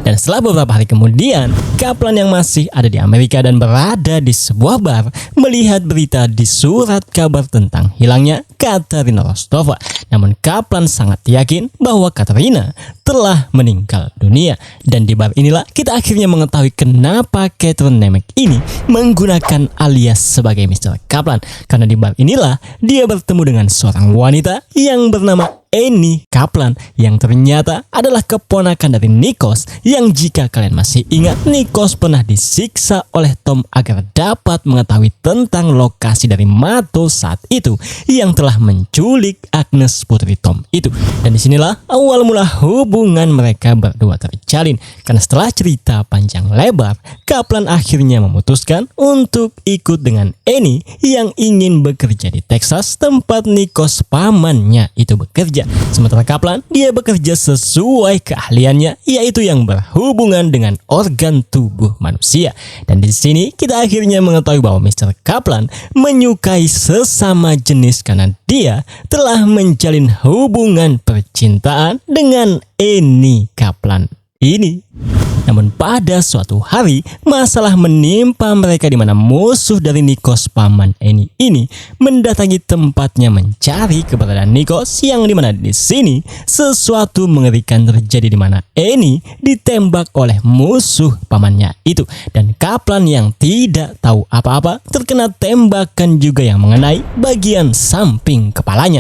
Dan setelah beberapa hari kemudian, Kaplan yang masih ada di Amerika dan berada di sebuah bar melihat berita di surat kabar tentang hilangnya Katrina Rostova. Namun Kaplan sangat yakin bahwa Katrina telah meninggal dunia. Dan di bar inilah kita akhirnya mengetahui kenapa Catherine Nemec ini menggunakan alias sebagai Mr. Kaplan. Karena di bar inilah dia bertemu dengan seorang wanita yang bernama Annie Kaplan, yang ternyata adalah keponakan dari Nikos, yang jika kalian masih ingat, Nikos pernah disiksa oleh Tom agar dapat mengetahui tentang lokasi dari Mato saat itu yang telah menculik Agnes, putri Tom itu. Dan disinilah awal mula hubungan mereka berdua terjalin, karena setelah cerita panjang lebar, Kaplan akhirnya memutuskan untuk ikut dengan Annie yang ingin bekerja di Texas tempat Nikos pamannya itu bekerja. Sementara Kaplan, dia bekerja sesuai keahliannya, yaitu yang berhubungan dengan organ tubuh manusia. Dan di sini kita akhirnya mengetahui bahwa Mr. Kaplan menyukai sesama jenis karena dia telah menjalin hubungan percintaan dengan Annie Kaplan ini. Namun pada suatu hari masalah menimpa mereka di mana musuh dari Nikos, paman Annie ini, mendatangi tempatnya mencari keberadaan Nikos, yang dimana di sini sesuatu mengerikan terjadi di mana Annie ditembak oleh musuh pamannya itu, dan Kaplan yang tidak tahu apa-apa terkena tembakan juga yang mengenai bagian samping kepalanya.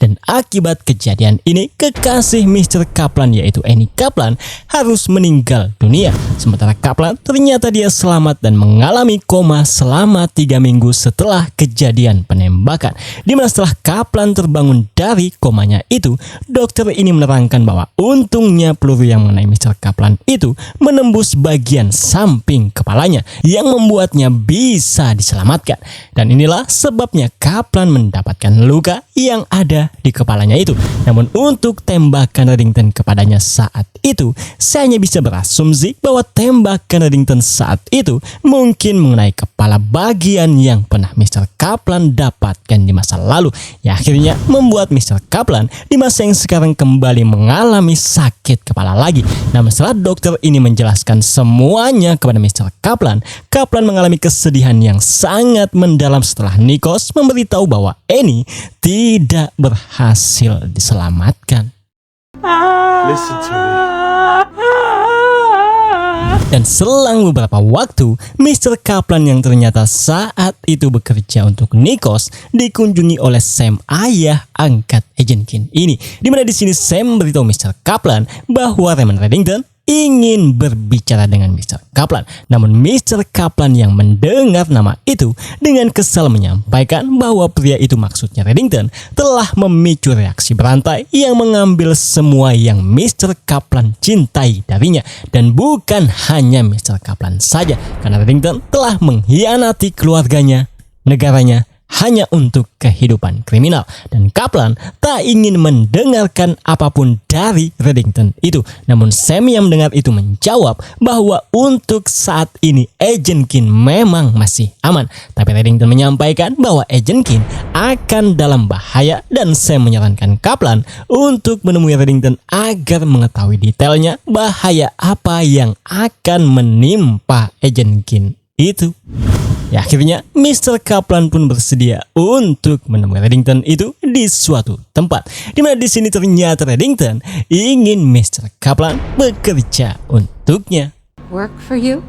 Dan akibat kejadian ini, kekasih Mr. Kaplan yaitu Annie Kaplan harus meninggal dunia. Sementara Kaplan ternyata dia selamat dan mengalami koma selama 3 minggu setelah kejadian penembakan. Dimana setelah Kaplan terbangun dari komanya itu, dokter ini menerangkan bahwa untungnya peluru yang mengenai Mr. Kaplan itu menembus bagian samping kepalanya yang membuatnya bisa diselamatkan. Dan inilah sebabnya Kaplan mendapatkan luka yang ada di kepalanya itu. Namun untuk tembakan Reddington kepadanya saat itu, saya hanya bisa berasumsi bahwa tembakan Reddington saat itu mungkin mengenai kepala bagian yang pernah Mr. Kaplan dapatkan di masa lalu, yang akhirnya membuat Mr. Kaplan di masa yang sekarang kembali mengalami sakit kepala lagi. Namun setelah dokter ini menjelaskan semuanya kepada Mr. Kaplan, Kaplan mengalami kesedihan yang sangat mendalam setelah Nikos memberitahu bahwa Annie tidak berhasil diselamatkan. Listen to me. Dan selang beberapa waktu, Mr. Kaplan yang ternyata saat itu bekerja untuk Nikos dikunjungi oleh Sam, ayah angkat Agent Keen ini. Dimana di sini Sam beritahu Mr. Kaplan bahwa Raymond Reddington ingin berbicara dengan Mr. Kaplan. Namun Mr. Kaplan yang mendengar nama itu dengan kesal menyampaikan bahwa pria itu, maksudnya Reddington, telah memicu reaksi berantai yang mengambil semua yang Mr. Kaplan cintai darinya. Dan bukan hanya Mr. Kaplan saja, karena Reddington telah mengkhianati keluarganya, negaranya, hanya untuk kehidupan kriminal. Dan Kaplan tak ingin mendengarkan apapun dari Reddington itu. Namun Sam yang mendengar itu menjawab bahwa untuk saat ini Agent Keen memang masih aman. Tapi Reddington menyampaikan bahwa Agent Keen akan dalam bahaya, dan Sam menyarankan Kaplan untuk menemui Reddington agar mengetahui detailnya bahaya apa yang akan menimpa Agent Keen itu. Ya, akhirnya Mr. Kaplan pun bersedia untuk menemui Reddington itu di suatu tempat. Dimana di sini ternyata Reddington ingin Mr. Kaplan bekerja untuknya. Work for you?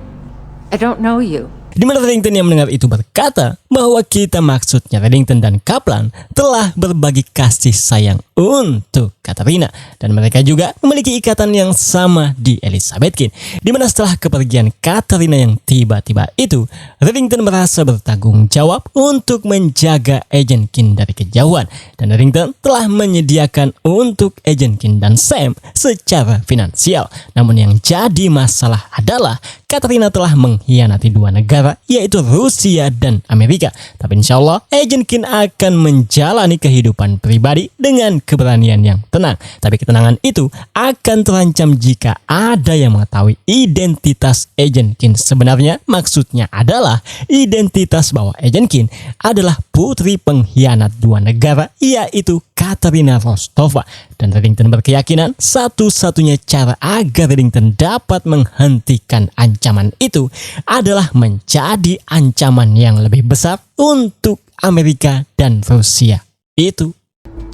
I don't know you. Dimana Reddington yang mendengar itu berkata bahwa kita, maksudnya Reddington dan Kaplan, telah berbagi kasih sayang untuk Katarina, dan mereka juga memiliki ikatan yang sama di Elizabeth Keen. Dimana setelah kepergian Katarina yang tiba-tiba itu, Reddington merasa bertanggung jawab untuk menjaga Agent Keen dari kejauhan, dan Reddington telah menyediakan untuk Agent Keen dan Sam secara finansial. Namun yang jadi masalah adalah Katarina telah mengkhianati dua negara, yaitu Rusia dan Amerika. Tapi insya Allah Agent Keen akan menjalani kehidupan pribadi dengan keberanian yang tenang. Tapi ketenangan itu akan terancam jika ada yang mengetahui identitas Agent Keen sebenarnya. Maksudnya adalah identitas bahwa Agent Keen adalah putri pengkhianat dua negara, yaitu Katarina Rostova. Dan Reddington berkeyakinan satu-satunya cara agar Reddington dapat menghentikan ancaman itu adalah menjadi ancaman yang lebih besar untuk Amerika dan Rusia itu.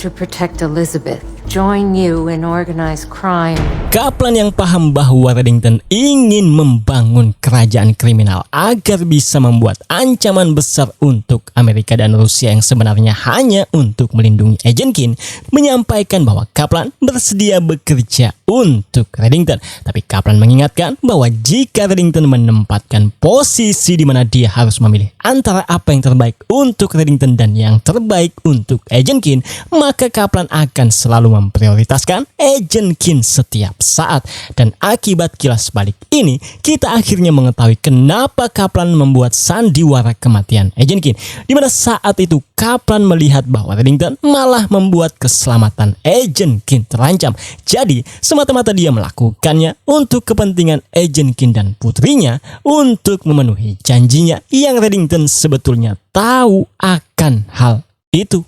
To protect Elizabeth, join you in organized crime. Kaplan yang paham bahwa Reddington ingin membangun kerajaan kriminal agar bisa membuat ancaman besar untuk Amerika dan Rusia yang sebenarnya hanya untuk melindungi Agent Keen, menyampaikan bahwa Kaplan bersedia bekerja untuk Reddington. Tapi Kaplan mengingatkan bahwa jika Reddington menempatkan posisi di mana dia harus memilih antara apa yang terbaik untuk Reddington dan yang terbaik untuk Agent Keen, maka Kaplan akan selalu memprioritaskan Agent Keen setiap saat. Dan akibat kilas balik ini, kita akhirnya mengetahui kenapa Kaplan membuat sandiwara kematian Agent Keen. Dimana saat itu Kaplan melihat bahwa Reddington malah membuat keselamatan Agent Keen terancam. Jadi semata-mata dia melakukannya untuk kepentingan Agent Keen dan putrinya, untuk memenuhi janjinya yang Reddington sebetulnya tahu akan hal itu.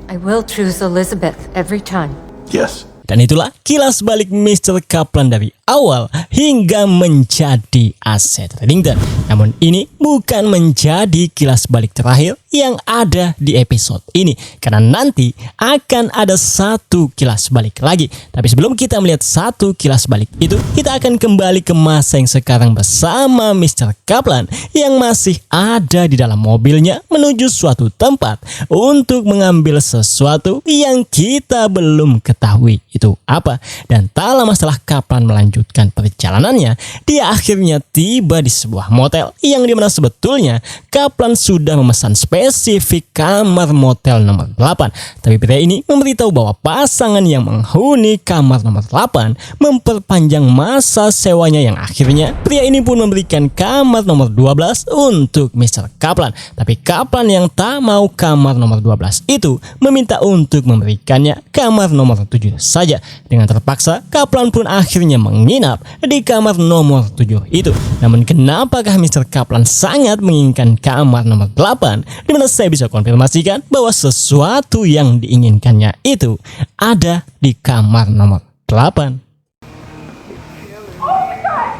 I will choose Elizabeth every time. Yes. Dan itulah kilas balik Mr. Kaplan dari awal hingga menjadi aset Reddington. Namun ini bukan menjadi kilas balik terakhir yang ada di episode ini, karena nanti akan ada satu kilas balik lagi. Tapi sebelum kita melihat satu kilas balik itu, kita akan kembali ke masa yang sekarang bersama Mr. Kaplan yang masih ada di dalam mobilnya menuju suatu tempat untuk mengambil sesuatu yang kita belum ketahui itu apa. Dan tak lama setelah Kaplan melanjutkan perjalanannya, dia akhirnya tiba di sebuah motel yang dimana sebetulnya Kaplan sudah memesan spesifik kamar motel nomor 8. Tapi pria ini memberitahu bahwa pasangan yang menghuni kamar nomor 8 memperpanjang masa sewanya, yang akhirnya pria ini pun memberikan kamar nomor 12 untuk Mr. Kaplan. Tapi Kaplan yang tak mau kamar nomor 12 itu meminta untuk memberikannya kamar nomor 7 saja. Dengan terpaksa Kaplan pun akhirnya menginap di kamar nomor 7 itu. Namun kenapakah Mr. Kaplan sangat menginginkan kamar nomor 8? Dimana saya bisa konfirmasikan bahwa sesuatu yang diinginkannya itu ada di kamar nomor 8.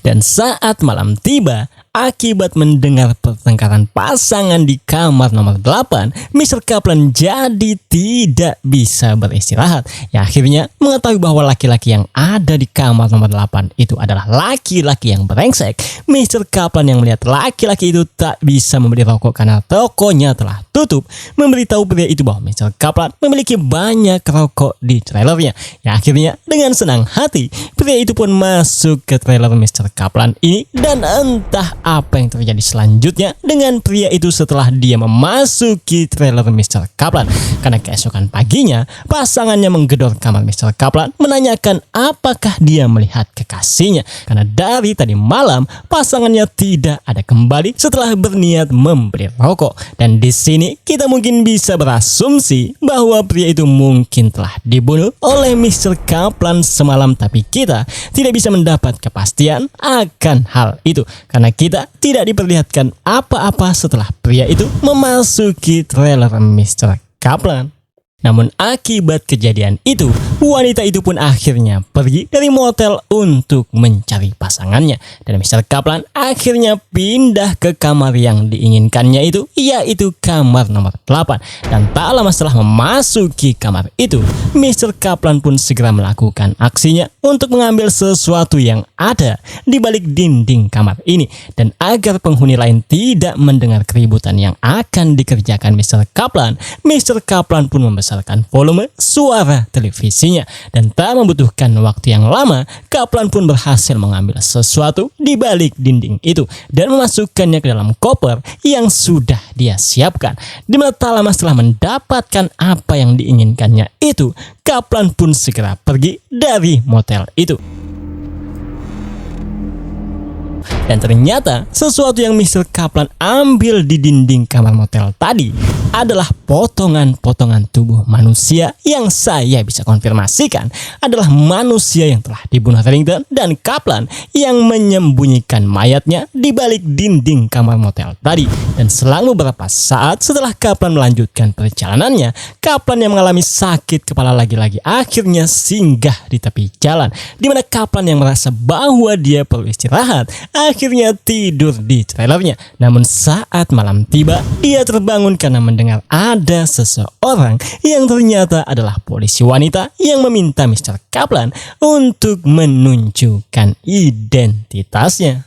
Dan saat malam tiba, akibat mendengar pertengkaran pasangan di kamar nomor 8, Mr. Kaplan jadi tidak bisa beristirahat. Yang akhirnya mengetahui bahwa laki-laki yang ada di kamar nomor 8 itu adalah laki-laki yang brengsek. Mr. Kaplan yang melihat laki-laki itu tak bisa membeli rokok karena tokonya telah tutup, memberitahu pria itu bahwa Mr. Kaplan memiliki banyak rokok di trailernya. Yang akhirnya dengan senang hati, pria itu pun masuk ke trailer Mr. Kaplan ini, dan entah apa yang terjadi selanjutnya dengan pria itu setelah dia memasuki trailer Mr. Kaplan. Karena keesokan paginya, pasangannya menggedor kamar Mr. Kaplan menanyakan apakah dia melihat kekasihnya. Karena dari tadi malam, pasangannya tidak ada kembali setelah berniat membeli rokok. Dan di sini kita mungkin bisa berasumsi bahwa pria itu mungkin telah dibunuh oleh Mr. Kaplan semalam, tapi kita tidak bisa mendapat kepastian akan hal itu karena kita tidak diperlihatkan apa-apa setelah pria itu memasuki trailer Mr. Kaplan. Namun akibat kejadian itu, wanita itu pun akhirnya pergi dari motel untuk mencari pasangannya. Dan Mr. Kaplan akhirnya pindah ke kamar yang diinginkannya itu, yaitu kamar nomor 8. Dan tak lama setelah memasuki kamar itu, Mr. Kaplan pun segera melakukan aksinya untuk mengambil sesuatu yang ada di balik dinding kamar ini. Dan agar penghuni lain tidak mendengar keributan yang akan dikerjakan Mr. Kaplan pun membesarkan volume suara televisinya. Dan tak membutuhkan waktu yang lama, Kaplan pun berhasil mengambil sesuatu di balik dinding itu dan memasukkannya ke dalam koper yang sudah dia siapkan. Di mana tak lama setelah mendapatkan apa yang diinginkannya itu, Kaplan pun segera pergi dari motel itu. Dan ternyata sesuatu yang Mr. Kaplan ambil di dinding kamar motel tadi adalah potongan-potongan tubuh manusia yang saya bisa konfirmasikan adalah manusia yang telah dibunuh Reddington dan Kaplan yang menyembunyikan mayatnya di balik dinding kamar motel tadi. Dan selang beberapa saat setelah Kaplan melanjutkan perjalanannya, Kaplan yang mengalami sakit kepala lagi-lagi akhirnya singgah di tepi jalan, di mana Kaplan yang merasa bahwa dia perlu istirahat akhirnya tidur di trailernya. Namun saat malam tiba, dia terbangun karena mendengar ada seseorang yang ternyata adalah polisi wanita yang meminta Mr. Kaplan untuk menunjukkan identitasnya.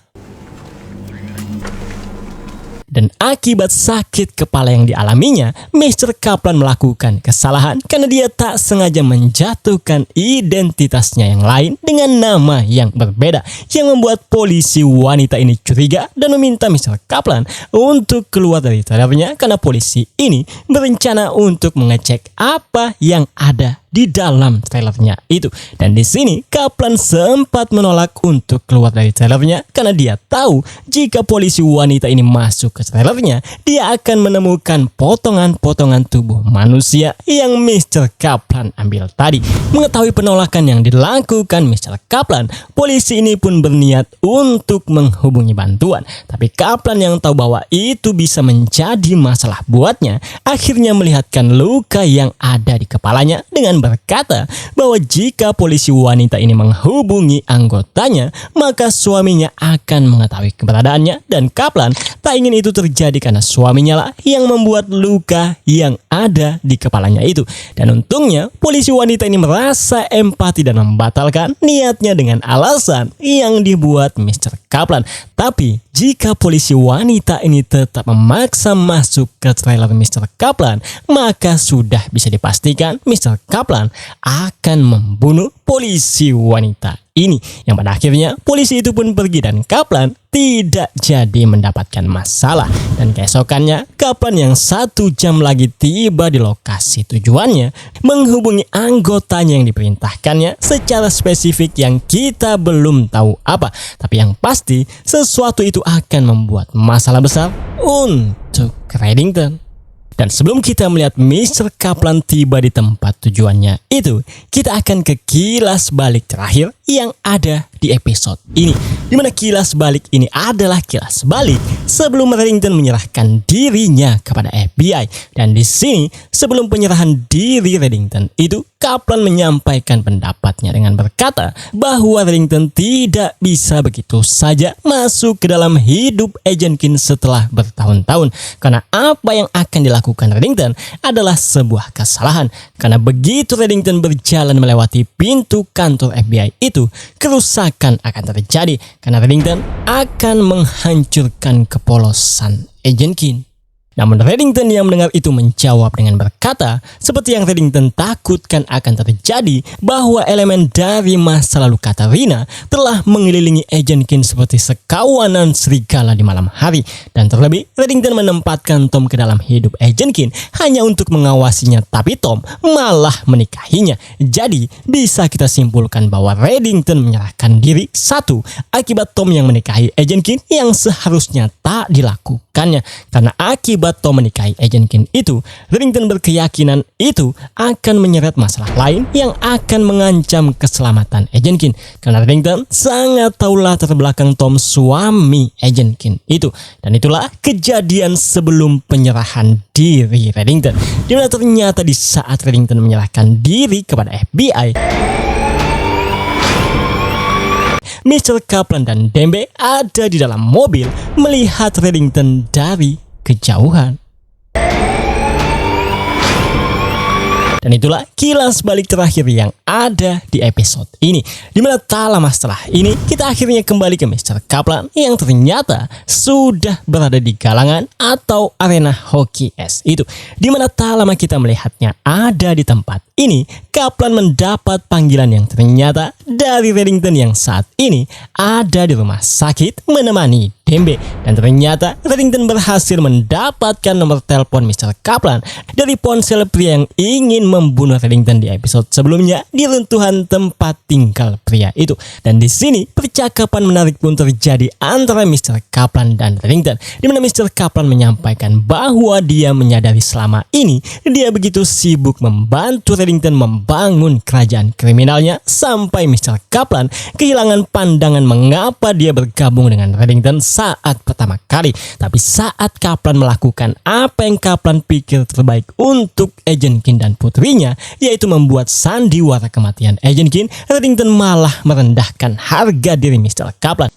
Dan akibat sakit kepala yang dialaminya, Mr. Kaplan melakukan kesalahan karena dia tak sengaja menjatuhkan identitasnya yang lain dengan nama yang berbeda, yang membuat polisi wanita ini curiga dan meminta Mr. Kaplan untuk keluar dari trailernya karena polisi ini berencana untuk mengecek apa yang ada di dalam trailernya itu. Dan di sini Kaplan sempat menolak untuk keluar dari trailernya karena dia tahu jika polisi wanita ini masuk ke trailernya, dia akan menemukan potongan-potongan tubuh manusia yang Mr. Kaplan ambil tadi. Mengetahui penolakan yang dilakukan Mr. Kaplan, polisi ini pun berniat untuk menghubungi bantuan. Tapi Kaplan yang tahu bahwa itu bisa menjadi masalah buatnya, akhirnya melihatkan luka yang ada di kepalanya dengan berkata bahwa jika polisi wanita ini menghubungi anggotanya, maka suaminya akan mengetahui keberadaannya, dan Kaplan tak ingin itu terjadi karena suaminya lah yang membuat luka yang ada di kepalanya itu. Dan untungnya polisi wanita ini merasa empati dan membatalkan niatnya dengan alasan yang dibuat Mr. Kaplan. Tapi jika polisi wanita ini tetap memaksa masuk ke trailer Mr. Kaplan, maka sudah bisa dipastikan Mr. Kaplan akan membunuh polisi wanita ini, yang pada akhirnya polisi itu pun pergi dan Kaplan tidak jadi mendapatkan masalah. Dan keesokannya Kaplan yang 1 jam lagi tiba di lokasi tujuannya menghubungi anggotanya yang diperintahkannya secara spesifik yang kita belum tahu apa, tapi yang pasti sesuatu itu akan membuat masalah besar untuk Reddington. Dan sebelum kita melihat Mr. Kaplan tiba di tempat tujuannya itu, kita akan ke kilas balik terakhir yang ada di episode ini. Dimana kilas balik ini adalah kilas balik sebelum Reddington menyerahkan dirinya kepada FBI. Dan di sini sebelum penyerahan diri Reddington itu, Kaplan menyampaikan pendapatnya dengan berkata bahwa Reddington tidak bisa begitu saja masuk ke dalam hidup Agent Keen setelah bertahun-tahun. Karena apa yang akan dilakukan Reddington adalah sebuah kesalahan. Karena begitu Reddington berjalan melewati pintu kantor FBI itu, kerusakan akan terjadi. Karena Reddington akan menghancurkan kepolosan Agent Keen. Namun Reddington yang mendengar itu menjawab dengan berkata, seperti yang Reddington takutkan akan terjadi, bahwa elemen dari masa lalu Katarina telah mengelilingi Agent Keen seperti sekawanan serigala di malam hari. Dan terlebih, Reddington menempatkan Tom ke dalam hidup Agent Keen hanya untuk mengawasinya, tapi Tom malah menikahinya. Jadi, bisa kita simpulkan bahwa Reddington menyerahkan diri satu akibat Tom yang menikahi Agent Keen yang seharusnya tak dilakukannya. Karena akibat Tom menikahi Agent Keen itu, Reddington berkeyakinan itu akan menyeret masalah lain yang akan mengancam keselamatan Agent Keen. Karena Reddington sangat tahu latar belakang Tom, suami Agent Keen itu. Dan itulah kejadian sebelum penyerahan diri Reddington. Dimana ternyata di saat Reddington menyerahkan diri kepada FBI, Mr. Kaplan dan Dembe ada di dalam mobil melihat Reddington dari kejauhan. Dan itulah kilas balik terakhir yang ada di episode ini. Dimana tak lama setelah ini, kita akhirnya kembali ke Mr. Kaplan yang ternyata sudah berada di galangan atau arena hoki es itu. Dimana tak lama kita melihatnya ada di tempat ini, Kaplan mendapat panggilan yang ternyata dari Reddington yang saat ini ada di rumah sakit menemani Dembe. Dan ternyata Reddington berhasil mendapatkan nomor telepon Mr. Kaplan dari ponsel pria yang ingin membunuh Reddington di episode sebelumnya di runtuhan tempat tinggal pria itu. Dan di sini percakapan menarik pun terjadi antara Mr. Kaplan dan Reddington, di mana Mr. Kaplan menyampaikan bahwa dia menyadari selama ini dia begitu sibuk membantu Reddington membangun kerajaan kriminalnya sampai Mr. Kaplan kehilangan pandangan mengapa dia bergabung dengan Reddington saat pertama kali. Tapi saat Kaplan melakukan apa yang Kaplan pikir terbaik untuk Agent Keen dan putrinya, yaitu membuat sandiwara kematian Agent Keen, Reddington malah merendahkan harga diri Mr. Kaplan.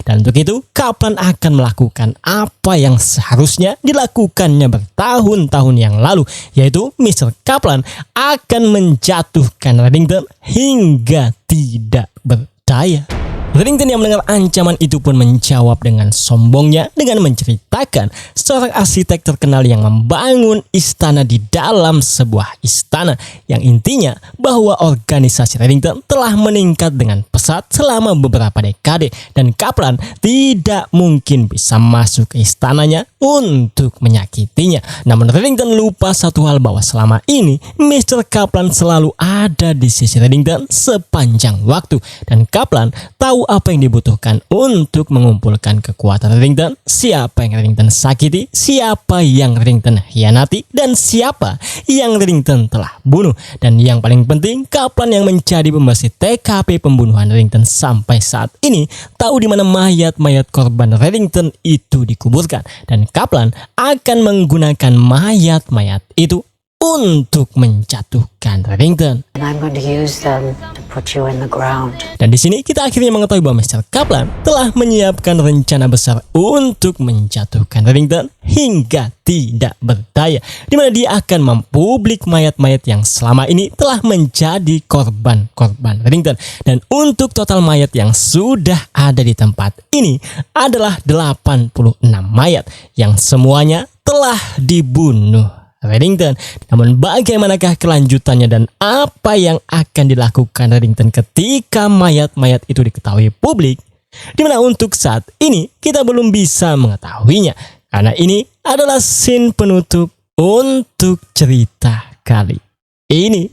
Dan untuk itu, Kaplan akan melakukan apa yang seharusnya dilakukannya bertahun-tahun yang lalu, yaitu Mr. Kaplan akan menjatuhkan Reddington hingga tidak berdaya. Reddington yang mendengar ancaman itu pun menjawab dengan sombongnya dengan menceritakan seorang arsitek terkenal yang membangun istana di dalam sebuah istana, yang intinya bahwa organisasi Reddington telah meningkat dengan pesat selama beberapa dekade dan Kaplan tidak mungkin bisa masuk ke istananya untuk menyakitinya. Namun Reddington lupa satu hal, bahwa selama ini Mr. Kaplan selalu ada di sisi Reddington sepanjang waktu, dan Kaplan tahu apa yang dibutuhkan untuk mengumpulkan kekuatan Reddington, siapa yang Reddington sakiti, siapa yang Reddington hianati, dan siapa yang Reddington telah bunuh. Dan yang paling penting, Kaplan yang menjadi pembersih TKP pembunuhan Reddington sampai saat ini tahu di mana mayat-mayat korban Reddington itu dikuburkan, dan Kaplan akan menggunakan mayat-mayat itu untuk menjatuhkan Reddington. And I'm going to use them to put you in the ground. Dan di sini kita akhirnya mengetahui bahwa Mr. Kaplan telah menyiapkan rencana besar untuk menjatuhkan Reddington hingga tidak berdaya, di mana dia akan mempublik mayat-mayat yang selama ini telah menjadi korban-korban Reddington. Dan untuk total mayat yang sudah ada di tempat ini adalah 86 mayat yang semuanya telah dibunuh Reddington. Namun bagaimanakah kelanjutannya dan apa yang akan dilakukan Reddington ketika mayat-mayat itu diketahui publik? Dimana untuk saat ini kita belum bisa mengetahuinya, karena ini adalah scene penutup untuk cerita kali ini.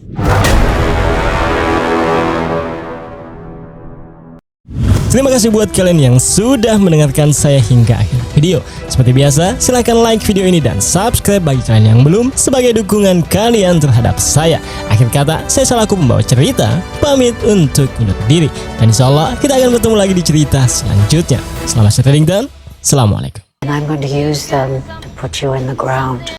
Terima kasih buat kalian yang sudah mendengarkan saya hingga akhir video. Seperti biasa, silahkan like video ini dan subscribe bagi kalian yang belum sebagai dukungan kalian terhadap saya. Akhir kata, saya selaku pembawa cerita, pamit untuk undur diri. Dan insya Allah kita akan bertemu lagi di cerita selanjutnya. Selamat sharing dan Assalamualaikum. And I'm going to use them to put you in the ground.